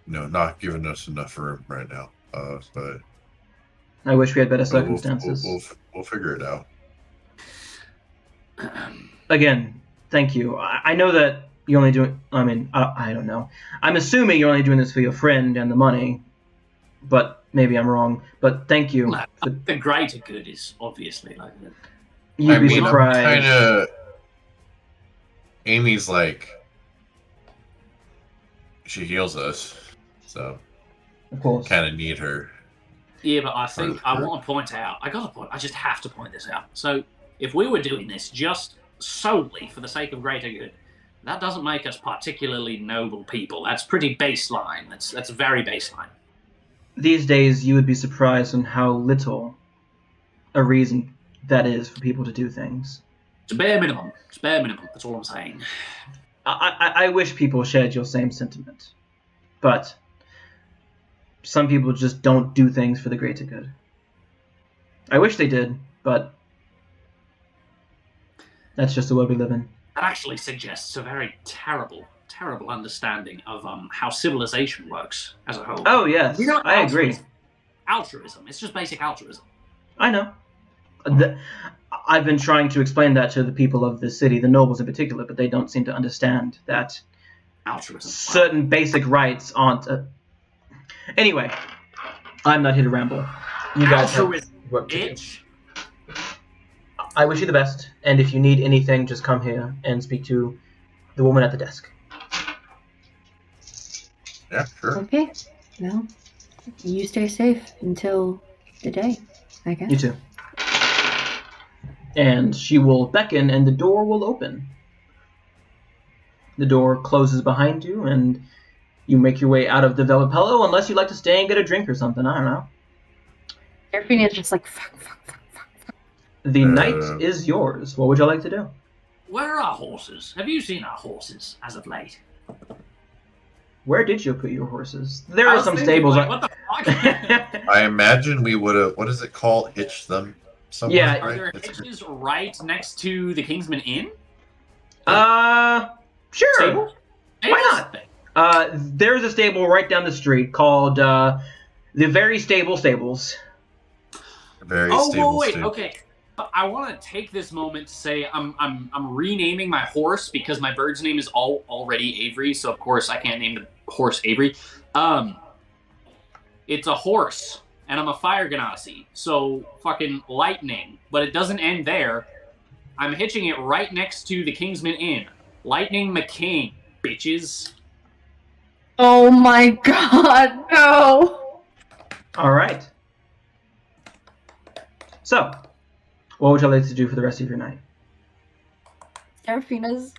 [SPEAKER 3] not giving us enough room right now. But
[SPEAKER 1] I wish we had better circumstances.
[SPEAKER 3] We'll figure it out.
[SPEAKER 1] Again, thank you. I know that you're only doing... I mean, I don't know. I'm assuming you're only doing this for your friend and the money, but maybe I'm wrong. But thank you.
[SPEAKER 4] The greater good is obviously like that.
[SPEAKER 1] You'd be surprised.
[SPEAKER 3] Amy's like... She heals us, so...
[SPEAKER 1] Of course.
[SPEAKER 3] Kind of need her.
[SPEAKER 4] Yeah, but I think I want to point out... I just have to point this out. So, if we were doing this just solely for the sake of greater good, that doesn't make us particularly noble people. That's pretty baseline. That's very baseline.
[SPEAKER 1] These days, you would be surprised on how little a reason that is for people to do things.
[SPEAKER 4] It's a bare minimum. That's all I'm saying.
[SPEAKER 1] I wish people shared your same sentiment. But some people just don't do things for the greater good. I wish they did, but that's just the world we live in.
[SPEAKER 4] That actually suggests a very terrible understanding of how civilization works as a whole.
[SPEAKER 1] Oh, yes. I agree.
[SPEAKER 4] Altruism. It's just basic altruism.
[SPEAKER 1] I know. I've been trying to explain that to the people of the city, the nobles in particular, but they don't seem to understand that
[SPEAKER 4] altruism.
[SPEAKER 1] Certain basic rights aren't... Anyway, I'm not here to ramble. You guys have work to do. I wish you the best, and if you need anything, just come here and speak to the woman at the desk.
[SPEAKER 3] Yeah, sure.
[SPEAKER 2] Okay. Well, you stay safe until the day, I guess.
[SPEAKER 1] You too. And she will beckon, and the door will open. The door closes behind you, and you make your way out of the Velopello, unless you'd like to stay and get a drink or something. I don't know.
[SPEAKER 2] Seraphina's just like, fuck.
[SPEAKER 1] The night is yours. What would you like to do?
[SPEAKER 4] Where are our horses? Have you seen our horses as of late?
[SPEAKER 1] Where did you put your horses? There are some stables.
[SPEAKER 4] Like, what the fuck?
[SPEAKER 3] I imagine we would have... What is it called? Hitch them somewhere?
[SPEAKER 1] Yeah.
[SPEAKER 4] Are there hitches right next to the Kingsman Inn?
[SPEAKER 1] Sure.
[SPEAKER 4] Stable?
[SPEAKER 1] Why not? There's a stable right down the street called the Very Stable Stables.
[SPEAKER 3] Very stable.
[SPEAKER 4] Wait. Okay. I want to take this moment to say I'm renaming my horse because my bird's name is already Avery, so of course I can't name the horse Avery. It's a horse, and I'm a fire genasi, so fucking lightning. But it doesn't end there. I'm hitching it right next to the Kingsman Inn. Lightning McCain, bitches.
[SPEAKER 2] Oh my god, no!
[SPEAKER 1] Alright. So, what would you like to do for the rest of your night?
[SPEAKER 2] Seraphina's...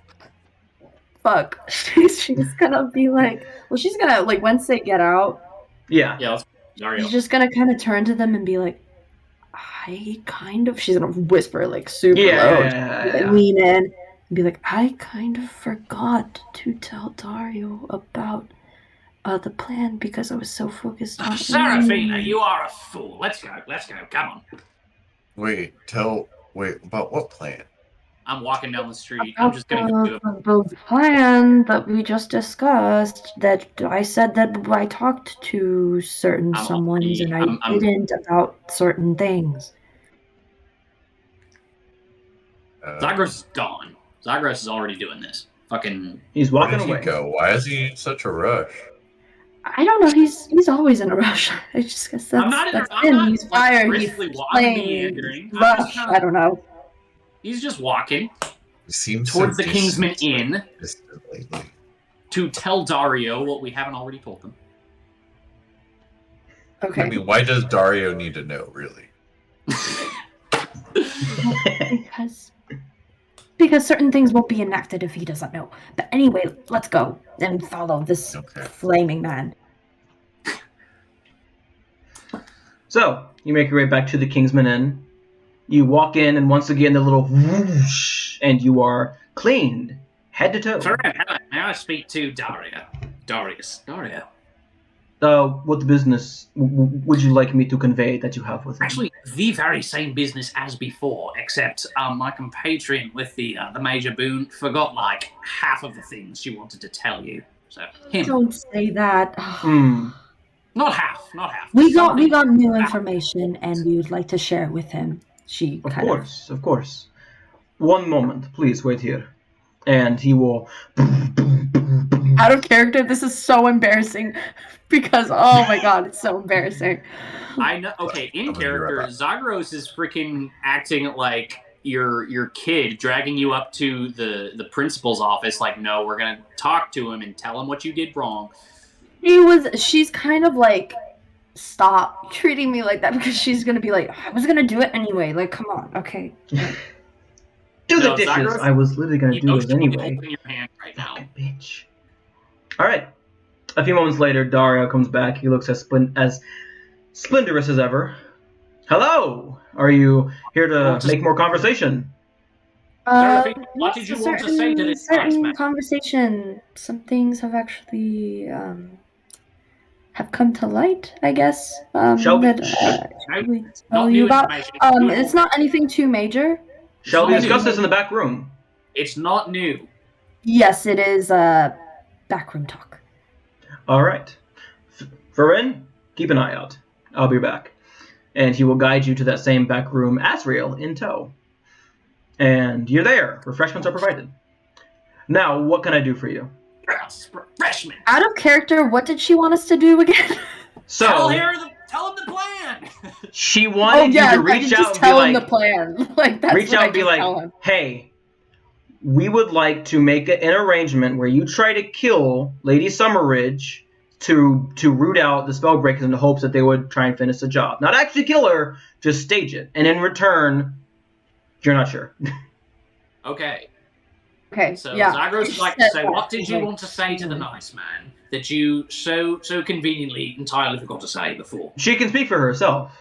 [SPEAKER 2] Fuck. She's gonna be like... Well, she's gonna, like, once they get out...
[SPEAKER 1] Yeah.
[SPEAKER 4] Yeah,
[SPEAKER 2] she's just gonna kind of turn to them and be like, I kind of... She's gonna whisper, like, super low.
[SPEAKER 1] Yeah.
[SPEAKER 2] Lean in and be like, I kind of forgot to tell Dario about the plan because I was so focused on...
[SPEAKER 4] Seraphina, you are a fool. Let's go. Come on.
[SPEAKER 3] Wait, about what plan?
[SPEAKER 4] I'm walking down the street. I'm just going to
[SPEAKER 2] the plan that we just discussed. That I said that I talked to certain someones and I didn't about certain things.
[SPEAKER 4] Zagros is gone. Zagros is already doing this. Fucking.
[SPEAKER 1] He's walking away.
[SPEAKER 3] Where did he go? Why is he in such a rush?
[SPEAKER 2] I don't know. He's always in a rush. I just guess that's him. He's fire. He's playing rush. I don't know.
[SPEAKER 4] He's just walking
[SPEAKER 3] seems
[SPEAKER 4] towards
[SPEAKER 3] so
[SPEAKER 4] the Kingsman Inn
[SPEAKER 3] lately.
[SPEAKER 4] to tell Dario what we haven't already told them.
[SPEAKER 2] Okay.
[SPEAKER 3] I mean, why does Dario need to know, really?
[SPEAKER 2] Because certain things won't be enacted if he doesn't know. But anyway, let's go and follow this flaming man.
[SPEAKER 1] So, you make your way back to the Kingsman Inn. You walk in, and once again, the little whoosh, and you are cleaned, head to toe.
[SPEAKER 4] Sorry, may I speak to Dario? Dario.
[SPEAKER 1] What business would you like me to convey that you have with him?
[SPEAKER 4] Actually, the very same business as before, except my compatriot with the major boon forgot like half of the things she wanted to tell you. So him.
[SPEAKER 2] Don't say that.
[SPEAKER 4] Not half.
[SPEAKER 2] We got new information, and we would like to share it with him. Of
[SPEAKER 1] course. One moment, please wait here, and he will.
[SPEAKER 2] Out of character, this is so embarrassing because oh my god, it's so embarrassing.
[SPEAKER 4] I know. Okay, in character, Zagros is freaking acting like your kid, dragging you up to the principal's office. Like, no, we're gonna talk to him and tell him what you did wrong.
[SPEAKER 2] She's kind of like, stop treating me like that because she's gonna be like, I was gonna do it anyway. Like, come on, okay.
[SPEAKER 1] Do the dishes. Zagros, I was literally gonna do it anyway.
[SPEAKER 4] Open your hand right now,
[SPEAKER 1] bitch. All right. A few moments later, Dario comes back. He looks as splendorous as ever. Hello. Are you here to make more conversation?
[SPEAKER 4] What did you want to say to this
[SPEAKER 2] conversation? Some things have actually have come to light, I guess.
[SPEAKER 1] Shall we
[SPEAKER 2] tell you about? It's not anything too major.
[SPEAKER 1] Shall we discuss this in the back room?
[SPEAKER 4] It's not new.
[SPEAKER 2] Yes, it is backroom talk.
[SPEAKER 1] All right. Farin, keep an eye out. I'll be back. And he will guide you to that same back room, Azreal in tow. And you're there. Refreshments are provided. Now, what can I do for you?
[SPEAKER 4] Refreshment.
[SPEAKER 2] Out of character, what did she want us to do again?
[SPEAKER 4] So tell him the plan.
[SPEAKER 1] She wanted you to reach out and be like,
[SPEAKER 2] the plan. Like that's
[SPEAKER 1] reach out and be like, hey, we would like to make an arrangement where you try to kill Lady Summerridge to root out the Spellbreakers in the hopes that they would try and finish the job. Not actually kill her, just stage it. And in return, you're not sure.
[SPEAKER 4] Okay. So
[SPEAKER 2] yeah.
[SPEAKER 4] Zagros would like to say, what did you want to say to the nice man that you so conveniently entirely forgot to say before?
[SPEAKER 1] She can speak for herself.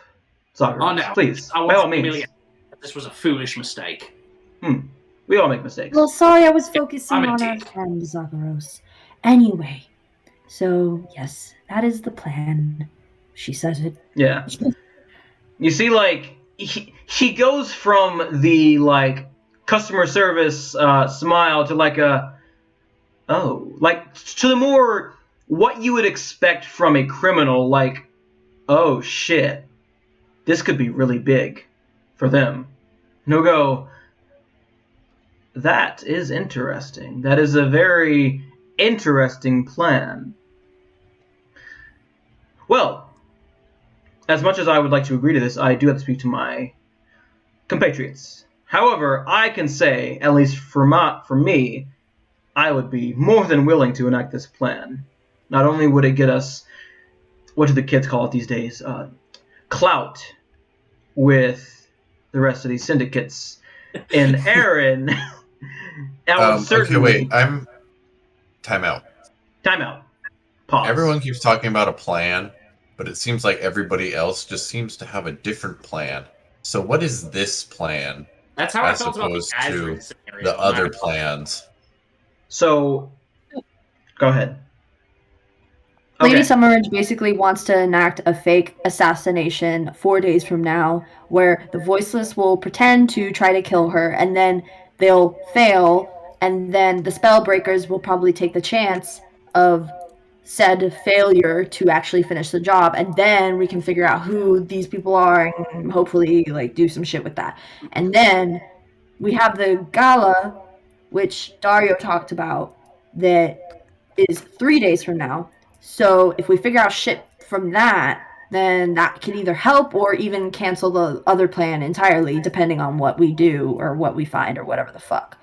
[SPEAKER 1] Zagros,
[SPEAKER 4] oh, no.
[SPEAKER 1] Please, by all means.
[SPEAKER 4] This was a foolish mistake.
[SPEAKER 1] We all make mistakes.
[SPEAKER 2] Well, sorry, I was focusing on our friend Zagros. Anyway, so yes, that is the plan. She says it.
[SPEAKER 1] Yeah. You see, like, he goes from the, like, customer service smile to, like, to the more what you would expect from a criminal, like, oh, shit, this could be really big for them. And he'll go, that is interesting. That is a very interesting plan. Well, as much as I would like to agree to this, I do have to speak to my compatriots. However, I can say, at least for me, I would be more than willing to enact this plan. not only would it get us, what do the kids call it these days, clout with the rest of these syndicates, and Aaron, that would certainly...
[SPEAKER 3] Okay, wait, Time out.
[SPEAKER 1] Pause.
[SPEAKER 3] Everyone keeps talking about a plan, but it seems like everybody else just seems to have a different plan. So what is this plan?
[SPEAKER 4] That's how I felt about the Azreal scenario.
[SPEAKER 3] The other plans.
[SPEAKER 1] So, go ahead.
[SPEAKER 2] Lady Summerridge basically wants to enact a fake assassination 4 days from now, where the Voiceless will pretend to try to kill her, and then they'll fail, and then the Spellbreakers will probably take the chance of said failure to actually finish the job, and then we can figure out who these people are and hopefully like do some shit with that. And then we have the gala, which Dario talked about, that is 3 days from now. So if we figure out shit from that, then that can either help or even cancel the other plan entirely, depending on what we do or what we find or whatever the fuck,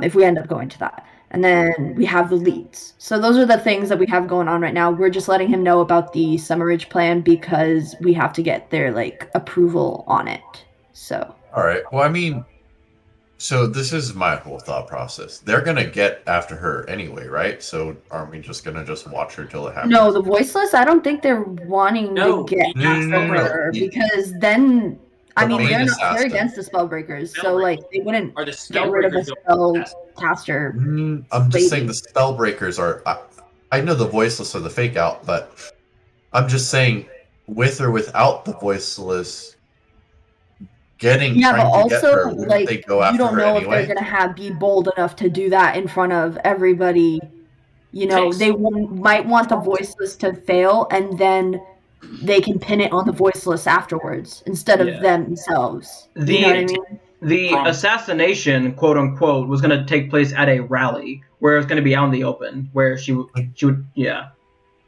[SPEAKER 2] if we end up going to that. And then we have the leads. So those are the things that we have going on right now. We're just letting him know about the Summerridge plan because we have to get their like approval on it. So.
[SPEAKER 3] All right. Well, I mean, so this is my whole thought process. They're gonna get after her anyway, right? So aren't we just gonna just watch her till it happens?
[SPEAKER 2] No, the Voiceless. I don't think they're wanting to get after her because then. I mean, they're against the Spellbreakers, so like they wouldn't get rid of a spellcaster.
[SPEAKER 3] I'm just saying the Spellbreakers are. I know the Voiceless are the fake out, but I'm just saying, with or without the Voiceless getting.
[SPEAKER 2] Yeah, but also
[SPEAKER 3] like they go after
[SPEAKER 2] you don't know
[SPEAKER 3] anyway?
[SPEAKER 2] if they're gonna be bold enough to do that in front of everybody. You know, they might want the Voiceless to fail, and then they can pin it on the Voiceless afterwards instead of themselves. You know what I mean?
[SPEAKER 1] The assassination, quote unquote, was going to take place at a rally where it was going to be out in the open, where she would.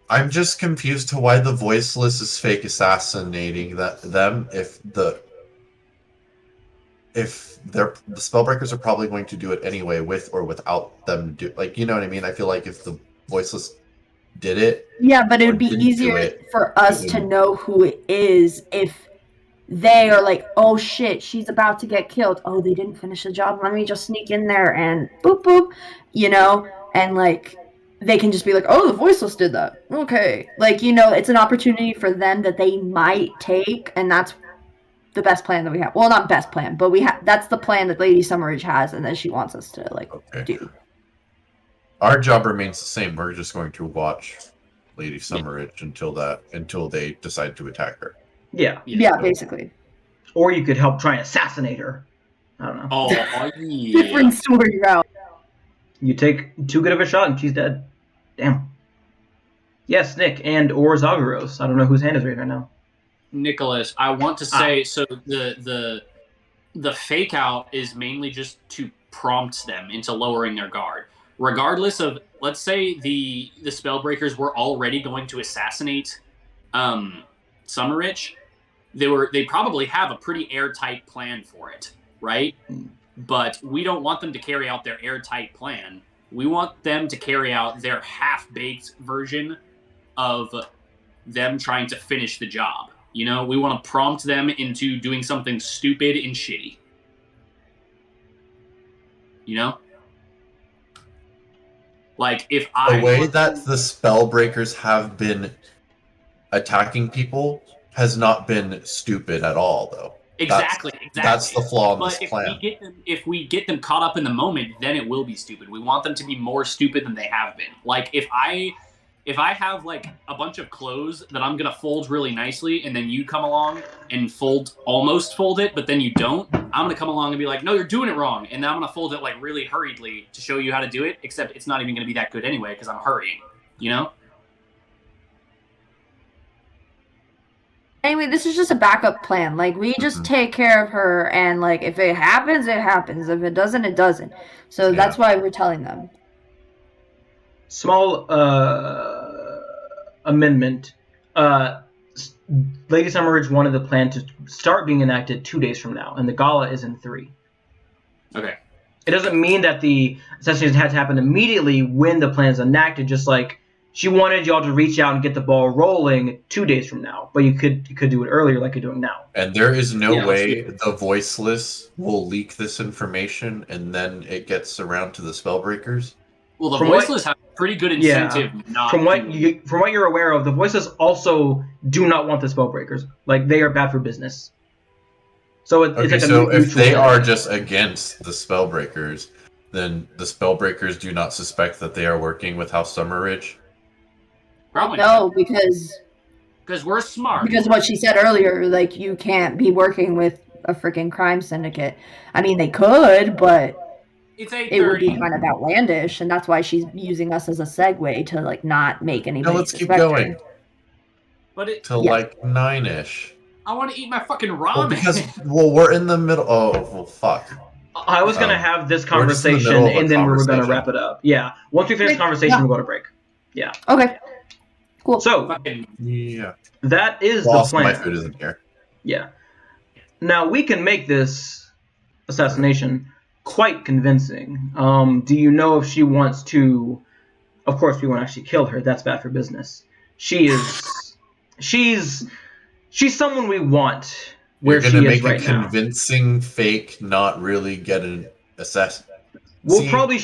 [SPEAKER 3] I'm just confused to why the Voiceless is fake assassinating them if the Spellbreakers are probably going to do it anyway, with or without them you know what I mean? I feel like if the Voiceless did it.
[SPEAKER 2] Yeah, but it would be easier for us to know who it is if they are like, oh shit, she's about to get killed. Oh, they didn't finish the job. Let me just sneak in there and boop boop, you know? And like, they can just be like, oh, the Voiceless did that. Okay. Like, you know, it's an opportunity for them that they might take, and that's the best plan that we have. Well, not best plan, but that's the plan that Lady Summerridge has and that she wants us to like do.
[SPEAKER 3] Our job remains the same. We're just going to watch Lady Summerridge until they decide to attack her.
[SPEAKER 1] Yeah,
[SPEAKER 2] basically.
[SPEAKER 1] Or you could help try and assassinate her. I don't know.
[SPEAKER 4] Oh, yeah.
[SPEAKER 2] Different story route.
[SPEAKER 1] You take too good of a shot and she's dead. Damn. Yes, Nick and or Zagreus. I don't know whose hand is raised right now.
[SPEAKER 4] Nicholas, I want to say so the fake out is mainly just to prompt them into lowering their guard. Regardless of, let's say the Spellbreakers were already going to assassinate Summerridge, they probably have a pretty airtight plan for it, right? But we don't want them to carry out their airtight plan. We want them to carry out their half-baked version of them trying to finish the job. You know, we want to prompt them into doing something stupid and shitty. You know? Like, if
[SPEAKER 3] the way that the Spellbreakers have been attacking people has not been stupid at all, though.
[SPEAKER 4] Exactly.
[SPEAKER 3] That's the flaw in this plan.
[SPEAKER 4] If we get them caught up in the moment, then it will be stupid. We want them to be more stupid than they have been. Like, if I have like a bunch of clothes that I'm gonna fold really nicely, and then you come along and almost fold it, but then you don't, I'm gonna come along and be like, no, you're doing it wrong, and then I'm gonna fold it like really hurriedly to show you how to do it, except it's not even gonna be that good anyway because I'm hurrying, you know?
[SPEAKER 2] Anyway, this is just a backup plan. Like, we just take care of her, and like, if it happens, it happens. If it doesn't, it doesn't. So that's why we're telling them.
[SPEAKER 1] Small amendment. Lady Summerridge wanted the plan to start being enacted 2 days from now, and the gala is in 3.
[SPEAKER 4] Okay.
[SPEAKER 1] It doesn't mean that the assassination had to happen immediately when the plan is enacted, just like she wanted y'all to reach out and get the ball rolling 2 days from now, but you could do it earlier like you're doing now.
[SPEAKER 3] And there is no way the Voiceless will leak this information and then it gets around to the Spellbreakers?
[SPEAKER 4] Well, the Voiceless have a pretty good incentive not
[SPEAKER 1] from what you're aware of, the Voiceless also do not want the Spellbreakers. Like, they are bad for business. So it's like
[SPEAKER 3] so if they are just against the Spellbreakers, then the Spellbreakers do not suspect that they are working with House Summerridge?
[SPEAKER 4] Probably
[SPEAKER 2] no, because
[SPEAKER 4] we're smart.
[SPEAKER 2] Because what she said earlier, like, you can't be working with a freaking crime syndicate. I mean, they could, but
[SPEAKER 4] it
[SPEAKER 2] would be kind of outlandish, and that's why she's using us as a segue to, like, not make anybody.
[SPEAKER 3] No, let's keep going.
[SPEAKER 4] But
[SPEAKER 3] like 9-ish.
[SPEAKER 4] I want to eat my fucking ramen.
[SPEAKER 3] Well, we're in the middle. Oh, well, fuck.
[SPEAKER 1] I was going to have this conversation, and then we were going to wrap it up. Yeah. Once we finish the conversation, we'll go to break. Yeah.
[SPEAKER 2] Okay. Cool.
[SPEAKER 1] So, that is the plan.
[SPEAKER 3] My food isn't here.
[SPEAKER 1] Yeah. Now, we can make this assassination quite convincing. Do you know if she wants to... Of course, we won't actually kill her. That's bad for business. She's someone we want where she is right now. You're going to make a
[SPEAKER 3] convincing fake, not really get an assassin.
[SPEAKER 1] We're probably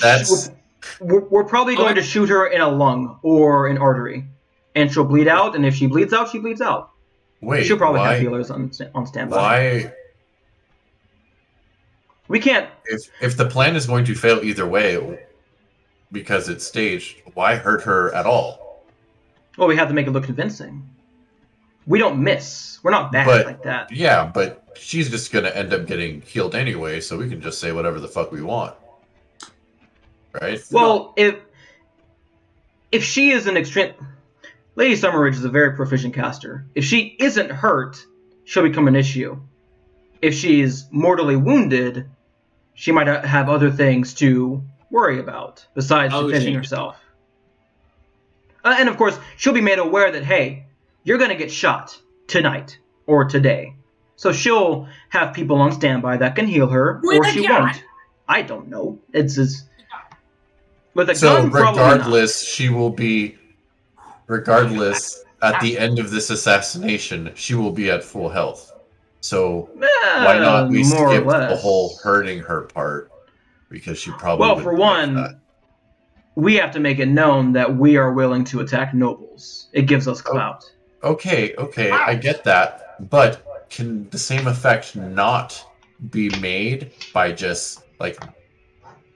[SPEAKER 1] going to shoot her in a lung or an artery. And she'll bleed out, and if she bleeds out, she bleeds out.
[SPEAKER 3] Wait,
[SPEAKER 1] she'll probably have healers on standby.
[SPEAKER 3] Why?
[SPEAKER 1] We can't...
[SPEAKER 3] If the plan is going to fail either way, because it's staged, why hurt her at all?
[SPEAKER 1] Well, we have to make it look convincing. We don't miss. We're not bad like that.
[SPEAKER 3] Yeah, but she's just going to end up getting healed anyway, so we can just say whatever the fuck we want. Right?
[SPEAKER 1] Well, if she is an extreme... Lady Summerridge is a very proficient caster. If she isn't hurt, she'll become an issue. If she's mortally wounded, she might have other things to worry about besides defending herself. And of course, she'll be made aware that, hey, you're going to get shot tonight or today. So she'll have people on standby that can heal her, or she won't. I don't know. With a gun,
[SPEAKER 3] regardless, she will be... Regardless, at the end of this assassination, she will be at full health. So why not we skip the whole hurting her part? Because she probably
[SPEAKER 1] for one, we have to make it known that we are willing to attack nobles. It gives us clout.
[SPEAKER 3] Okay, I get that. But can the same effect not be made by just, like...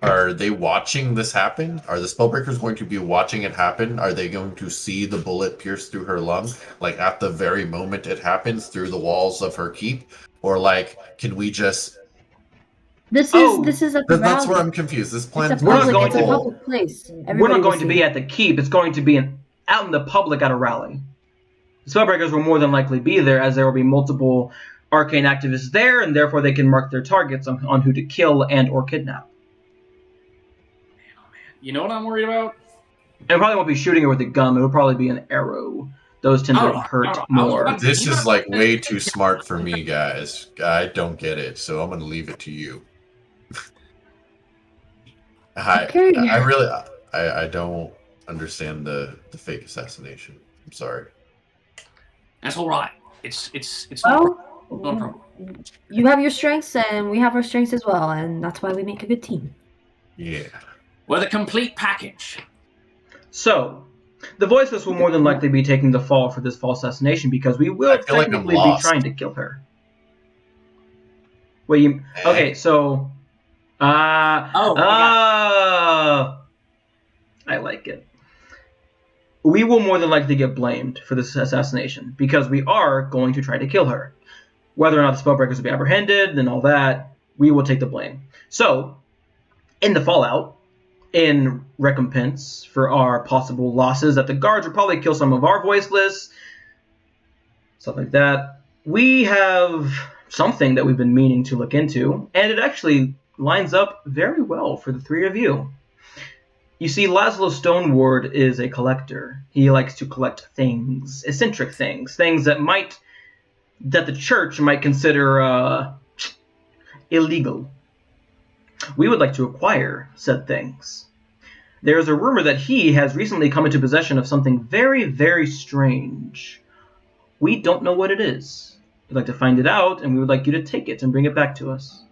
[SPEAKER 3] Are they watching this happen? Are the Spellbreakers going to be watching it happen? Are they going to see the bullet pierce through her lung, like at the very moment it happens through the walls of her keep? Or like, can we just...
[SPEAKER 2] This is a
[SPEAKER 3] That's where I'm confused. This plan
[SPEAKER 2] it's a public place.
[SPEAKER 1] We're not going to be at the keep. It's going to be out in the public at a rally. The Spellbreakers will more than likely be there, as there will be multiple arcane activists there, and therefore they can mark their targets on who to kill and or kidnap.
[SPEAKER 4] You know what I'm worried about?
[SPEAKER 1] And probably won't be shooting her with a gun. It'll probably be an arrow. Those tend to hurt more.
[SPEAKER 3] This is like way too smart for me, guys. I don't get it, so I'm going to leave it to you. I don't understand the fake assassination. I'm sorry.
[SPEAKER 4] That's all right. It's
[SPEAKER 2] no
[SPEAKER 4] problem.
[SPEAKER 2] You have your strengths, and we have our strengths as well, and that's why we make a good team.
[SPEAKER 3] Yeah.
[SPEAKER 4] We're the complete package.
[SPEAKER 1] So, the Voiceless will more than likely be taking the fall for this false assassination because we will technically be trying to kill her. Okay, so... I like it. We will more than likely get blamed for this assassination because we are going to try to kill her. Whether or not the Spellbreakers will be apprehended and all that, we will take the blame. So, in the fallout, in recompense for our possible losses, that the guards will probably kill some of our Voiceless, stuff like that, we have something that we've been meaning to look into, and it actually lines up very well for the three of you. You see, Laszlo Stoneward is a collector. He likes to collect things, eccentric things that the church might consider illegal. We would like to acquire said things. There's a rumor that he has recently come into possession of something very, very strange. We don't know what it is. We'd like to find it out, and we would like you to take it and bring it back to us.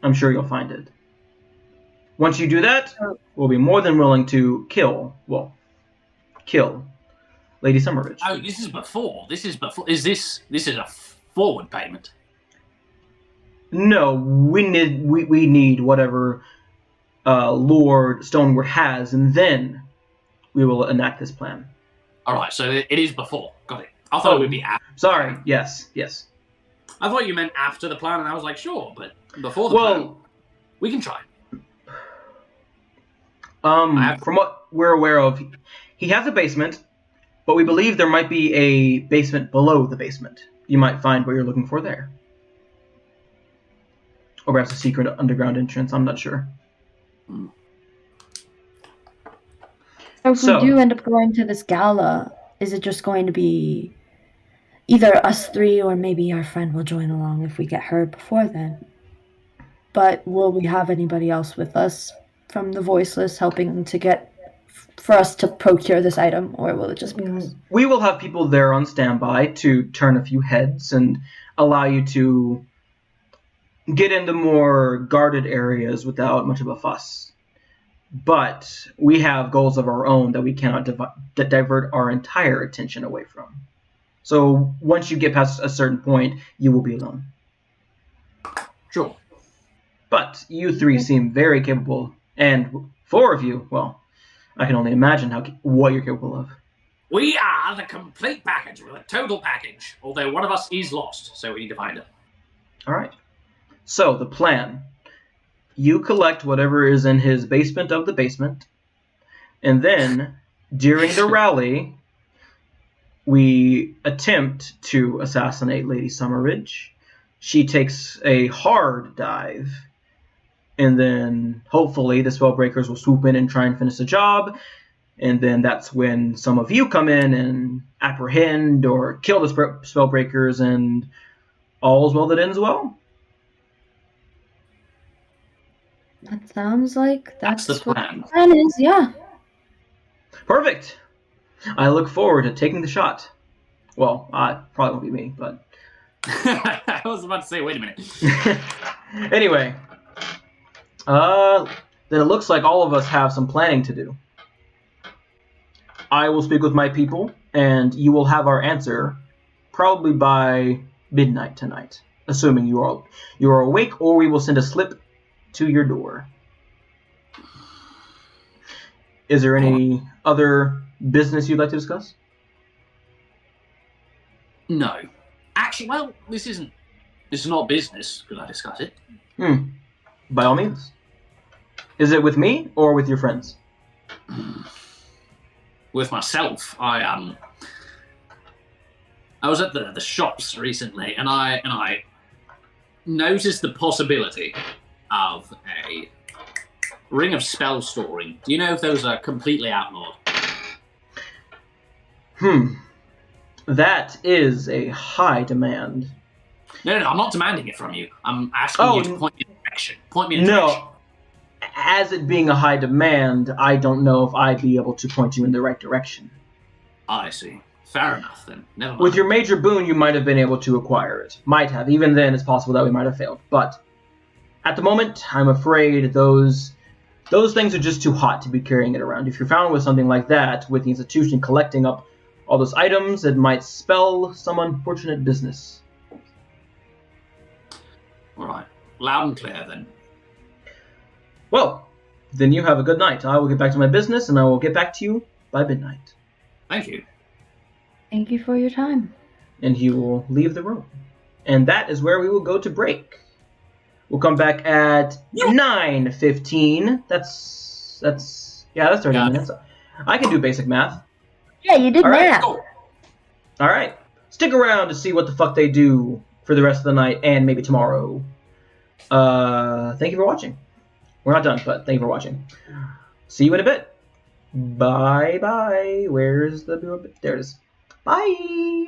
[SPEAKER 1] I'm sure you'll find it. Once you do that, we'll be more than willing to kill Lady Summerridge.
[SPEAKER 4] Oh, this is before. Is this a forward payment?
[SPEAKER 1] No, we need whatever Lord Stonewood has, and then we will enact this plan.
[SPEAKER 4] All right, so it is before. Got it. I thought it would be after.
[SPEAKER 1] Sorry. Yes.
[SPEAKER 4] I thought you meant after the plan, and I was like, sure, but before the plan, we can try.
[SPEAKER 1] From what we're aware of, he has a basement, but we believe there might be a basement below the basement. You might find what you're looking for there. Or perhaps a secret underground entrance, I'm not sure.
[SPEAKER 2] So if we do end up going to this gala, is it just going to be either us three or maybe our friend will join along if we get her before then? But will we have anybody else with us from the Voiceless helping for us to procure this item, or will it just be us?
[SPEAKER 1] We will have people there on standby to turn a few heads and allow you to get into more guarded areas without much of a fuss. But we have goals of our own that we cannot divert our entire attention away from. So once you get past a certain point, you will be alone.
[SPEAKER 4] Sure.
[SPEAKER 1] But you three seem very capable, and 4 of you, well, I can only imagine what you're capable of.
[SPEAKER 4] We are the complete package. We're the total package. Although one of us is lost, so we need to find it.
[SPEAKER 1] All right. So the plan. You collect whatever is in his basement of the basement, and then, during the rally, we attempt to assassinate Lady Summerridge. She takes a hard dive, and then hopefully the Spellbreakers will swoop in and try and finish the job, and then that's when some of you come in and apprehend or kill the Spellbreakers, and all's well that ends well.
[SPEAKER 2] That sounds like that's
[SPEAKER 4] the plan.
[SPEAKER 2] What the plan is, yeah.
[SPEAKER 1] Perfect. I look forward to taking the shot. Well, probably won't be me, but...
[SPEAKER 4] I was about to say, wait a minute.
[SPEAKER 1] Anyway. Then it looks like all of us have some planning to do. I will speak with my people, and you will have our answer probably by midnight tonight, assuming you are awake, or we will send a slip to your door. Is there any other business you'd like to discuss?
[SPEAKER 4] No. Actually, well, this is not business. Could I discuss it?
[SPEAKER 1] By all means. Is it with me or with your friends?
[SPEAKER 4] With myself. I was at the shops recently, and I noticed the possibility of a ring of spell storing. Do you know if those are completely outlawed?
[SPEAKER 1] That is a high demand.
[SPEAKER 4] No, I'm not demanding it from you. I'm asking you to point me in a direction. Point me in a direction.
[SPEAKER 1] No. As it being a high demand, I don't know if I'd be able to point you in the right direction.
[SPEAKER 4] I see. Fair enough, then. Never mind.
[SPEAKER 1] With your major boon, you might have been able to acquire it. Might have. Even then, it's possible that we might have failed. But at the moment, I'm afraid those things are just too hot to be carrying it around. If you're found with something like that, with the institution collecting up all those items, it might spell some unfortunate business.
[SPEAKER 4] All right. Loud and clear, then.
[SPEAKER 1] Well, then you have a good night. I will get back to my business, and I will get back to you by midnight.
[SPEAKER 4] Thank you.
[SPEAKER 2] Thank you for your time.
[SPEAKER 1] And he will leave the room. And that is where we will go to break. We'll come back at 9:15. That's 30 minutes. I can do basic math.
[SPEAKER 2] Yeah, you did math.
[SPEAKER 1] All right. Stick around to see what the fuck they do for the rest of the night and maybe tomorrow. Thank you for watching. We're not done, but thank you for watching. See you in a bit. Bye-bye. Where's the... There it is. Bye.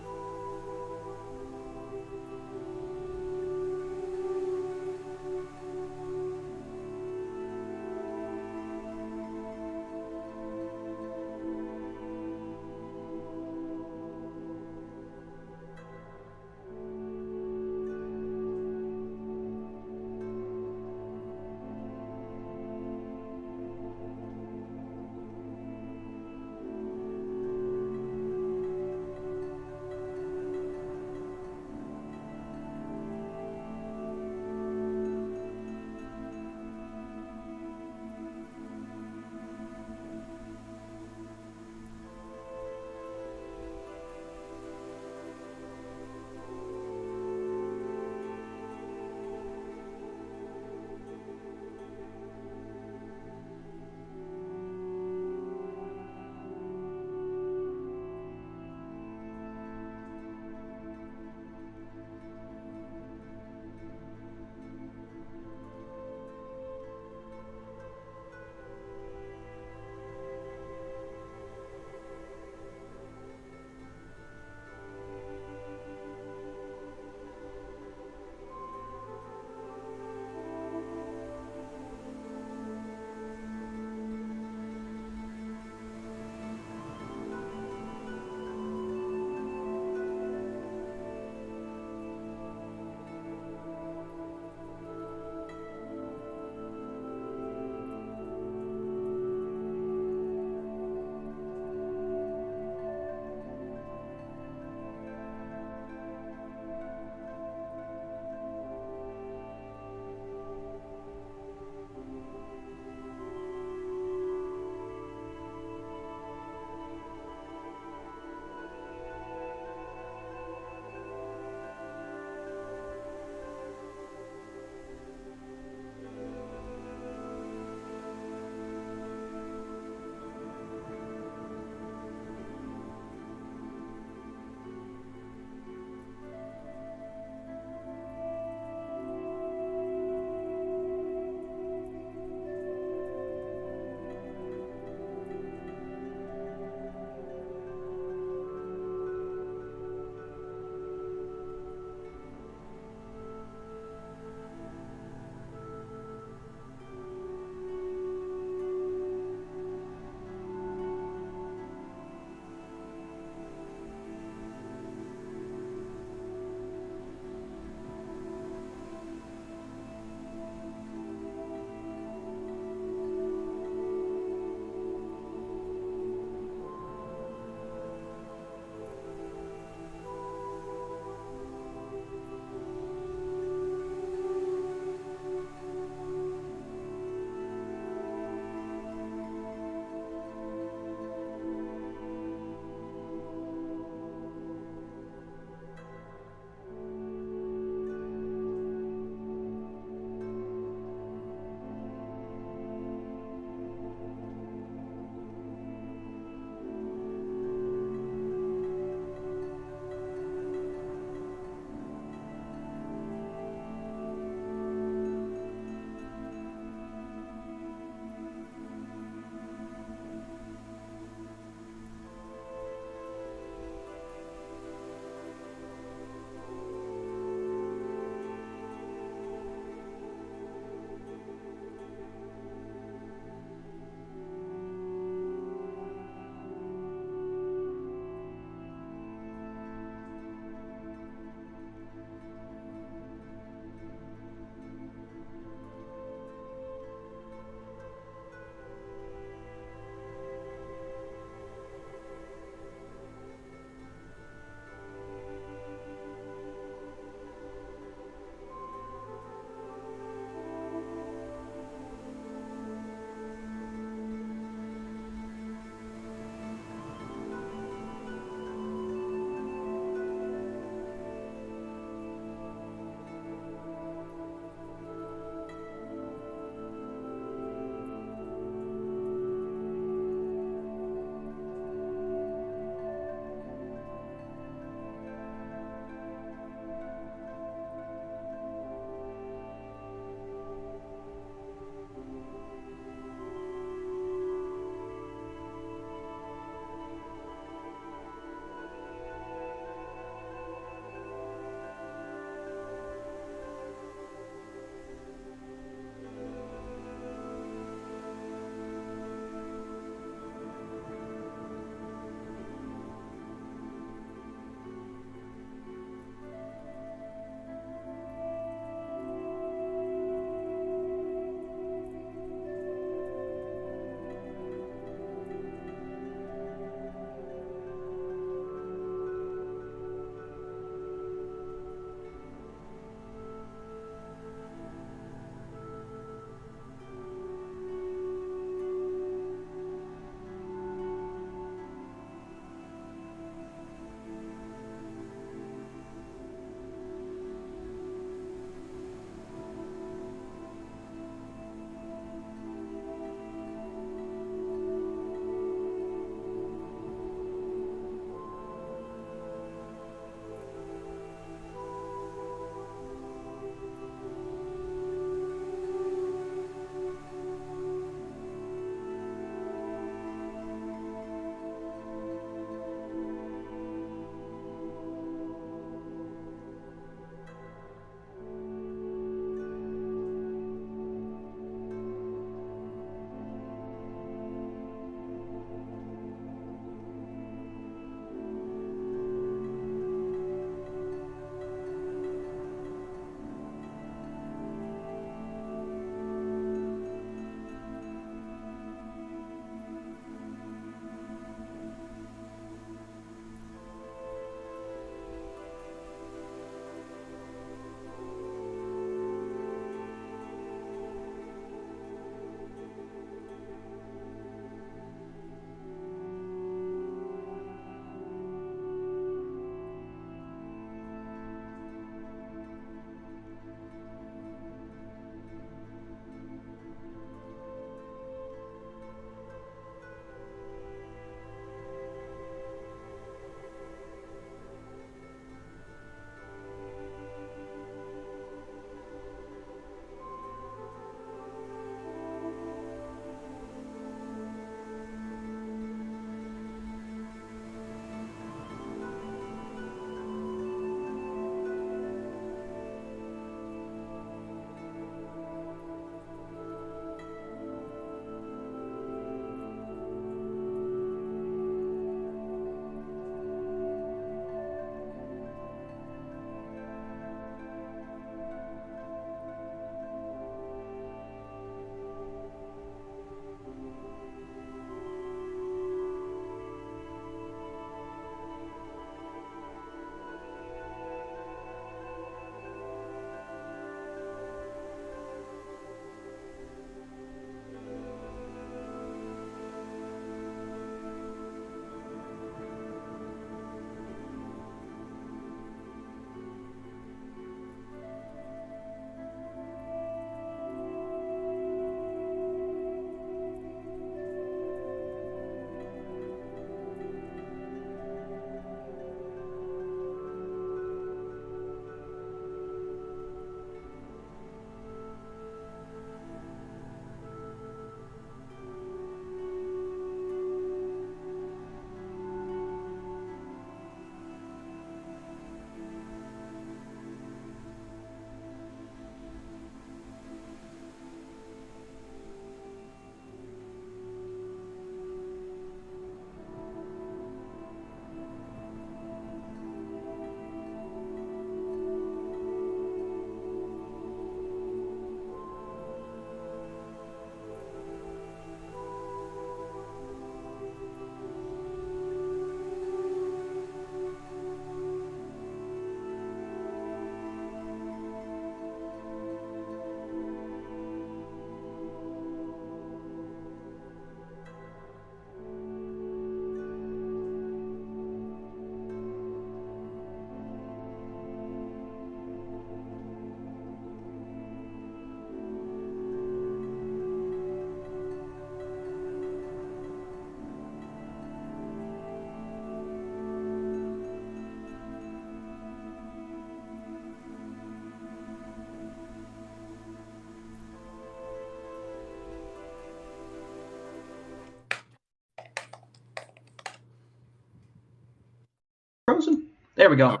[SPEAKER 1] There we go.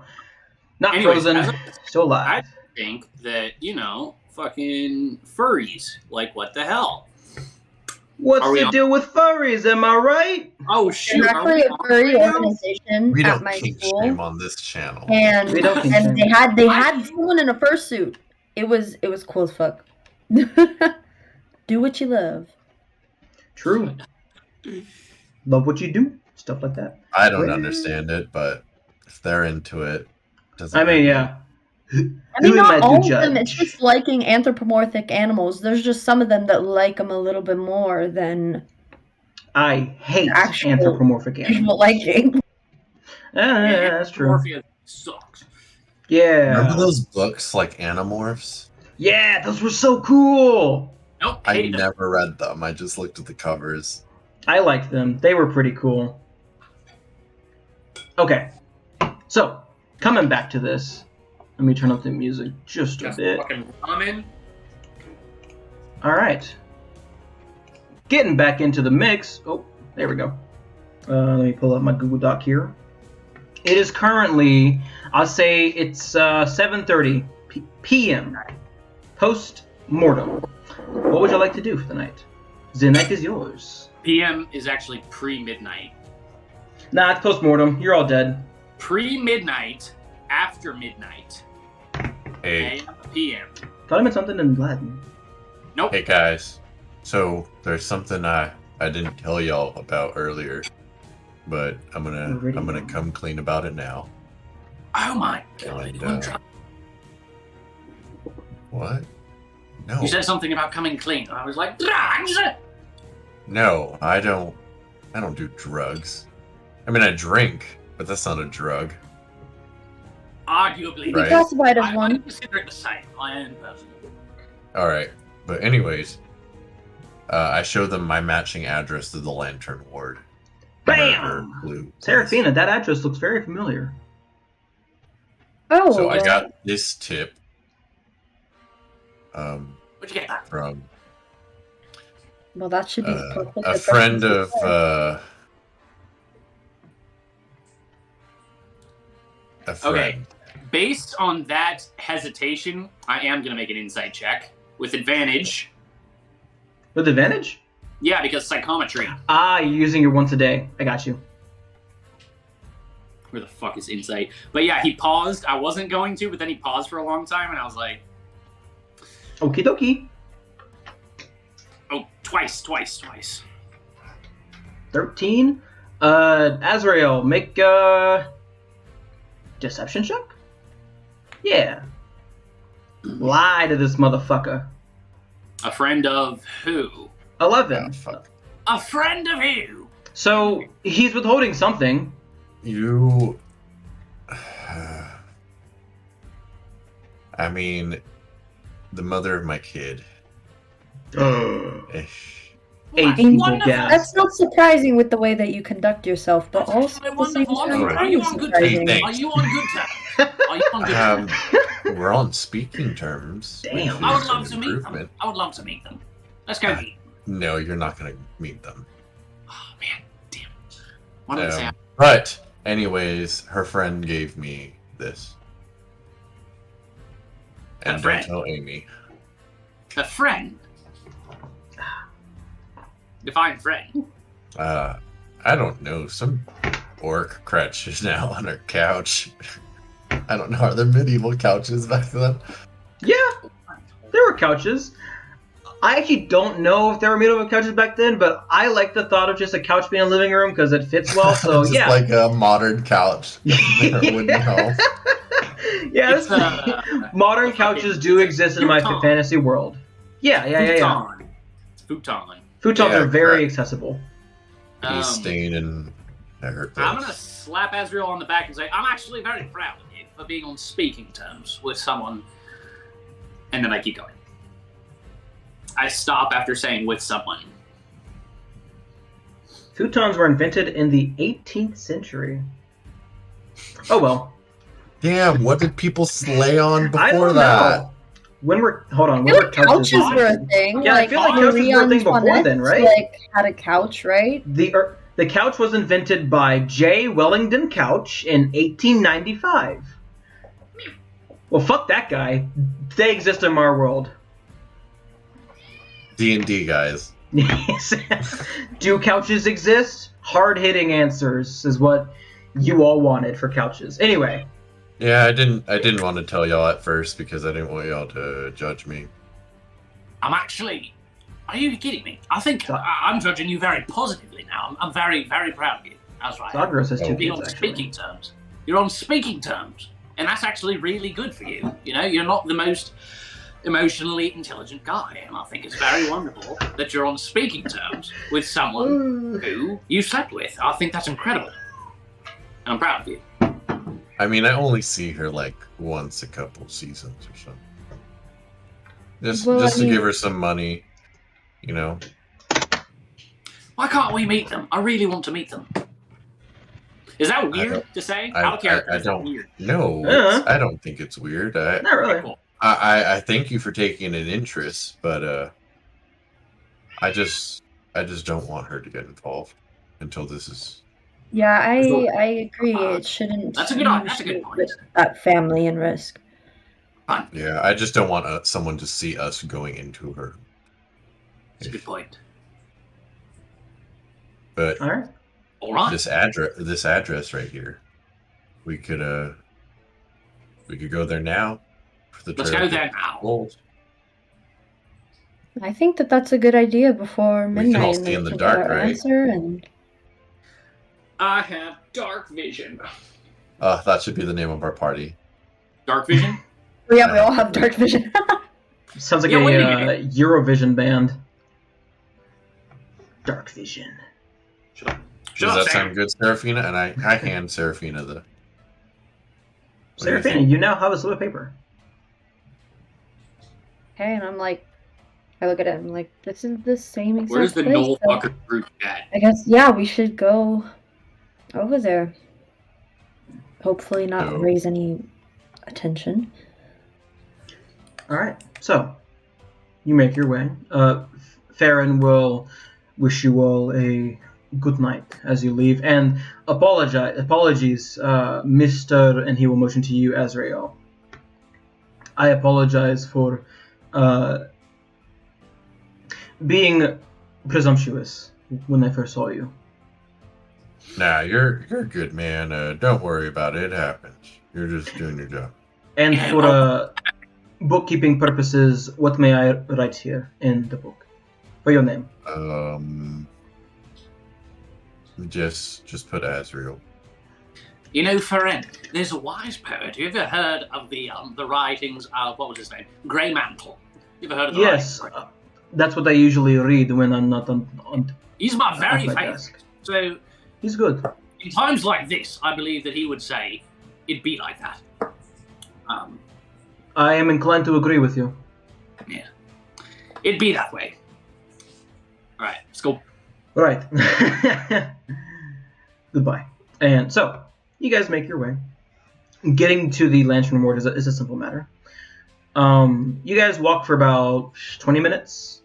[SPEAKER 1] Not
[SPEAKER 4] Anyways,
[SPEAKER 1] frozen. Still alive.
[SPEAKER 4] I think that, fucking furries. Like, what the hell?
[SPEAKER 1] What's the deal with furries? Am I right?
[SPEAKER 4] Oh, shoot.
[SPEAKER 2] There's actually a furry organization
[SPEAKER 3] We
[SPEAKER 2] at
[SPEAKER 3] don't
[SPEAKER 2] my
[SPEAKER 3] kink
[SPEAKER 2] school.
[SPEAKER 3] shame on this channel.
[SPEAKER 2] And
[SPEAKER 1] We don't kink shame.
[SPEAKER 2] they had someone in a fursuit. It was cool as fuck. Do what you love.
[SPEAKER 1] True. Love what you do. Stuff like that.
[SPEAKER 3] I don't understand it, but if they're into it, doesn't
[SPEAKER 1] I mean,
[SPEAKER 3] matter.
[SPEAKER 1] yeah.
[SPEAKER 2] I mean,
[SPEAKER 1] Who am I
[SPEAKER 2] not
[SPEAKER 1] to
[SPEAKER 2] all of
[SPEAKER 1] judge?
[SPEAKER 2] them. It's just liking anthropomorphic animals. There's just some of them that like them a little bit more than
[SPEAKER 1] I hate
[SPEAKER 2] actual
[SPEAKER 1] anthropomorphic animals.
[SPEAKER 2] visual liking.
[SPEAKER 1] Yeah, that's true.
[SPEAKER 4] Morphia sucks.
[SPEAKER 1] Yeah.
[SPEAKER 3] Remember those books like Animorphs?
[SPEAKER 1] Yeah, those were so cool.
[SPEAKER 4] Nope.
[SPEAKER 3] I
[SPEAKER 4] hated them.
[SPEAKER 3] never read them. I just looked at the covers.
[SPEAKER 1] I liked them. They were pretty cool. Okay. So, coming back to this. Let me turn up the music just a bit.
[SPEAKER 4] Fucking ramen.
[SPEAKER 1] Alright. Getting back into the mix. Oh, there we go. Let me pull up my Google Doc here. It is currently, I'll say it's 7:30 p.m. Post-mortem. What would you like to do for the night? The night is yours.
[SPEAKER 4] PM is actually pre-midnight.
[SPEAKER 1] Nah, it's post-mortem. You're all dead.
[SPEAKER 4] Pre-midnight, after midnight.
[SPEAKER 3] Hey,
[SPEAKER 4] AM, PM.
[SPEAKER 1] Thought I meant something in Latin.
[SPEAKER 4] Nope.
[SPEAKER 3] hey guys. So there's something I didn't tell y'all about earlier, but I'm gonna come clean about it now.
[SPEAKER 4] Oh my god.
[SPEAKER 3] And, what? No.
[SPEAKER 4] You said something about coming clean. I was like, drugs!
[SPEAKER 3] No, I don't do drugs. I mean, I drink, but that's not a drug.
[SPEAKER 4] Arguably.
[SPEAKER 3] Right.
[SPEAKER 2] Be classified as
[SPEAKER 4] I
[SPEAKER 2] one.
[SPEAKER 4] consider it the same. I am personally.
[SPEAKER 3] All right, but anyways, I show them my matching address to the Lantern Ward.
[SPEAKER 1] Bam!
[SPEAKER 3] Blue.
[SPEAKER 1] Seraphina, that address looks very familiar.
[SPEAKER 2] Oh.
[SPEAKER 3] So I got this tip.
[SPEAKER 4] Where'd you get that?
[SPEAKER 3] From
[SPEAKER 2] Well, that should be perfect.
[SPEAKER 3] a friend of a friend.
[SPEAKER 4] Okay. Based on that hesitation, I am going to make an insight check with advantage.
[SPEAKER 1] With advantage?
[SPEAKER 4] Yeah, because psychometry.
[SPEAKER 1] Ah, you're using your once a day. I got you.
[SPEAKER 4] Where the fuck is insight? But yeah, he paused. I wasn't going to, but then he paused for a long time, and I was like,
[SPEAKER 1] Okie dokie.
[SPEAKER 4] oh, twice.
[SPEAKER 1] 13. Azrael, make a deception check? Yeah. Lie to this motherfucker.
[SPEAKER 4] A friend of who?
[SPEAKER 1] 11.
[SPEAKER 3] Oh, fuck.
[SPEAKER 4] A friend of who?
[SPEAKER 1] So, he's withholding something.
[SPEAKER 3] You. I mean, the mother of my kid. Eh.
[SPEAKER 1] Eight
[SPEAKER 4] Wonderful.
[SPEAKER 1] people gasp.
[SPEAKER 2] That's not surprising with the way that you conduct yourself, but
[SPEAKER 4] That's
[SPEAKER 2] also
[SPEAKER 4] actually
[SPEAKER 2] at the same
[SPEAKER 4] wonderful.
[SPEAKER 2] time,
[SPEAKER 4] Are you
[SPEAKER 2] kind
[SPEAKER 4] on
[SPEAKER 2] of
[SPEAKER 4] good
[SPEAKER 2] surprising.
[SPEAKER 3] terms?
[SPEAKER 4] Are you on good terms? Are you on good terms?
[SPEAKER 3] We're on speaking terms.
[SPEAKER 1] Damn.
[SPEAKER 3] which
[SPEAKER 4] I would
[SPEAKER 3] is
[SPEAKER 4] love
[SPEAKER 3] an
[SPEAKER 4] to meet them.
[SPEAKER 3] improvement.
[SPEAKER 4] I would love to meet them. Let's go meet.
[SPEAKER 3] No, you're not going to meet them.
[SPEAKER 4] Oh man, damn. Why don't I say?
[SPEAKER 3] But, anyways, her friend gave me this.
[SPEAKER 4] A
[SPEAKER 3] And don't
[SPEAKER 4] friend?
[SPEAKER 3] tell Amy.
[SPEAKER 4] A friend. Define friend.
[SPEAKER 3] I don't know. Some orc crouches now on her couch. I don't know. Are there medieval couches back then?
[SPEAKER 1] Yeah, there were couches. I actually don't know if there were medieval couches back then, but I like the thought of just a couch being in a living room because it fits well. So
[SPEAKER 3] Just
[SPEAKER 1] yeah,
[SPEAKER 3] like a modern couch. in a wooden home.
[SPEAKER 1] Yeah,
[SPEAKER 4] It's,
[SPEAKER 1] modern couches do exist in my
[SPEAKER 4] futon.
[SPEAKER 1] fantasy world. Yeah.
[SPEAKER 4] Futon. It's futon.
[SPEAKER 1] Futons
[SPEAKER 3] Yeah,
[SPEAKER 1] are very
[SPEAKER 3] correct.
[SPEAKER 1] accessible.
[SPEAKER 3] He's staying in her place.
[SPEAKER 4] I'm gonna slap Azreal on the back and say, I'm actually very proud of you for being on speaking terms with someone. And then I keep going. I stop after saying with someone.
[SPEAKER 1] Futons were invented in the 18th century. Oh well.
[SPEAKER 3] Damn, what did people slay on
[SPEAKER 1] I
[SPEAKER 3] before
[SPEAKER 1] don't
[SPEAKER 3] that?
[SPEAKER 1] know. When were
[SPEAKER 2] I feel like couches were a thing.
[SPEAKER 1] Yeah, I
[SPEAKER 2] like
[SPEAKER 1] feel like couches were a thing before
[SPEAKER 2] Marie
[SPEAKER 1] then, right?
[SPEAKER 2] Like had a couch, right?
[SPEAKER 1] The The couch was invented by J. Wellington Couch in 1895. Well, fuck that guy. They exist in our world.
[SPEAKER 3] D&D, guys.
[SPEAKER 1] Do couches exist? Hard-hitting answers is what you all wanted for couches. Anyway.
[SPEAKER 3] Yeah, I didn't want to tell y'all at first because I didn't want y'all to judge me.
[SPEAKER 4] Are you kidding me? I think I'm judging you very positively now. I'm very, very proud of you. That's right.
[SPEAKER 1] Zagros has 2 kids,
[SPEAKER 4] You're on
[SPEAKER 1] actually.
[SPEAKER 4] speaking terms. You're on speaking terms. And that's actually really good for you. You know, you're not the most emotionally intelligent guy. And I think it's very wonderful that you're on speaking terms with someone who you slept with. I think that's incredible. And I'm proud of you.
[SPEAKER 3] I mean, I only see her like once a couple seasons or something. Just to give her some money, you know.
[SPEAKER 4] Why can't we meet them? I really want to meet them. Is that weird to say?
[SPEAKER 3] I don't.
[SPEAKER 4] Weird?
[SPEAKER 3] No, I don't think it's weird.
[SPEAKER 1] Not really.
[SPEAKER 4] Cool.
[SPEAKER 3] I thank you for taking an interest, but I just don't want her to get involved until this is.
[SPEAKER 2] Yeah, I agree. It shouldn't.
[SPEAKER 4] That's a good point.
[SPEAKER 2] Put that family in risk.
[SPEAKER 4] Fine.
[SPEAKER 3] Yeah, I just don't want someone to see us going into her.
[SPEAKER 4] That's a good point.
[SPEAKER 3] But
[SPEAKER 4] all right.
[SPEAKER 3] This address right here, we could go there now.
[SPEAKER 4] Let's go there now.
[SPEAKER 3] Gold.
[SPEAKER 2] I think that's a good idea before midnight.
[SPEAKER 3] We can all stay in the dark, right?
[SPEAKER 4] I have dark vision.
[SPEAKER 3] That should be the name of our party.
[SPEAKER 4] Dark vision?
[SPEAKER 2] Yeah, we all have dark vision.
[SPEAKER 1] Sounds like a Eurovision band. Dark vision.
[SPEAKER 3] Does that sound good, Seraphina? And I hand Seraphina the...
[SPEAKER 1] Seraphina, you now have a slip of paper.
[SPEAKER 2] Okay, and I'm like, I look at it, I'm like, this is the same exact
[SPEAKER 4] Where's the
[SPEAKER 2] place,
[SPEAKER 4] Noel
[SPEAKER 2] so
[SPEAKER 4] Walker group at?
[SPEAKER 2] I guess, yeah, we should go over there. Hopefully not raise any attention.
[SPEAKER 1] Alright, so, you make your way. Farron will wish you all a good night as you leave, and apologies, Mr., and he will motion to you, Azrael. I apologize for being presumptuous when I first saw you.
[SPEAKER 3] Nah, you're good, man. Don't worry about it. It happens. You're just doing your job.
[SPEAKER 1] And for bookkeeping purposes, what may I write here in the book? For your name.
[SPEAKER 3] Just put Azreal.
[SPEAKER 4] You know, Farron, there's a wise poet. Have you ever heard of the writings of, what was his name? Grey Mantle. You ever heard of the
[SPEAKER 1] Yes,
[SPEAKER 4] writings?
[SPEAKER 1] that's what I usually read when I'm not on
[SPEAKER 4] He's my very favorite.
[SPEAKER 1] Desk.
[SPEAKER 4] So,
[SPEAKER 1] he's good.
[SPEAKER 4] in times like this, I believe that he would say, it'd be like that.
[SPEAKER 1] I am inclined to agree with you.
[SPEAKER 4] Yeah. It'd be that way. Alright, let's go.
[SPEAKER 1] Right. Goodbye. And so, you guys make your way. Getting to the Lantern Ward is a simple matter. You guys walk for about 20 minutes.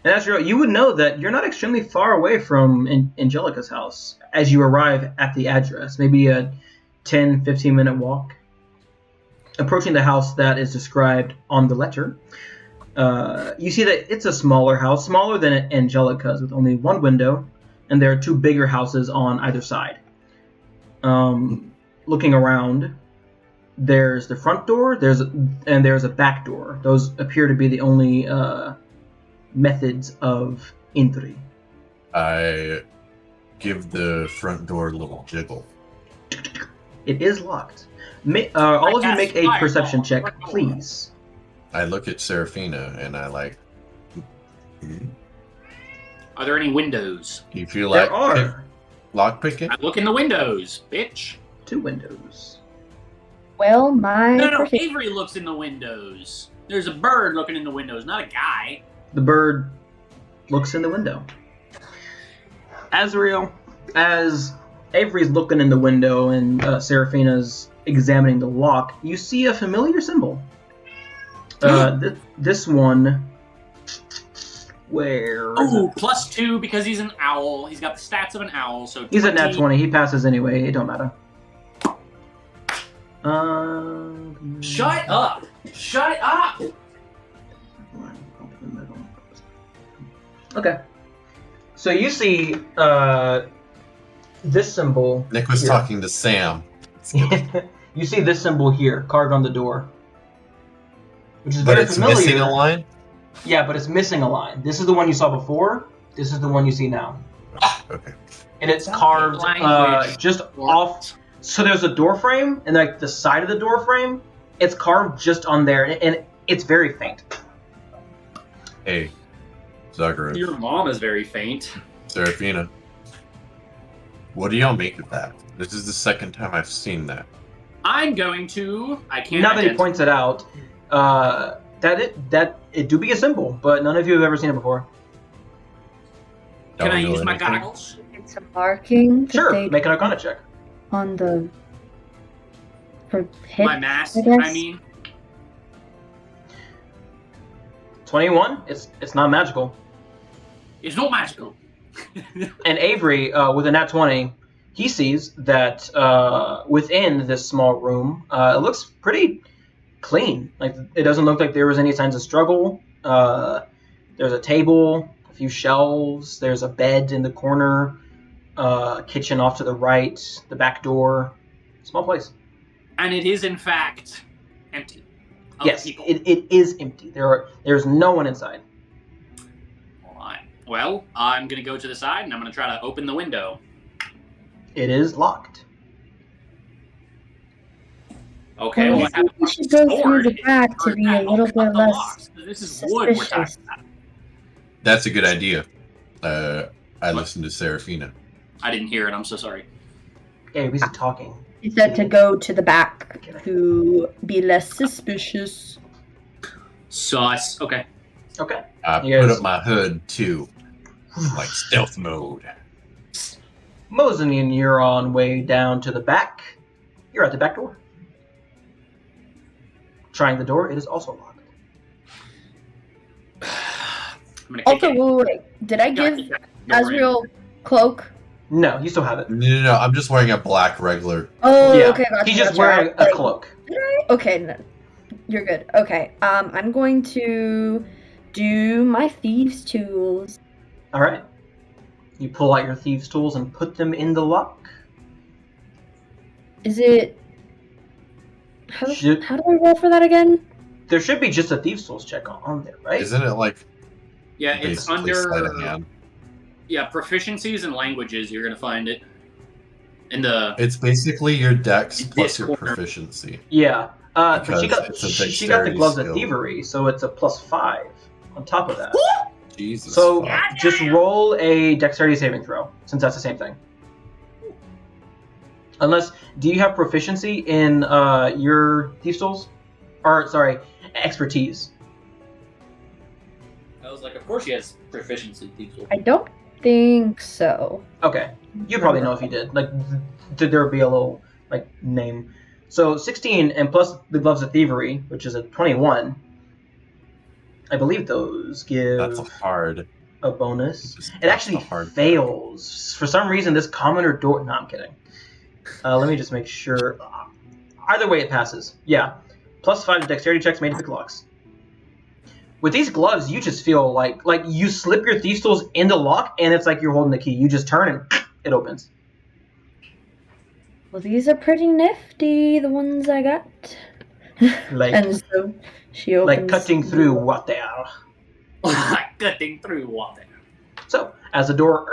[SPEAKER 1] And as you would know that you're not extremely far away from Angelica's house as you arrive at the address. Maybe a 10, 15-minute walk. Approaching the house that is described on the letter, you see that it's a smaller house, smaller than Angelica's, with only one window, and there are two bigger houses on either side. Looking around, there's the front door, there's a back door. Those appear to be the only methods of entry.
[SPEAKER 3] I give the front door a little jiggle.
[SPEAKER 1] It is locked. All of you make a perception check, please.
[SPEAKER 3] I look at Seraphina and I like...
[SPEAKER 4] Are there any windows?
[SPEAKER 3] Do you feel
[SPEAKER 1] There
[SPEAKER 3] like
[SPEAKER 1] are
[SPEAKER 3] lockpicking?
[SPEAKER 4] I look in the windows, bitch.
[SPEAKER 1] 2 windows.
[SPEAKER 2] Well, my...
[SPEAKER 4] No, Avery looks in the windows. There's a bird looking in the windows, not a guy.
[SPEAKER 1] The bird looks in the window. Azreal, as Avery's looking in the window and Seraphina's examining the lock, you see a familiar symbol. This one Where?
[SPEAKER 4] Oh, +2 because he's an owl. He's got the stats of an owl, so 20.
[SPEAKER 1] He's a nat 20. He passes anyway. It don't matter.
[SPEAKER 4] Shut up! Shut up!
[SPEAKER 1] Okay. So you see this symbol.
[SPEAKER 3] Nick was
[SPEAKER 1] here.
[SPEAKER 3] talking to Sam.
[SPEAKER 1] You see this symbol here, carved on the door. Which is
[SPEAKER 3] But
[SPEAKER 1] very
[SPEAKER 3] it's
[SPEAKER 1] familiar.
[SPEAKER 3] missing a line?
[SPEAKER 1] Yeah, but it's missing a line. This is the one you saw before. This is the one you see now.
[SPEAKER 3] Okay.
[SPEAKER 1] And it's carved just off. So there's a door frame, and like the side of the door frame, it's carved just on there, and it's very faint.
[SPEAKER 3] Hey, Zagreus.
[SPEAKER 4] Your mom is very faint.
[SPEAKER 3] Seraphina. What do y'all make of that? This is the second time I've seen that.
[SPEAKER 4] I'm going to. I can't.
[SPEAKER 1] Now that he points it out, that it do be a symbol, but none of you have ever seen it before.
[SPEAKER 4] Can I
[SPEAKER 3] Don't
[SPEAKER 4] use
[SPEAKER 3] know
[SPEAKER 4] my
[SPEAKER 3] anything.
[SPEAKER 4] goggles?
[SPEAKER 2] It's a marking. that
[SPEAKER 1] Sure,
[SPEAKER 2] they
[SPEAKER 1] make an Arcana check.
[SPEAKER 2] on the for hit.
[SPEAKER 4] My mask,
[SPEAKER 2] I guess.
[SPEAKER 4] I mean.
[SPEAKER 1] 21. It's not magical.
[SPEAKER 4] It's not magical.
[SPEAKER 1] And Avery, with a nat 20, he sees that within this small room, it looks pretty clean. Like it doesn't look like there was any signs of struggle. There's a table, a few shelves. There's a bed in the corner. Kitchen off to the right. The back door. Small place.
[SPEAKER 4] And it is, in fact, empty. Of
[SPEAKER 1] Yes,
[SPEAKER 4] people.
[SPEAKER 1] it is empty. There's no one inside.
[SPEAKER 4] Alright. Well, I'm going to go to the side and I'm going to try to open the window.
[SPEAKER 1] It is locked.
[SPEAKER 4] Okay,
[SPEAKER 2] Well,
[SPEAKER 4] well,
[SPEAKER 2] I
[SPEAKER 4] I have
[SPEAKER 2] think we should go through the back to
[SPEAKER 4] Or
[SPEAKER 2] be a
[SPEAKER 4] no,
[SPEAKER 2] little
[SPEAKER 4] cut
[SPEAKER 2] bit
[SPEAKER 4] the
[SPEAKER 2] less
[SPEAKER 4] locks. This is wood we're
[SPEAKER 2] suspicious.
[SPEAKER 4] talking about.
[SPEAKER 3] That's a good idea. I listened to Seraphina.
[SPEAKER 4] I didn't hear it. I'm so sorry.
[SPEAKER 1] Avery's talking.
[SPEAKER 2] He said to go to the back to be less suspicious.
[SPEAKER 4] Sus. Okay.
[SPEAKER 1] Okay.
[SPEAKER 3] I
[SPEAKER 1] You
[SPEAKER 3] put
[SPEAKER 1] guys-
[SPEAKER 3] up my hood too. Like stealth mode.
[SPEAKER 1] Mosinian, you're on way down to the back. You're at the back door. Trying the door, it is also locked.
[SPEAKER 4] I'm gonna
[SPEAKER 2] Also,
[SPEAKER 4] kick it.
[SPEAKER 2] wait, did I give
[SPEAKER 4] Kick it.
[SPEAKER 2] Azreal cloak?
[SPEAKER 1] No, you still have it.
[SPEAKER 3] No, I'm just wearing a black regular.
[SPEAKER 2] Oh,
[SPEAKER 1] Yeah,
[SPEAKER 2] okay, gotcha,
[SPEAKER 1] he's just
[SPEAKER 2] gotcha.
[SPEAKER 1] wearing a
[SPEAKER 2] Like,
[SPEAKER 1] cloak.
[SPEAKER 2] did I? Okay, no, you're good. Okay, I'm going to do my thieves' tools.
[SPEAKER 1] All right. You pull out your thieves' tools and put them in the lock.
[SPEAKER 2] Is it? How do I roll for that again?
[SPEAKER 1] There should be just a thieves' tools check on there, right?
[SPEAKER 3] Isn't it like
[SPEAKER 4] Yeah, it's
[SPEAKER 3] basically sleight of
[SPEAKER 4] under.
[SPEAKER 3] hand?
[SPEAKER 4] Yeah, proficiencies and languages. You're gonna find it in the.
[SPEAKER 3] It's basically your dex
[SPEAKER 4] This
[SPEAKER 3] plus your
[SPEAKER 4] corner.
[SPEAKER 3] proficiency.
[SPEAKER 1] Yeah. But
[SPEAKER 3] Because
[SPEAKER 1] she got
[SPEAKER 3] it's a
[SPEAKER 1] she got the
[SPEAKER 3] dexterity
[SPEAKER 1] gloves of
[SPEAKER 3] skill.
[SPEAKER 1] thievery, so it's a +5 on top of that.
[SPEAKER 3] Jesus.
[SPEAKER 1] So
[SPEAKER 3] fuck.
[SPEAKER 1] just roll a dexterity saving throw, since that's the same thing. Unless, do you have proficiency in your thieves' tools? Or, sorry, expertise.
[SPEAKER 4] I was like, of course she has proficiency.
[SPEAKER 2] I don't think so.
[SPEAKER 1] Okay. You probably know if you did. Like, there would be a little, like, name. So 16 and plus the gloves of thievery, which is a 21. I believe those give
[SPEAKER 3] That's hard.
[SPEAKER 1] a bonus.
[SPEAKER 3] Just
[SPEAKER 1] It actually
[SPEAKER 3] the hard
[SPEAKER 1] fails. For some reason, this commoner door... No, I'm kidding. Let me just make sure. Either way, it passes. Yeah. +5 to dexterity checks made to pick locks. With these gloves, you just feel like you slip your thieves' tools in the lock, and it's like you're holding the key. You just turn and it opens.
[SPEAKER 2] Well, these are pretty nifty, the ones I got.
[SPEAKER 1] Like,
[SPEAKER 2] And so she opens.
[SPEAKER 1] like cutting through water.
[SPEAKER 4] Cutting through water.
[SPEAKER 1] So, as the door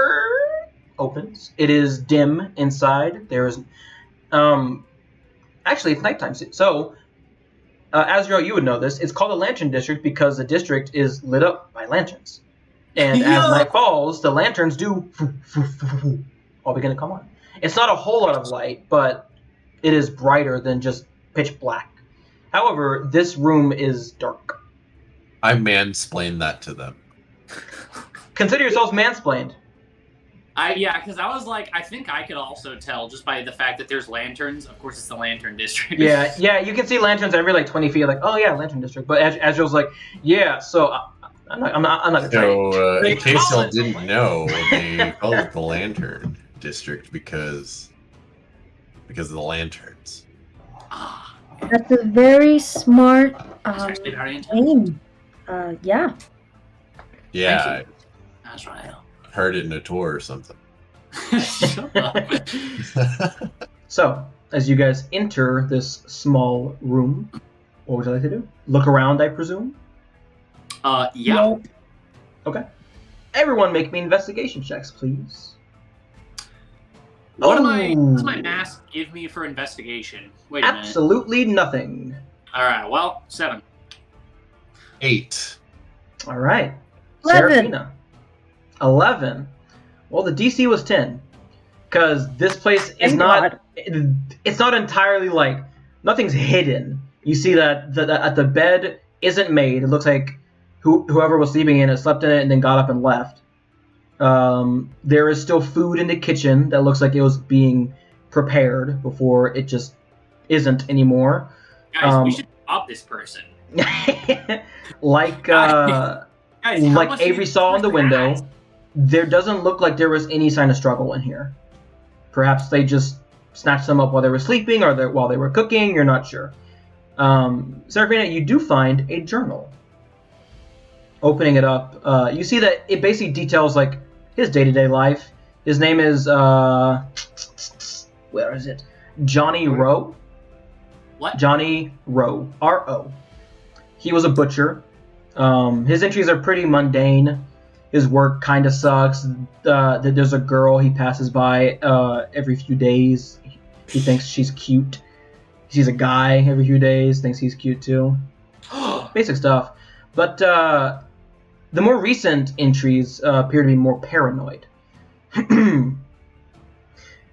[SPEAKER 1] opens, it is dim inside. There's, actually, it's nighttime. So, Azreal, you would know this. It's called the Lantern District because the district is lit up by lanterns. And as
[SPEAKER 4] Yeah.
[SPEAKER 1] night falls, the lanterns do all begin to come on. It's not a whole lot of light, but it is brighter than just pitch black. However, this room is dark.
[SPEAKER 3] I mansplained that to them.
[SPEAKER 1] Consider yourselves mansplained.
[SPEAKER 4] Yeah, because I was like, I think I could also tell just by the fact that there's lanterns. Of course, it's the Lantern District.
[SPEAKER 1] Yeah, you can see lanterns every like 20 feet. Like, oh yeah, Lantern District. But Azrael's like, yeah. So I'm not gonna try.
[SPEAKER 3] So, in case y'all didn't know, they call it the Lantern District because of the lanterns.
[SPEAKER 2] That's a very smart
[SPEAKER 4] Actually very
[SPEAKER 2] name. Yeah.
[SPEAKER 3] Yeah,
[SPEAKER 4] Azrael.
[SPEAKER 3] I heard it in a tour or something.
[SPEAKER 4] Shut up.
[SPEAKER 1] So, as you guys enter this small room, what would you like to do? Look around, I presume?
[SPEAKER 4] Yeah.
[SPEAKER 2] Nope.
[SPEAKER 1] Okay. Everyone make me investigation checks, please.
[SPEAKER 4] What does my mask give me for investigation? Wait a minute.
[SPEAKER 1] Absolutely nothing.
[SPEAKER 4] Alright, well, 7.
[SPEAKER 3] 8.
[SPEAKER 1] All right.
[SPEAKER 2] 11.
[SPEAKER 1] Seraphina. 11. Well, the DC was 10. Because this place is not... It's not entirely like... Nothing's hidden. You see that the bed isn't made. It looks like whoever was sleeping in it slept in it and then got up and left. There is still food in the kitchen that looks like it was being prepared before it just isn't anymore.
[SPEAKER 4] Guys, we should rob this person.
[SPEAKER 1] Like Avery saw in the window, there doesn't look like there was any sign of struggle in here. Perhaps they just snatched them up while they were sleeping or while they were cooking. You're not sure. Seraphina, you do find a journal. Opening it up, you see that it basically details like his day-to-day life. His name is where is it? Johnny Rowe.
[SPEAKER 4] What?
[SPEAKER 1] Johnny Rowe. R-O. He was a butcher. His entries are pretty mundane. His work kind of sucks. There's a girl he passes by every few days. He thinks she's cute. He sees a guy every few days, thinks he's cute too. Basic stuff. But the more recent entries appear to be more paranoid.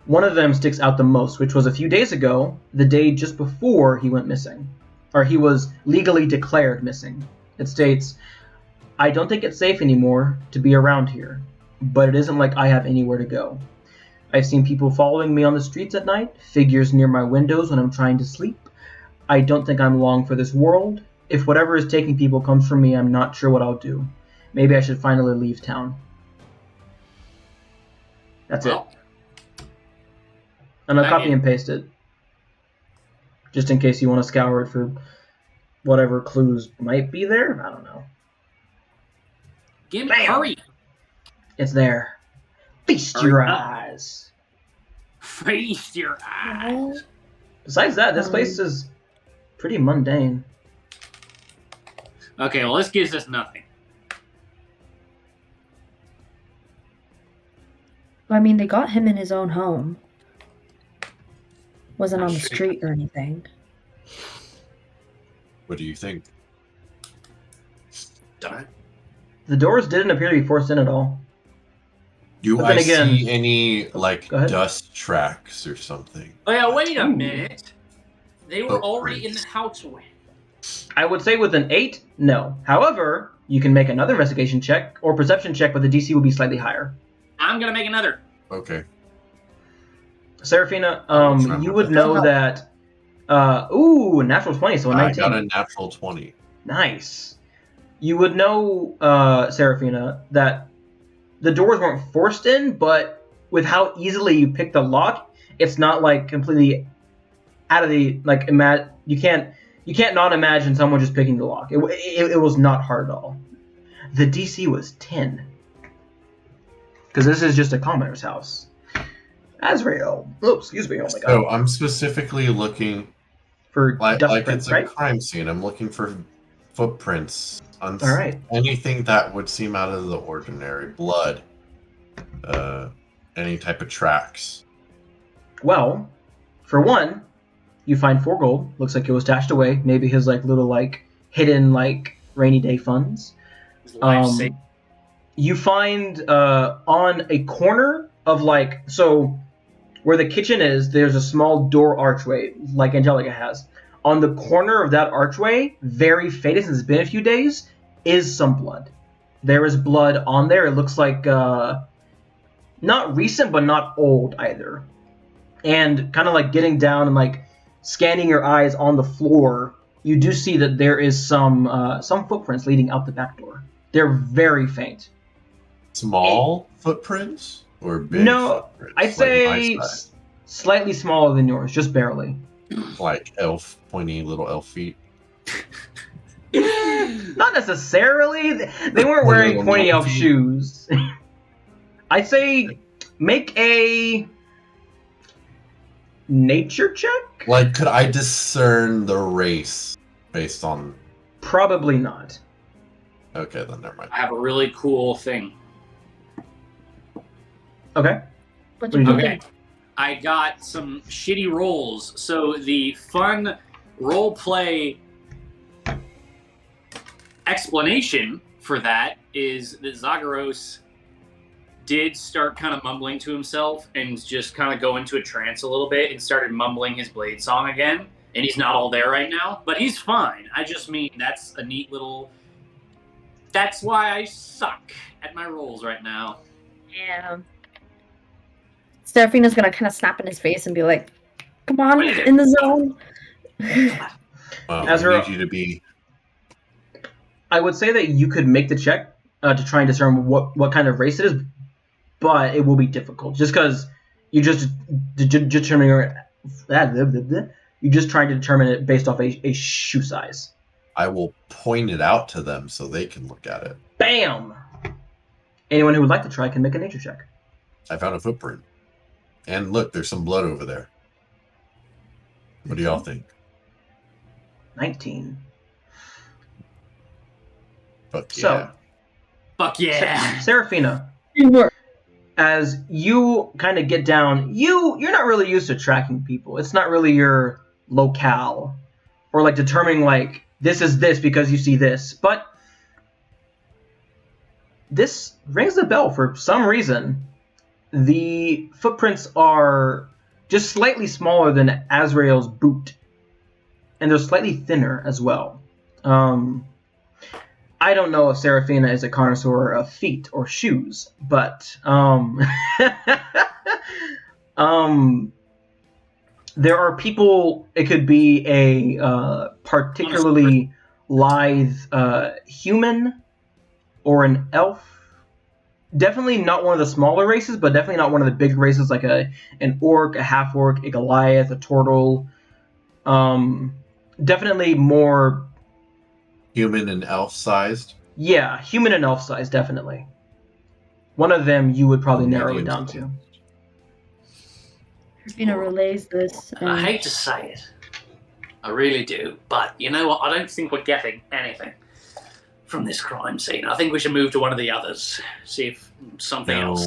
[SPEAKER 1] One of them sticks out the most, which was a few days ago, the day just before he went missing. Or he was legally declared missing. It states, "I don't think it's safe anymore to be around here, but it isn't like I have anywhere to go. I've seen people following me on the streets at night, figures near my windows when I'm trying to sleep. I don't think I'm long for this world. If whatever is taking people comes for me, I'm not sure what I'll do. Maybe I should finally leave town." That's it. I'm going to copy and paste it. Just in case you want to scour it for whatever clues might be there. I don't know.
[SPEAKER 4] Hurry!
[SPEAKER 1] It's there. Feast your eyes.
[SPEAKER 4] Feast your eyes.
[SPEAKER 1] Besides that, this place is pretty mundane.
[SPEAKER 4] Okay, well, this gives us nothing.
[SPEAKER 2] I mean, they got him in his own home. Wasn't on the street or anything.
[SPEAKER 3] What do you think?
[SPEAKER 1] The doors didn't appear to be forced in at all.
[SPEAKER 3] Do I see any, like, dust tracks or something?
[SPEAKER 4] Oh, yeah, wait a minute. They were already in the house.
[SPEAKER 1] I would say with an 8, no. However, you can make another investigation check or perception check, but the DC will be slightly higher.
[SPEAKER 4] I'm going to make another.
[SPEAKER 3] Okay.
[SPEAKER 1] Seraphina, you would know that... natural 20, so a 19.
[SPEAKER 3] I got a natural 20.
[SPEAKER 1] Nice. You would know, Seraphina, that the doors weren't forced in, but with how easily you pick the lock, it's not like completely out of the like. You can't not imagine someone just picking the lock. It was not hard at all. The DC was 10 because this is just a commoner's house. Azreal. Oh, excuse me. Oh my god.
[SPEAKER 3] So I'm specifically looking
[SPEAKER 1] for
[SPEAKER 3] like
[SPEAKER 1] prints,
[SPEAKER 3] it's a crime scene. I'm looking for footprints on anything that would seem out of the ordinary. Blood, any type of tracks.
[SPEAKER 1] Well, for one, you find 4 gold. Looks like it was stashed away. Maybe his like little like hidden like rainy day funds. You find on a corner of like so where the kitchen is, there's a small door archway like Angelica has. On the corner of that archway, very faded since it's been a few days, is some blood. There is blood on there. It looks like not recent, but not old either. And kind of like getting down and like scanning your eyes on the floor, you do see that there is some footprints leading out the back door. They're very faint.
[SPEAKER 3] Small footprints or big?
[SPEAKER 1] No,
[SPEAKER 3] footprints?
[SPEAKER 1] I'd say slightly smaller than yours, just barely.
[SPEAKER 3] Like pointy little elf feet.
[SPEAKER 1] Not necessarily. They weren't wearing pointy elf shoes. I'd say make a nature check.
[SPEAKER 3] Like, could I discern the race based on?
[SPEAKER 1] Probably not.
[SPEAKER 3] Okay, then never mind.
[SPEAKER 4] I have a really cool thing.
[SPEAKER 1] Okay.
[SPEAKER 4] Okay. I got some shitty rolls. So the fun role play explanation for that is that Zagreus did start kind of mumbling to himself and just kind of go into a trance a little bit and started mumbling his Blade song again. And he's not all there right now, but he's fine. I just mean that's a neat little... That's why I suck at my rolls right now.
[SPEAKER 2] Yeah. Seraphina's gonna kind of snap in his face and be like, "Come on, in the zone."
[SPEAKER 3] Azreal, I need you to be.
[SPEAKER 1] I would say that you could make the check to try and discern what kind of race it is, but it will be difficult just because you just determine you just trying to determine it based off a shoe size.
[SPEAKER 3] I will point it out to them so they can look at it.
[SPEAKER 1] Bam! Anyone who would like to try can make a nature check.
[SPEAKER 3] I found a footprint. And look, there's some blood over there. What do y'all think?
[SPEAKER 1] 19.
[SPEAKER 3] Fuck yeah.
[SPEAKER 1] So,
[SPEAKER 4] fuck yeah.
[SPEAKER 1] Seraphina, as you kind of get down, you're not really used to tracking people. It's not really your locale. Or like determining like, this is this because you see this. But this rings a bell for some reason. The footprints are just slightly smaller than Azrael's boot. And they're slightly thinner as well. I don't know if Seraphina is a connoisseur of feet or shoes, but there are people, it could be a particularly lithe human or an elf. Definitely not one of the smaller races, but definitely not one of the big races like an orc, a half-orc, a Goliath, a turtle. Definitely more...
[SPEAKER 3] Human and elf-sized?
[SPEAKER 1] Yeah, human and elf-sized, definitely. One of them you would probably narrow it down to.
[SPEAKER 2] Seraphina relays this.
[SPEAKER 4] I hate to say it. I really do. But you know what? I don't think we're getting anything from this crime scene. I think we should move to one of the others. See if something else.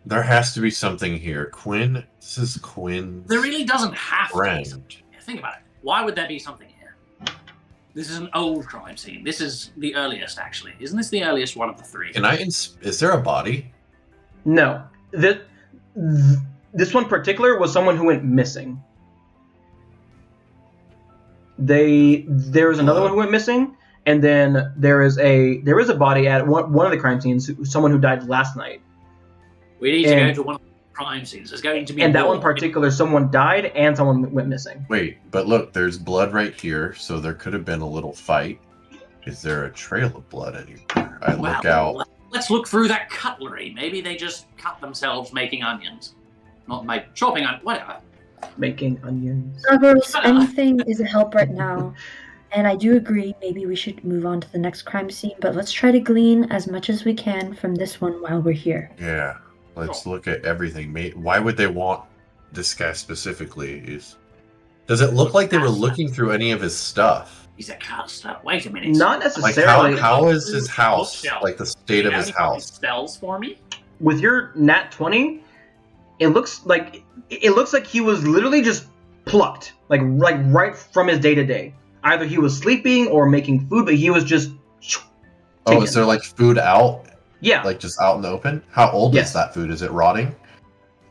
[SPEAKER 3] There has to be something here. Quinn? This is Quinn's
[SPEAKER 4] There really doesn't have
[SPEAKER 3] friend.
[SPEAKER 4] to be. Think about it. Why would there be something here? This is an old crime scene. This is the earliest, actually. Isn't this the earliest one of the three?
[SPEAKER 3] Is there a body?
[SPEAKER 1] No. This one in particular was someone who went missing. There was another one who went missing, and then there is a body at one of the crime scenes. Someone who died last night.
[SPEAKER 4] We need to go to one of the crime scenes. There's going to be.
[SPEAKER 1] And that one in particular, someone died and someone went missing.
[SPEAKER 3] Wait, but look, there's blood right here, so there could have been a little fight. Is there a trail of blood anywhere? Look out.
[SPEAKER 4] Let's look through that cutlery. Maybe they just cut themselves making onions. Not chopping on whatever.
[SPEAKER 1] Making onions.
[SPEAKER 2] Zagreus, anything is a help right now. And I do agree, maybe we should move on to the next crime scene, but let's try to glean as much as we can from this one while we're here.
[SPEAKER 3] Yeah, let's look at everything. Why would they want this guy specifically? Does it look like they were looking through any of his stuff?
[SPEAKER 4] He's a caster. Wait a minute.
[SPEAKER 1] Not necessarily.
[SPEAKER 3] Like how is his house? Like the state of his house?
[SPEAKER 4] Spells for me?
[SPEAKER 1] With your nat 20, it looks like he was literally just plucked, like right from his day to day. Either he was sleeping or making food, but he was just.
[SPEAKER 3] Oh, is there like food out?
[SPEAKER 1] Yeah.
[SPEAKER 3] Like just out in the open? How old is that food? Is it rotting?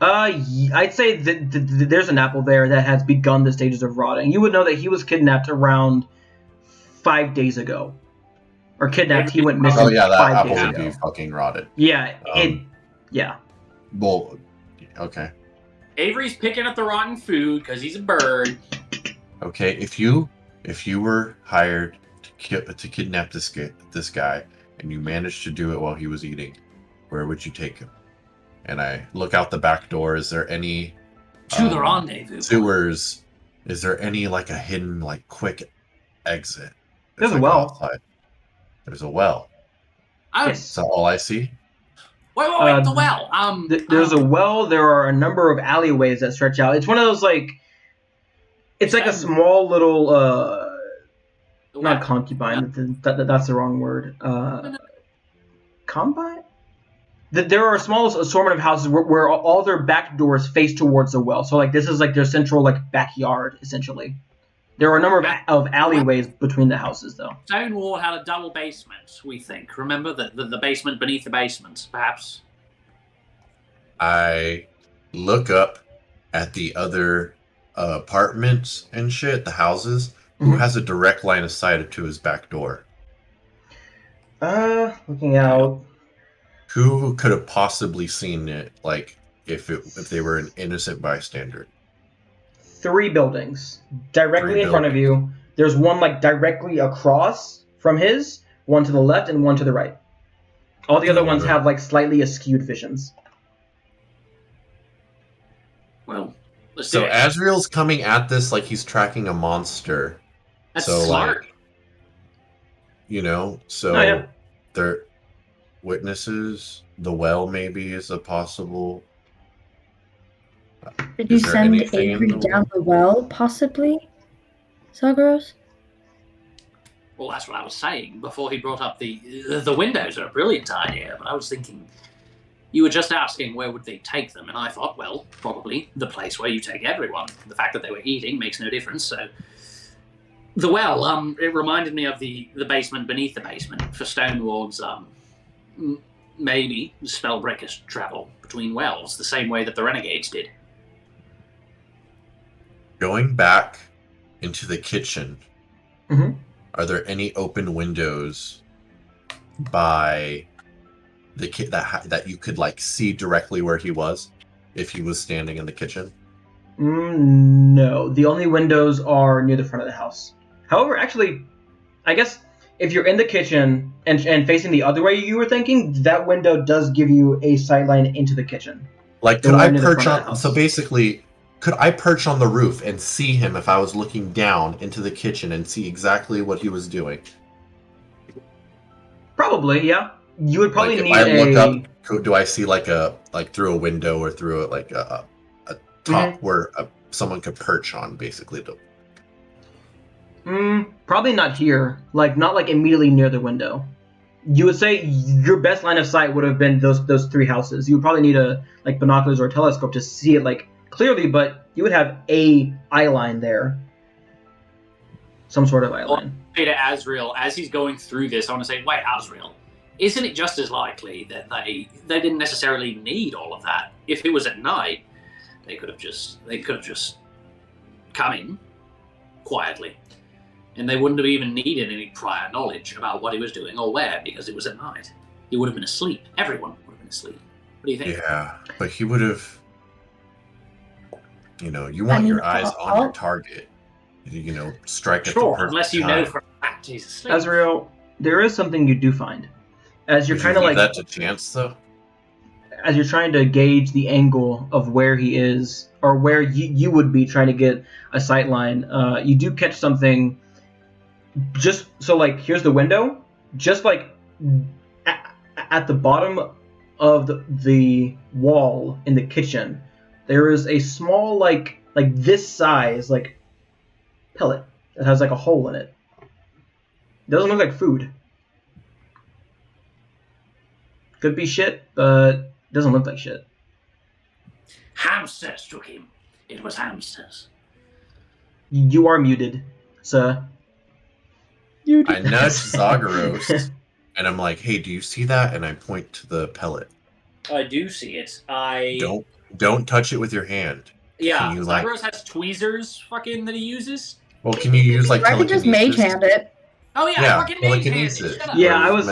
[SPEAKER 1] I'd say that there's an apple there that has begun the stages of rotting. You would know that he was kidnapped around 5 days ago. Or kidnapped, he went missing 5 days ago.
[SPEAKER 3] Oh yeah, that apple would be fucking rotted.
[SPEAKER 1] Yeah, yeah.
[SPEAKER 3] Well, okay.
[SPEAKER 4] Avery's picking up the rotten food because he's a bird.
[SPEAKER 3] Okay, if you were hired to kidnap this guy, and you managed to do it while he was eating, where would you take him? And I look out the back door. Is there any
[SPEAKER 4] to the rendezvous
[SPEAKER 3] sewers? Is there any like a hidden like quick exit?
[SPEAKER 1] There's a well.
[SPEAKER 3] Outside. There's a well.
[SPEAKER 1] Yes.
[SPEAKER 3] Is that all I see?
[SPEAKER 4] Wait, the well.
[SPEAKER 1] There's a well. There are a number of alleyways that stretch out. It's one of those like, it's like a small little, not concubine. That's the wrong word. Combine. There are a small assortment of houses where all their back doors face towards the well. So like this is like their central like backyard essentially. There are a number of alleyways between the houses though.
[SPEAKER 4] Stonewall had a double basement, we think. Remember the basement beneath the basement, perhaps?
[SPEAKER 3] I look up at the other apartments and shit, the houses. Who has a direct line of sight to his back door?
[SPEAKER 1] Looking out.
[SPEAKER 3] Who could have possibly seen it, like, if they were an innocent bystander?
[SPEAKER 1] 3 buildings directly in front of you. There's one like directly across from his, one to the left and one to the right. All the other ones have like slightly askewed visions.
[SPEAKER 4] Well,
[SPEAKER 3] so Azreal's coming at this like he's tracking a monster.
[SPEAKER 4] That's
[SPEAKER 3] so
[SPEAKER 4] smart.
[SPEAKER 3] Like, they're witnesses. The well maybe is a possible.
[SPEAKER 2] Did you send Avery down the well, possibly, Zagros?
[SPEAKER 4] Well, that's what I was saying before he brought up the windows are a brilliant idea. But I was thinking, you were just asking where would they take them, and I thought, well, probably the place where you take everyone. The fact that they were eating makes no difference. So the well, it reminded me of the basement beneath the basement for Stonewall's. Maybe the spellbreakers travel between wells the same way that the renegades did.
[SPEAKER 3] Going back into the kitchen, are there any open windows by the that you could like see directly where he was if he was standing in the kitchen?
[SPEAKER 1] No, the only windows are near the front of the house. However, actually, I guess if you're in the kitchen and facing the other way you were thinking, that window does give you a sightline into the kitchen.
[SPEAKER 3] Like, could I perch on? So basically, could I perch on the roof and see him if I was looking down into the kitchen and see exactly what he was doing?
[SPEAKER 1] Probably, yeah. You would probably need
[SPEAKER 3] look up, do I see like through a window or through a top where someone could perch on, basically?
[SPEAKER 1] Probably not here. Like, not like immediately near the window. You would say your best line of sight would have been those 3 houses. You would probably need like binoculars or a telescope to see it like clearly, but you would have a eye line there. Some sort of eye line.
[SPEAKER 4] Say to Azreal, as he's going through this, I want to say, wait, Azreal, isn't it just as likely that they didn't necessarily need all of that? If it was at night, they could have just come in quietly. And they wouldn't have even needed any prior knowledge about what he was doing or where, because it was at night. He would have been asleep. Everyone would have been asleep. What do you think?
[SPEAKER 3] Yeah, but he would have... you want your eyes on your target. Strike at the perfect
[SPEAKER 4] unless you
[SPEAKER 3] time.
[SPEAKER 4] know for a fact he's asleep.
[SPEAKER 1] Azreal, there is something you do find. As you're kind of like...
[SPEAKER 3] that to chance, though?
[SPEAKER 1] As you're trying to gauge the angle of where he is, or where you would be trying to get a sight line, you do catch something... Just so, like, here's the window. Just like at the bottom of the wall in the kitchen, there is a small, like this size, like pellet that has like a hole in it. It doesn't look like food. Could be shit, but it doesn't look like shit.
[SPEAKER 4] Hamsters took him. It was hamsters.
[SPEAKER 1] You are muted, sir.
[SPEAKER 3] I nudge Zagros, and I'm like, "Hey, do you see that?" And I point to the pellet.
[SPEAKER 4] I do see it.
[SPEAKER 3] Don't touch it with your hand.
[SPEAKER 4] Yeah, Zagros has tweezers, that he uses.
[SPEAKER 3] Well, can you use like?
[SPEAKER 2] I could just mage hand it.
[SPEAKER 4] Oh yeah, fucking mage hand it.
[SPEAKER 1] Yeah, I was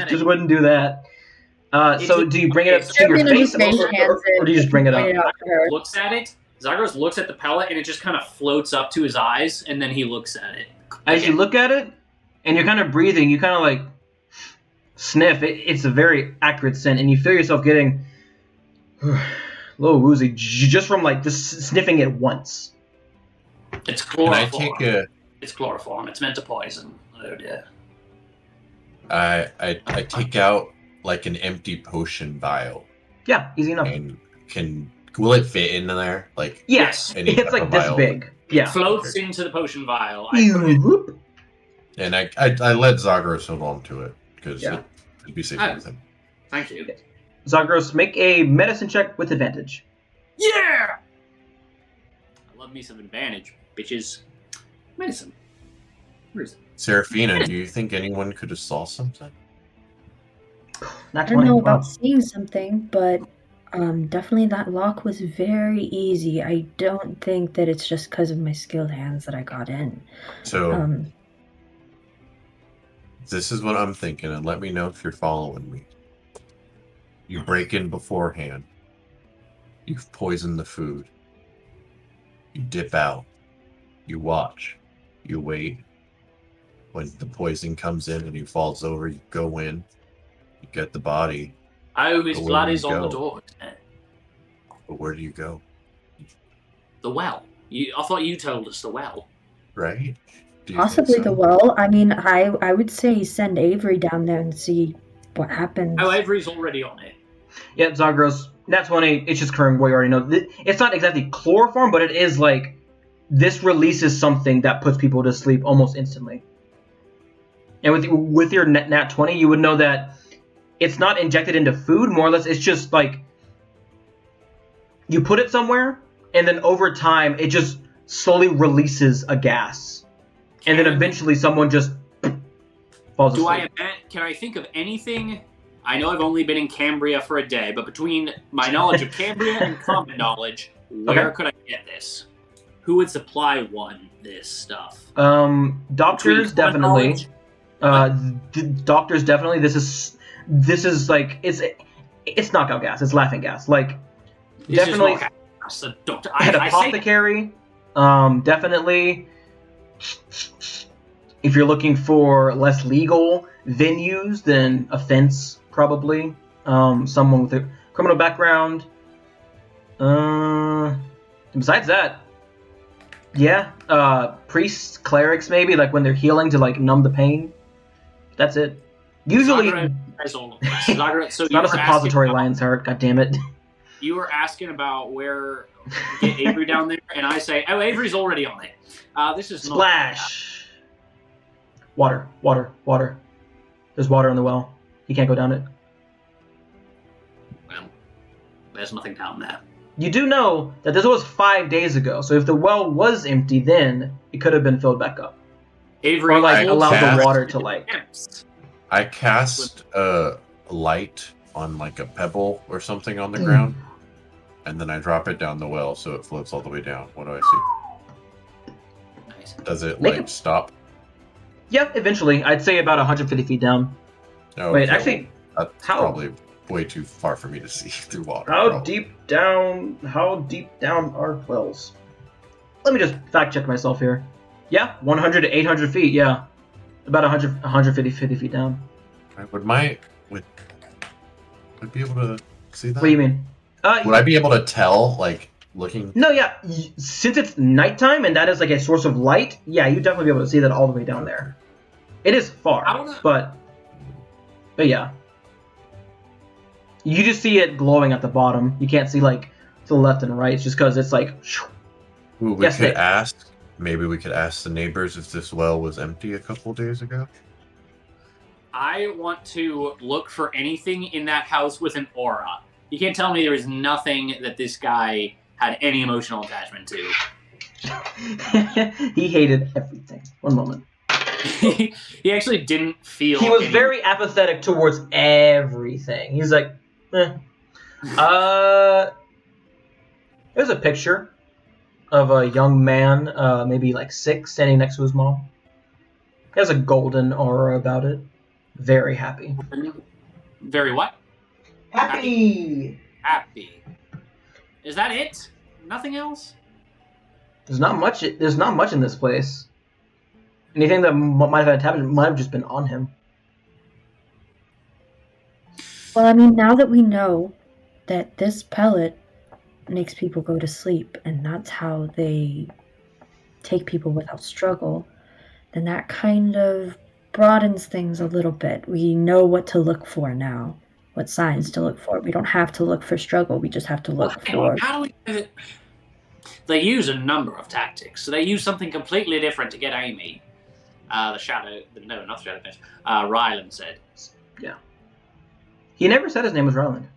[SPEAKER 1] just wouldn't do that. So do you bring it up to your face, or do you just bring it up?
[SPEAKER 4] Looks at it. Zagros looks at the pellet, and it just kind of floats up to his eyes, and then he looks at it.
[SPEAKER 1] As you look at it, and you're kind of breathing. You kind of like sniff. It's a very accurate scent, and you feel yourself getting a little woozy just from like just sniffing it once.
[SPEAKER 4] It's chloroform.
[SPEAKER 3] Can I take
[SPEAKER 4] It's chloroform. It's meant to poison. Oh dear.
[SPEAKER 3] I take out like an empty potion vial.
[SPEAKER 1] Yeah, easy enough.
[SPEAKER 3] And will it fit in there? Like
[SPEAKER 1] yes, it's like this big. Yeah,
[SPEAKER 4] it floats into the potion vial.
[SPEAKER 3] And I let Zagros hold on to it because it'd be safer with him.
[SPEAKER 4] Thank you.
[SPEAKER 1] Zagros, make a medicine check with advantage.
[SPEAKER 4] Yeah! I love me some advantage, bitches. Medicine. Where is it?
[SPEAKER 3] Seraphina, do you think anyone could have saw something?
[SPEAKER 2] I don't know about seeing something, but definitely that lock was very easy. I don't think that it's just because of my skilled hands that I got in.
[SPEAKER 3] So, this is what I'm thinking, and let me know if you're following me. You break in beforehand. You've poisoned the food. You dip out. You watch. You wait. When the poison comes in and he falls over, you go in. You get the body.
[SPEAKER 4] Oh, his blood is on the door, isn't it?
[SPEAKER 3] But where do you go?
[SPEAKER 4] The well. I thought you told us the well.
[SPEAKER 3] Right?
[SPEAKER 2] Possibly the well. I mean, I would say send Avery down there and see what happens.
[SPEAKER 4] Oh, Avery's already on it.
[SPEAKER 1] Yeah, Zagros. That's one. It's just current what you already know. It's not exactly chloroform, but it is like this releases something that puts people to sleep almost instantly. And with your nat 20, you would know that it's not injected into food. More or less, it's just like you put it somewhere, and then over time, it just slowly releases a gas, and then eventually someone just falls asleep.
[SPEAKER 4] Can I think of anything? I know I've only been in Cambria for a day, but between my knowledge of Cambria and common knowledge, where could I get this? Who would supply this stuff?
[SPEAKER 1] Doctors definitely. Doctors definitely. This is like it's knockout gas. It's laughing gas. Like
[SPEAKER 4] this
[SPEAKER 1] definitely.
[SPEAKER 4] Is a doctor.
[SPEAKER 1] An apothecary. Definitely. If you're looking for less legal venues, then a fence probably. Someone with a criminal background. Besides that, yeah. Priests, clerics, maybe like when they're healing to like numb the pain. That's it. Usually, it's not a suppository lion's heart. God damn it!
[SPEAKER 4] You were asking about where get Avery down there, and I say, "Oh, Avery's already on it." This is
[SPEAKER 1] splash. Water. There's water in the well. You can't go down it.
[SPEAKER 4] Well, there's nothing down there.
[SPEAKER 1] You do know that this was 5 days ago, so if the well was empty, then it could have been filled back up.
[SPEAKER 4] Avery,
[SPEAKER 1] or like allow the water to like.
[SPEAKER 3] I cast a light on like a pebble or something on the ground, and then I drop it down the well so it floats all the way down. What do I see?
[SPEAKER 4] Nice.
[SPEAKER 3] Does it stop?
[SPEAKER 1] Yeah, eventually. I'd say about 150 feet down.
[SPEAKER 3] Oh,
[SPEAKER 1] wait, actually,
[SPEAKER 3] that's probably way too far for me to see through water.
[SPEAKER 1] How deep down are wells? Let me just fact check myself here. Yeah, 100 to 800 feet. Yeah, about 150 feet down.
[SPEAKER 3] Would I be able to see that?
[SPEAKER 1] What do you mean?
[SPEAKER 3] Would I be able to tell, like, looking?
[SPEAKER 1] No, yeah. Since it's nighttime and that is like a source of light, yeah, you'd definitely be able to see that all the way down there. It is far, but yeah. You just see it glowing at the bottom. You can't see like to the left and right. It's just because it's like.
[SPEAKER 3] Ooh, we could ask. Maybe we could ask the neighbors if this well was empty a couple days ago.
[SPEAKER 4] I want to look for anything in that house with an aura. You can't tell me there was nothing that this guy had any emotional attachment to.
[SPEAKER 1] He hated everything. One moment.
[SPEAKER 4] He actually didn't feel.
[SPEAKER 1] He was very apathetic towards everything. He's like, eh. There's a picture of a young man, maybe like 6, standing next to his mom. He has a golden aura about it. Very happy.
[SPEAKER 4] Very what?
[SPEAKER 1] Happy.
[SPEAKER 4] Is that it? Nothing else?
[SPEAKER 1] There's not much in this place. Anything that might have happened might have just been on him.
[SPEAKER 2] Well, I mean, now that we know that this pellet makes people go to sleep, and that's how they take people without struggle, then that kind of broadens things a little bit. We know what to look for now, what signs to look for. We don't have to look for struggle. We just have to look for...
[SPEAKER 4] How do we... They use a number of tactics. So they use something completely different to get Amy. The Shadow... No, not the Shadow Prince. Ryland said.
[SPEAKER 1] Yeah. He never said his name was Ryland.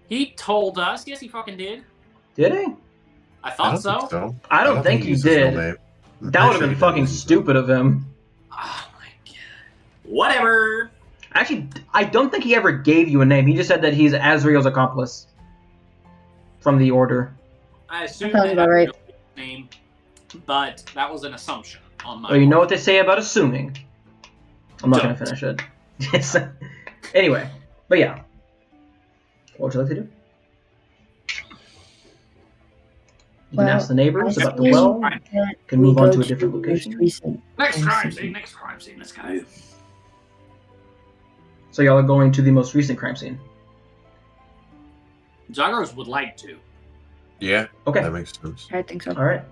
[SPEAKER 4] He told us. Yes, he fucking did.
[SPEAKER 1] Did he?
[SPEAKER 4] I thought so.
[SPEAKER 1] I don't think he did. That would have been fucking stupid of him.
[SPEAKER 4] Oh my god. Whatever.
[SPEAKER 1] Actually, I don't think he ever gave you a name. He just said that he's Azreal's accomplice. From the Order.
[SPEAKER 4] I assumed that had a name, but that was an assumption on my part.
[SPEAKER 1] You know what they say about assuming. I'm not going to finish it. Anyway, but yeah. What would you like to do? You can ask the neighbors about the well. You can move on to a different location.
[SPEAKER 4] Next crime scene, let's go.
[SPEAKER 1] So y'all are going to the most recent crime scene?
[SPEAKER 4] Zagros would like to.
[SPEAKER 3] Yeah.
[SPEAKER 1] Okay.
[SPEAKER 3] That makes sense.
[SPEAKER 2] I think so.
[SPEAKER 1] Alright.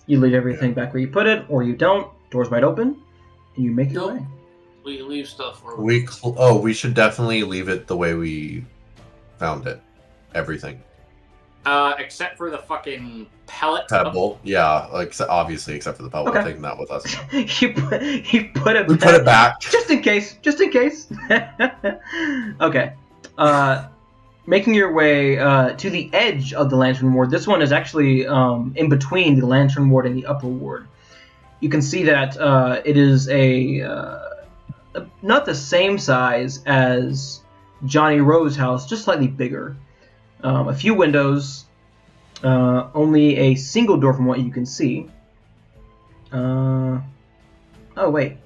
[SPEAKER 1] You leave everything back where you put it, or you don't. Doors wide open, and you make your way.
[SPEAKER 4] We leave stuff where
[SPEAKER 3] we should definitely leave it the way we found it. Everything.
[SPEAKER 4] Except for the fucking pellet.
[SPEAKER 3] Pebble, yeah, like obviously, except for the pebble. Okay. Taking that with us.
[SPEAKER 1] you put it.
[SPEAKER 3] We put it back
[SPEAKER 1] just in case. Okay. Making your way to the edge of the Lantern Ward. This one is actually in between the Lantern Ward and the Upper Ward. You can see that it is not the same size as Johnny Rowe's house, just slightly bigger. A few windows, only a single door from what you can see. Oh, wait.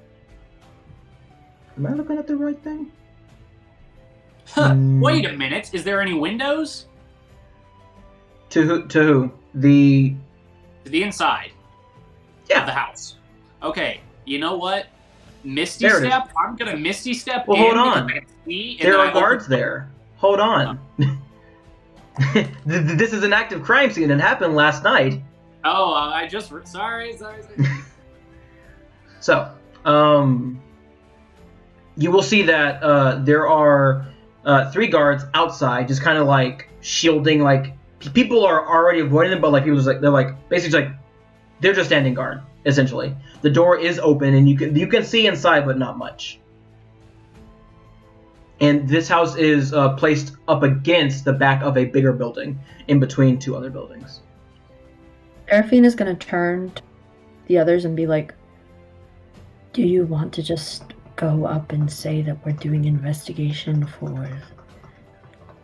[SPEAKER 1] Am I looking at the right thing?
[SPEAKER 4] Wait a minute. Is there any windows?
[SPEAKER 1] To who? To
[SPEAKER 4] the inside of the house. Okay, you know what? Misty Step? I'm going to Misty Step
[SPEAKER 1] Well, hold on. There are guards there. Hold on. This is an active crime scene and happened last night.
[SPEAKER 4] Oh, I just... Sorry.
[SPEAKER 1] So, you will see that there are 3 guards outside, just kind of like shielding, like people are already avoiding them, but like people just like they're like basically like they're just standing guard essentially. The door is open and you can see inside, but not much. And this house is placed up against the back of a bigger building, in between 2 other buildings.
[SPEAKER 2] Seraphina's gonna turn to the others and be like, "Do you want to just go up and say that we're doing investigation for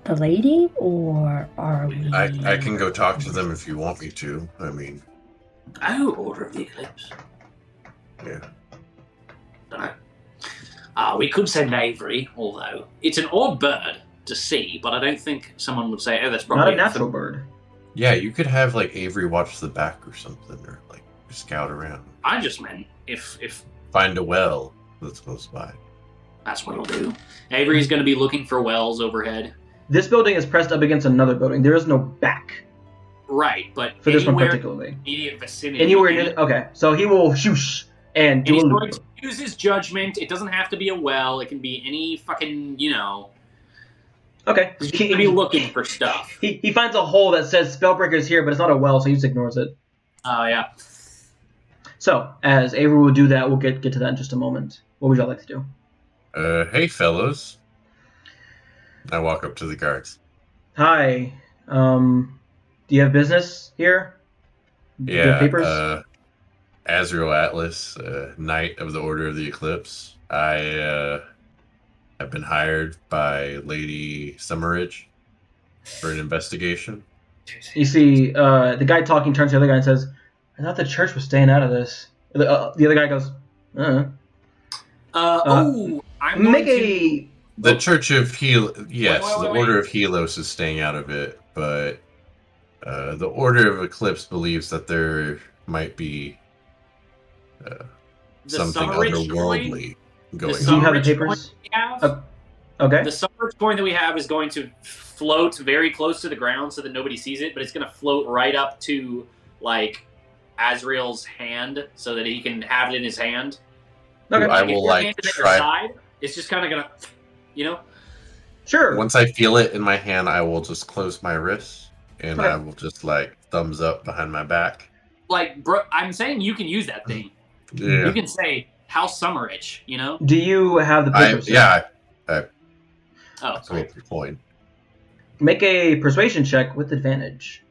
[SPEAKER 2] the lady, or are we..."
[SPEAKER 3] I can go talk to them if you want me to. I mean...
[SPEAKER 4] Oh, Order of the Eclipse.
[SPEAKER 3] Yeah.
[SPEAKER 4] Dunno. We could send Avery, although it's an odd bird to see, but I don't think someone would say, "Oh, that's probably
[SPEAKER 1] not a natural bird."
[SPEAKER 3] Yeah, you could have like Avery watch the back or something, or like scout around.
[SPEAKER 4] I just meant if
[SPEAKER 3] find a well that's close by.
[SPEAKER 4] That's what he'll do. Avery's going to be looking for wells overhead.
[SPEAKER 1] This building is pressed up against another building. There is no back.
[SPEAKER 4] Right, but
[SPEAKER 1] for this one particularly.
[SPEAKER 4] Immediate vicinity.
[SPEAKER 1] Anywhere near. Okay, so he will shoosh and do
[SPEAKER 4] he's going to use his judgment. It doesn't have to be a well. It can be any fucking,
[SPEAKER 1] Okay.
[SPEAKER 4] He's going to be looking for stuff.
[SPEAKER 1] He finds a hole that says Spellbreaker's here, but it's not a well, so he just ignores it.
[SPEAKER 4] Oh, yeah.
[SPEAKER 1] So, as Avery will do that, we'll get to that in just a moment. What would y'all like to do?
[SPEAKER 3] Hey, fellows. I walk up to the guards.
[SPEAKER 1] Hi. Do you have business here?
[SPEAKER 3] Yeah.
[SPEAKER 1] Papers?
[SPEAKER 3] Azrael Atlas, Knight of the Order of the Eclipse. I have been hired by Lady Summeridge for an investigation.
[SPEAKER 1] You see, the guy talking turns to the other guy and says, "I thought the church was staying out of this." The other guy goes,
[SPEAKER 4] I'm
[SPEAKER 1] make a...
[SPEAKER 3] The Church of the Order of Helos is staying out of it, but the Order of Eclipse believes that there might be something otherworldly going on.
[SPEAKER 1] Do you have the papers? Okay.
[SPEAKER 4] The summer coin that we have is going to float very close to the ground so that nobody sees it, but it's going to float right up to like Azrael's hand so that he can have it in his hand.
[SPEAKER 3] Okay. I will try.
[SPEAKER 4] Side, it's just kind of gonna,
[SPEAKER 1] Sure.
[SPEAKER 3] Once I feel it in my hand, I will just close my wrist and I will just thumbs up behind my back.
[SPEAKER 4] Bro, I'm saying you can use that thing.
[SPEAKER 3] Yeah.
[SPEAKER 4] You can say House Summerich.
[SPEAKER 1] Do you have the papers?
[SPEAKER 4] Oh, cool.
[SPEAKER 3] Coin.
[SPEAKER 1] Make a persuasion check with advantage.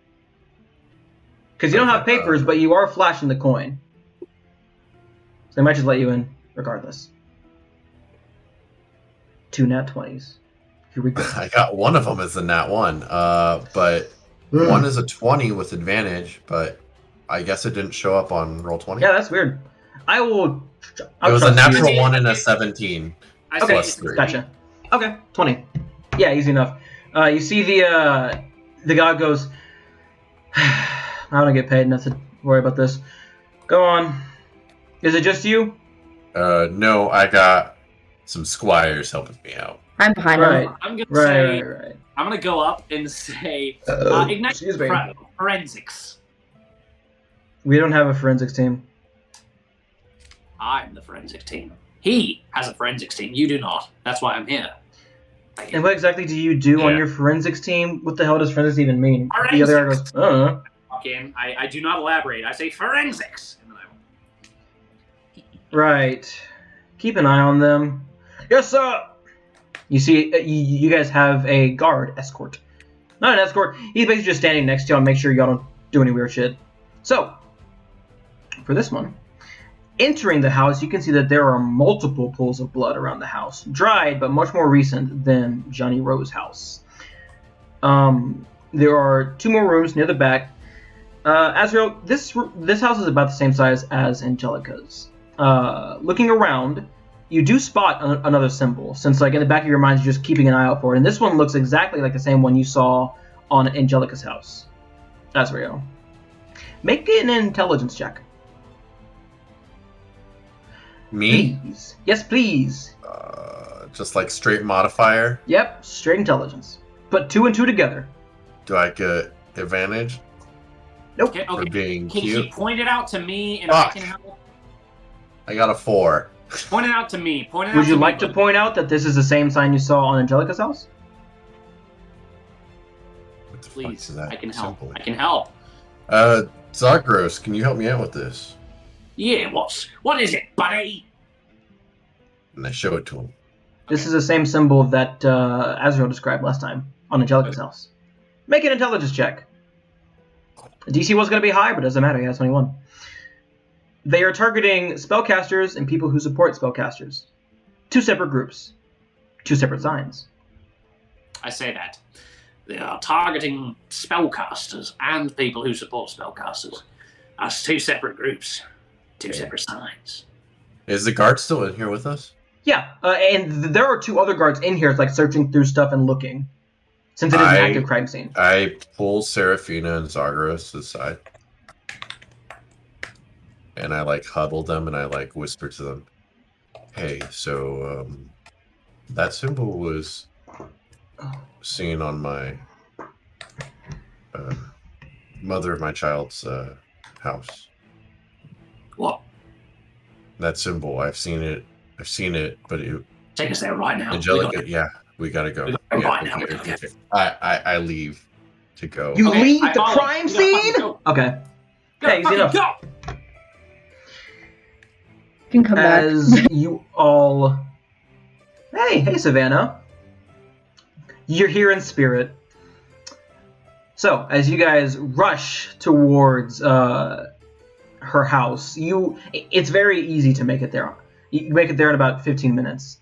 [SPEAKER 1] Because you don't have papers, but you are flashing the coin. So they might just let you in regardless. 2 nat 20s. Here we go.
[SPEAKER 3] I got one of them as a nat 1. But one is a 20 with advantage, but I guess it didn't show up on roll 20.
[SPEAKER 1] Yeah, that's weird. It
[SPEAKER 3] was a natural 1 and a 17.
[SPEAKER 1] Okay,
[SPEAKER 3] plus 3.
[SPEAKER 1] Gotcha. Okay, 20. Yeah, easy enough. You see the god goes, I don't get paid enough to worry about this. Go on. Is it just you?
[SPEAKER 3] No, I got some squires helping me out.
[SPEAKER 2] I'm behind him.
[SPEAKER 4] I'm gonna say. Right. I'm gonna go up and say, ignite forensics.
[SPEAKER 1] We don't have a forensics team.
[SPEAKER 4] I'm the forensics team. He has a forensics team. You do not. That's why I'm here.
[SPEAKER 1] And what exactly do you do on your forensics team? What the hell does forensics even mean?
[SPEAKER 4] Forensics.
[SPEAKER 1] The other guy goes,
[SPEAKER 4] Again, I do not elaborate. I say forensics. And then
[SPEAKER 1] Right. Keep an eye on them. Yes, sir. You see, you guys have a guard escort. Not an escort. He's basically just standing next to y'all and make sure y'all don't do any weird shit. So, for this one, entering the house, you can see that there are multiple pools of blood around the house. Dried, but much more recent than Johnny Rowe's house. There are 2 more rooms near the back. Azrael, this house is about the same size as Angelica's. Looking around, you do spot another symbol, since in the back of your mind, you're just keeping an eye out for it. And this one looks exactly like the same one you saw on Angelica's house. Azrael. Make an intelligence check.
[SPEAKER 3] Me?
[SPEAKER 1] Please. Yes, please.
[SPEAKER 3] Just straight modifier?
[SPEAKER 1] Yep, straight intelligence. Put 2 and 2 together.
[SPEAKER 3] Do I get advantage?
[SPEAKER 1] Nope.
[SPEAKER 3] For being
[SPEAKER 4] can
[SPEAKER 3] cute?
[SPEAKER 4] he point it out to me and I can help?
[SPEAKER 3] I got a 4.
[SPEAKER 4] Point it out to me.
[SPEAKER 1] Would you like to point out that this is the same sign you saw on Angelica's house?
[SPEAKER 3] What the
[SPEAKER 4] Please,
[SPEAKER 3] fuck is that
[SPEAKER 4] I can help.
[SPEAKER 3] symbol?
[SPEAKER 4] I can help.
[SPEAKER 3] Zagros, can you help me out with this?
[SPEAKER 4] Yeah, what is it, buddy?
[SPEAKER 3] And I show it to him.
[SPEAKER 1] This is the same symbol that Azrael described last time on Angelica's house. Make an intelligence check. The DC was going to be high, but it doesn't matter. He has 21. They are targeting spellcasters and people who support spellcasters. 2 separate groups. 2 separate signs.
[SPEAKER 4] I say that. They are targeting spellcasters and people who support spellcasters. As 2 separate groups. 2 separate signs.
[SPEAKER 3] Is the guard still in here with us?
[SPEAKER 1] Yeah, and there are 2 other guards in here, searching through stuff and looking. Since it is an active crime scene.
[SPEAKER 3] I pull Seraphina and Zagros aside. And I huddle them and I whisper to them, hey, so that symbol was seen on my mother of my child's house.
[SPEAKER 4] What?
[SPEAKER 3] That symbol, I've seen it, but it...
[SPEAKER 4] Take us there right now.
[SPEAKER 3] Angelica, yeah, we gotta go.
[SPEAKER 4] Right now.
[SPEAKER 3] Okay. I leave to go.
[SPEAKER 1] You leave the crime scene? Okay.
[SPEAKER 4] Hey, easy enough. Go!
[SPEAKER 2] Can come back.
[SPEAKER 1] As you all... Hey, Savannah. You're here in spirit. So, as you guys rush towards her house, it's very easy to make it there. You make it there in about 15 minutes.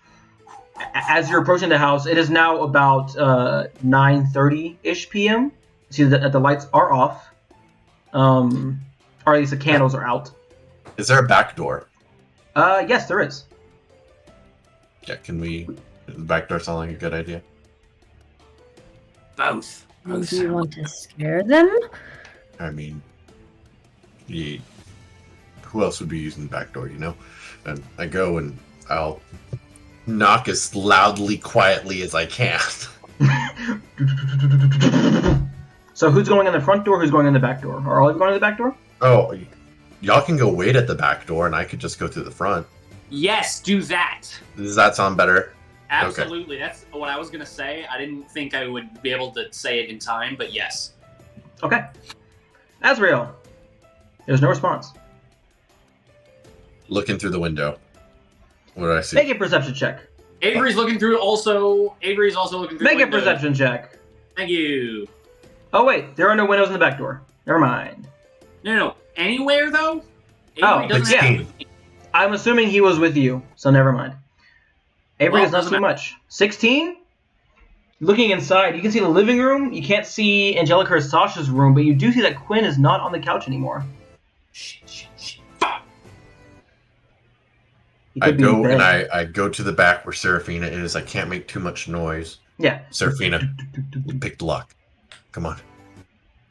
[SPEAKER 1] As you're approaching the house, it is now about 9:30-ish p.m. See that the lights are off. Or at least the candles are out.
[SPEAKER 3] Is there a back door?
[SPEAKER 1] Yes, there is.
[SPEAKER 3] Yeah, the back door sound like a good idea?
[SPEAKER 4] Both.
[SPEAKER 2] Do you want to scare them?
[SPEAKER 3] I mean, who else would be using the back door, you know? And I go and I'll knock as loudly, quietly as I can.
[SPEAKER 1] So who's going in the front door? Who's going in the back door? Are all of you going in the back door?
[SPEAKER 3] Oh, y'all can go wait at the back door, and I could just go through the front.
[SPEAKER 4] Yes, do that.
[SPEAKER 3] Does that sound better?
[SPEAKER 4] Absolutely.
[SPEAKER 3] Okay.
[SPEAKER 4] That's what I was going to say. I didn't think I would be able to say it in time, but yes.
[SPEAKER 1] Okay. Azreal. There's no response.
[SPEAKER 3] Looking through the window. What do I see?
[SPEAKER 1] Make a perception check.
[SPEAKER 4] Avery's looking through also. Avery's also looking through
[SPEAKER 1] Make
[SPEAKER 4] the
[SPEAKER 1] a
[SPEAKER 4] window.
[SPEAKER 1] perception check.
[SPEAKER 4] Thank you.
[SPEAKER 1] Oh, wait. There are no windows in the back door. Never mind.
[SPEAKER 4] No. Anywhere, though?
[SPEAKER 1] Oh,
[SPEAKER 4] Avery doesn't
[SPEAKER 3] 16.
[SPEAKER 4] have...
[SPEAKER 1] I'm assuming he was with you, so never mind. Avery does not
[SPEAKER 4] doesn't
[SPEAKER 1] see much. 16? Looking inside, you can see the living room. You can't see Angelica or Sasha's room, but you do see that Quinn is not on the couch anymore.
[SPEAKER 4] Shit. Fuck.
[SPEAKER 1] He
[SPEAKER 3] I
[SPEAKER 1] could be in
[SPEAKER 3] go
[SPEAKER 1] bed.
[SPEAKER 3] and I go to the back where Seraphina is. I can't make too much noise.
[SPEAKER 1] Yeah.
[SPEAKER 3] Seraphina, pick the lock. Come on.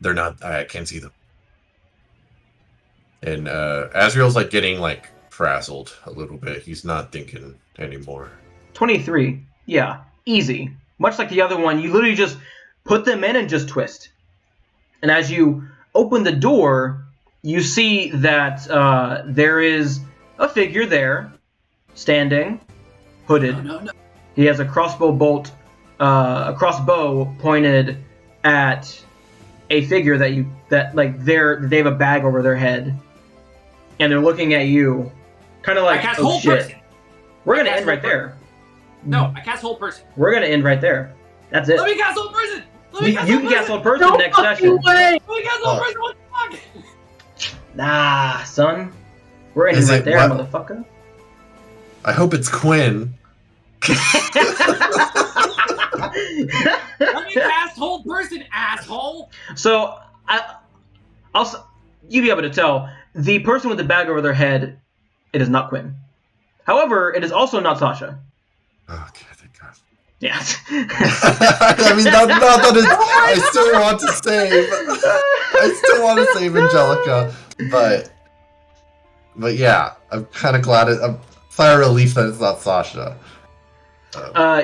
[SPEAKER 3] They're not. I can't see them. And Azreal's like getting like frazzled a little bit. He's not thinking anymore.
[SPEAKER 1] 23. Yeah. Easy. Much like the other one, you literally just put them in and just twist. And as you open the door, you see that there is a figure there, standing, hooded.
[SPEAKER 4] No.
[SPEAKER 1] He has a crossbow bolt, a crossbow pointed at a figure they have a bag over their head, and they're looking at you, kind of like,
[SPEAKER 4] I cast
[SPEAKER 1] oh
[SPEAKER 4] hold
[SPEAKER 1] shit.
[SPEAKER 4] person.
[SPEAKER 1] We're gonna
[SPEAKER 4] cast
[SPEAKER 1] end right
[SPEAKER 4] hold
[SPEAKER 1] there.
[SPEAKER 4] No, I cast hold person.
[SPEAKER 1] We're gonna end right there. That's it.
[SPEAKER 4] Let me cast hold person.
[SPEAKER 1] You can cast hold person
[SPEAKER 2] No
[SPEAKER 1] next
[SPEAKER 2] fucking
[SPEAKER 1] session.
[SPEAKER 2] way!
[SPEAKER 4] Let me cast hold person. What the fuck?
[SPEAKER 1] Nah, son. We're ending
[SPEAKER 3] Is
[SPEAKER 1] right
[SPEAKER 3] it
[SPEAKER 1] there,
[SPEAKER 3] what?
[SPEAKER 1] motherfucker.
[SPEAKER 3] I hope it's Quinn.
[SPEAKER 4] Let me cast hold person, asshole.
[SPEAKER 1] So you'll be able to tell the person with the bag over their head. It is not Quinn. However, it is also not Sasha.
[SPEAKER 3] Okay, thank God.
[SPEAKER 1] Yeah.
[SPEAKER 3] I mean, not that it's, I still want to save. I still want to save Angelica, but yeah, I'm kind of glad. I'm sigh of relief that it's not Sasha.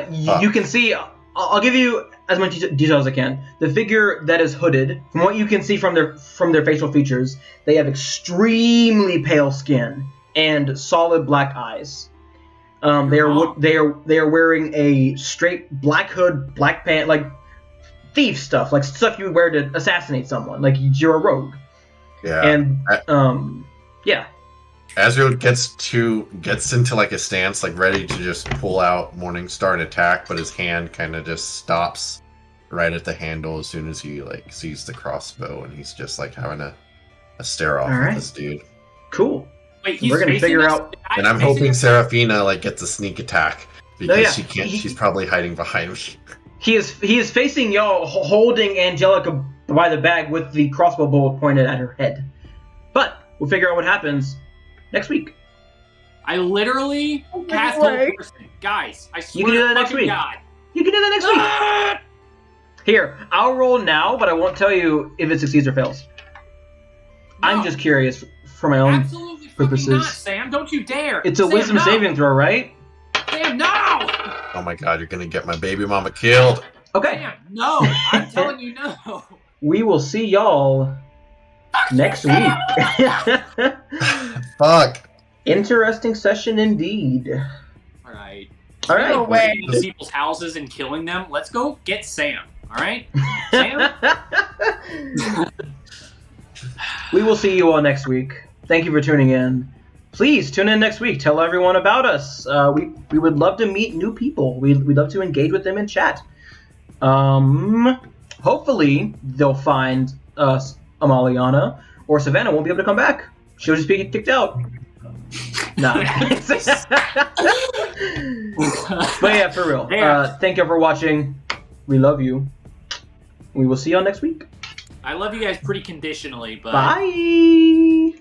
[SPEAKER 1] You can see. I'll give you as much detail as I can. The figure that is hooded, from what you can see from their facial features, they have extremely pale skin and solid black eyes. They are wearing a straight black hood, black pant, like thief stuff, like stuff you would wear to assassinate someone, like you're a rogue.
[SPEAKER 3] Yeah.
[SPEAKER 1] And yeah.
[SPEAKER 3] Azreal gets into like a stance, like ready to just pull out Morningstar and attack, but his hand kind of just stops right at the handle as soon as he like sees the crossbow, and he's just like having a stare off at this dude.
[SPEAKER 1] Cool.
[SPEAKER 4] Wait, he's
[SPEAKER 1] We're gonna
[SPEAKER 4] facing
[SPEAKER 1] figure
[SPEAKER 4] us?
[SPEAKER 1] out.
[SPEAKER 3] And I'm hoping Seraphina like gets a sneak attack because
[SPEAKER 1] yeah.
[SPEAKER 3] she can't. She's probably hiding behind me.
[SPEAKER 1] He is facing y'all, holding Angelica by the bag with the crossbow bolt pointed at her head. But we'll figure out what happens next week.
[SPEAKER 4] I literally cast hold person. Guys, I swear
[SPEAKER 1] You can do that
[SPEAKER 4] to
[SPEAKER 1] next
[SPEAKER 4] fucking
[SPEAKER 1] week.
[SPEAKER 4] God.
[SPEAKER 1] You can do that next week.
[SPEAKER 4] Ah!
[SPEAKER 1] Here, I'll roll now, but I won't tell you if it succeeds or fails.
[SPEAKER 4] No.
[SPEAKER 1] I'm just curious for my own
[SPEAKER 4] Absolutely
[SPEAKER 1] purposes.
[SPEAKER 4] fucking not, Sam. Don't you dare.
[SPEAKER 1] It's a
[SPEAKER 4] Sam,
[SPEAKER 1] wisdom
[SPEAKER 4] no.
[SPEAKER 1] saving throw, right?
[SPEAKER 4] Sam, no!
[SPEAKER 3] Oh my God, you're gonna get my baby mama killed.
[SPEAKER 1] Okay.
[SPEAKER 4] Sam, no! I'm telling you no.
[SPEAKER 1] We will see y'all next week.
[SPEAKER 3] Fuck.
[SPEAKER 1] Interesting session indeed.
[SPEAKER 4] Alright.
[SPEAKER 1] All right.
[SPEAKER 2] No way.
[SPEAKER 4] Going to people's houses and killing them. Let's go get Sam. Alright? Sam?
[SPEAKER 1] We will see you all next week. Thank you for tuning in. Please tune in next week. Tell everyone about us. We would love to meet new people. We'd love to engage with them in chat. Hopefully they'll find Amalianna, or Savannah won't be able to come back. She'll just be kicked out. Nah. But yeah, for real. Thank you for watching. We love you. We will see you all next week.
[SPEAKER 4] I love you guys pretty conditionally, but...
[SPEAKER 1] Bye.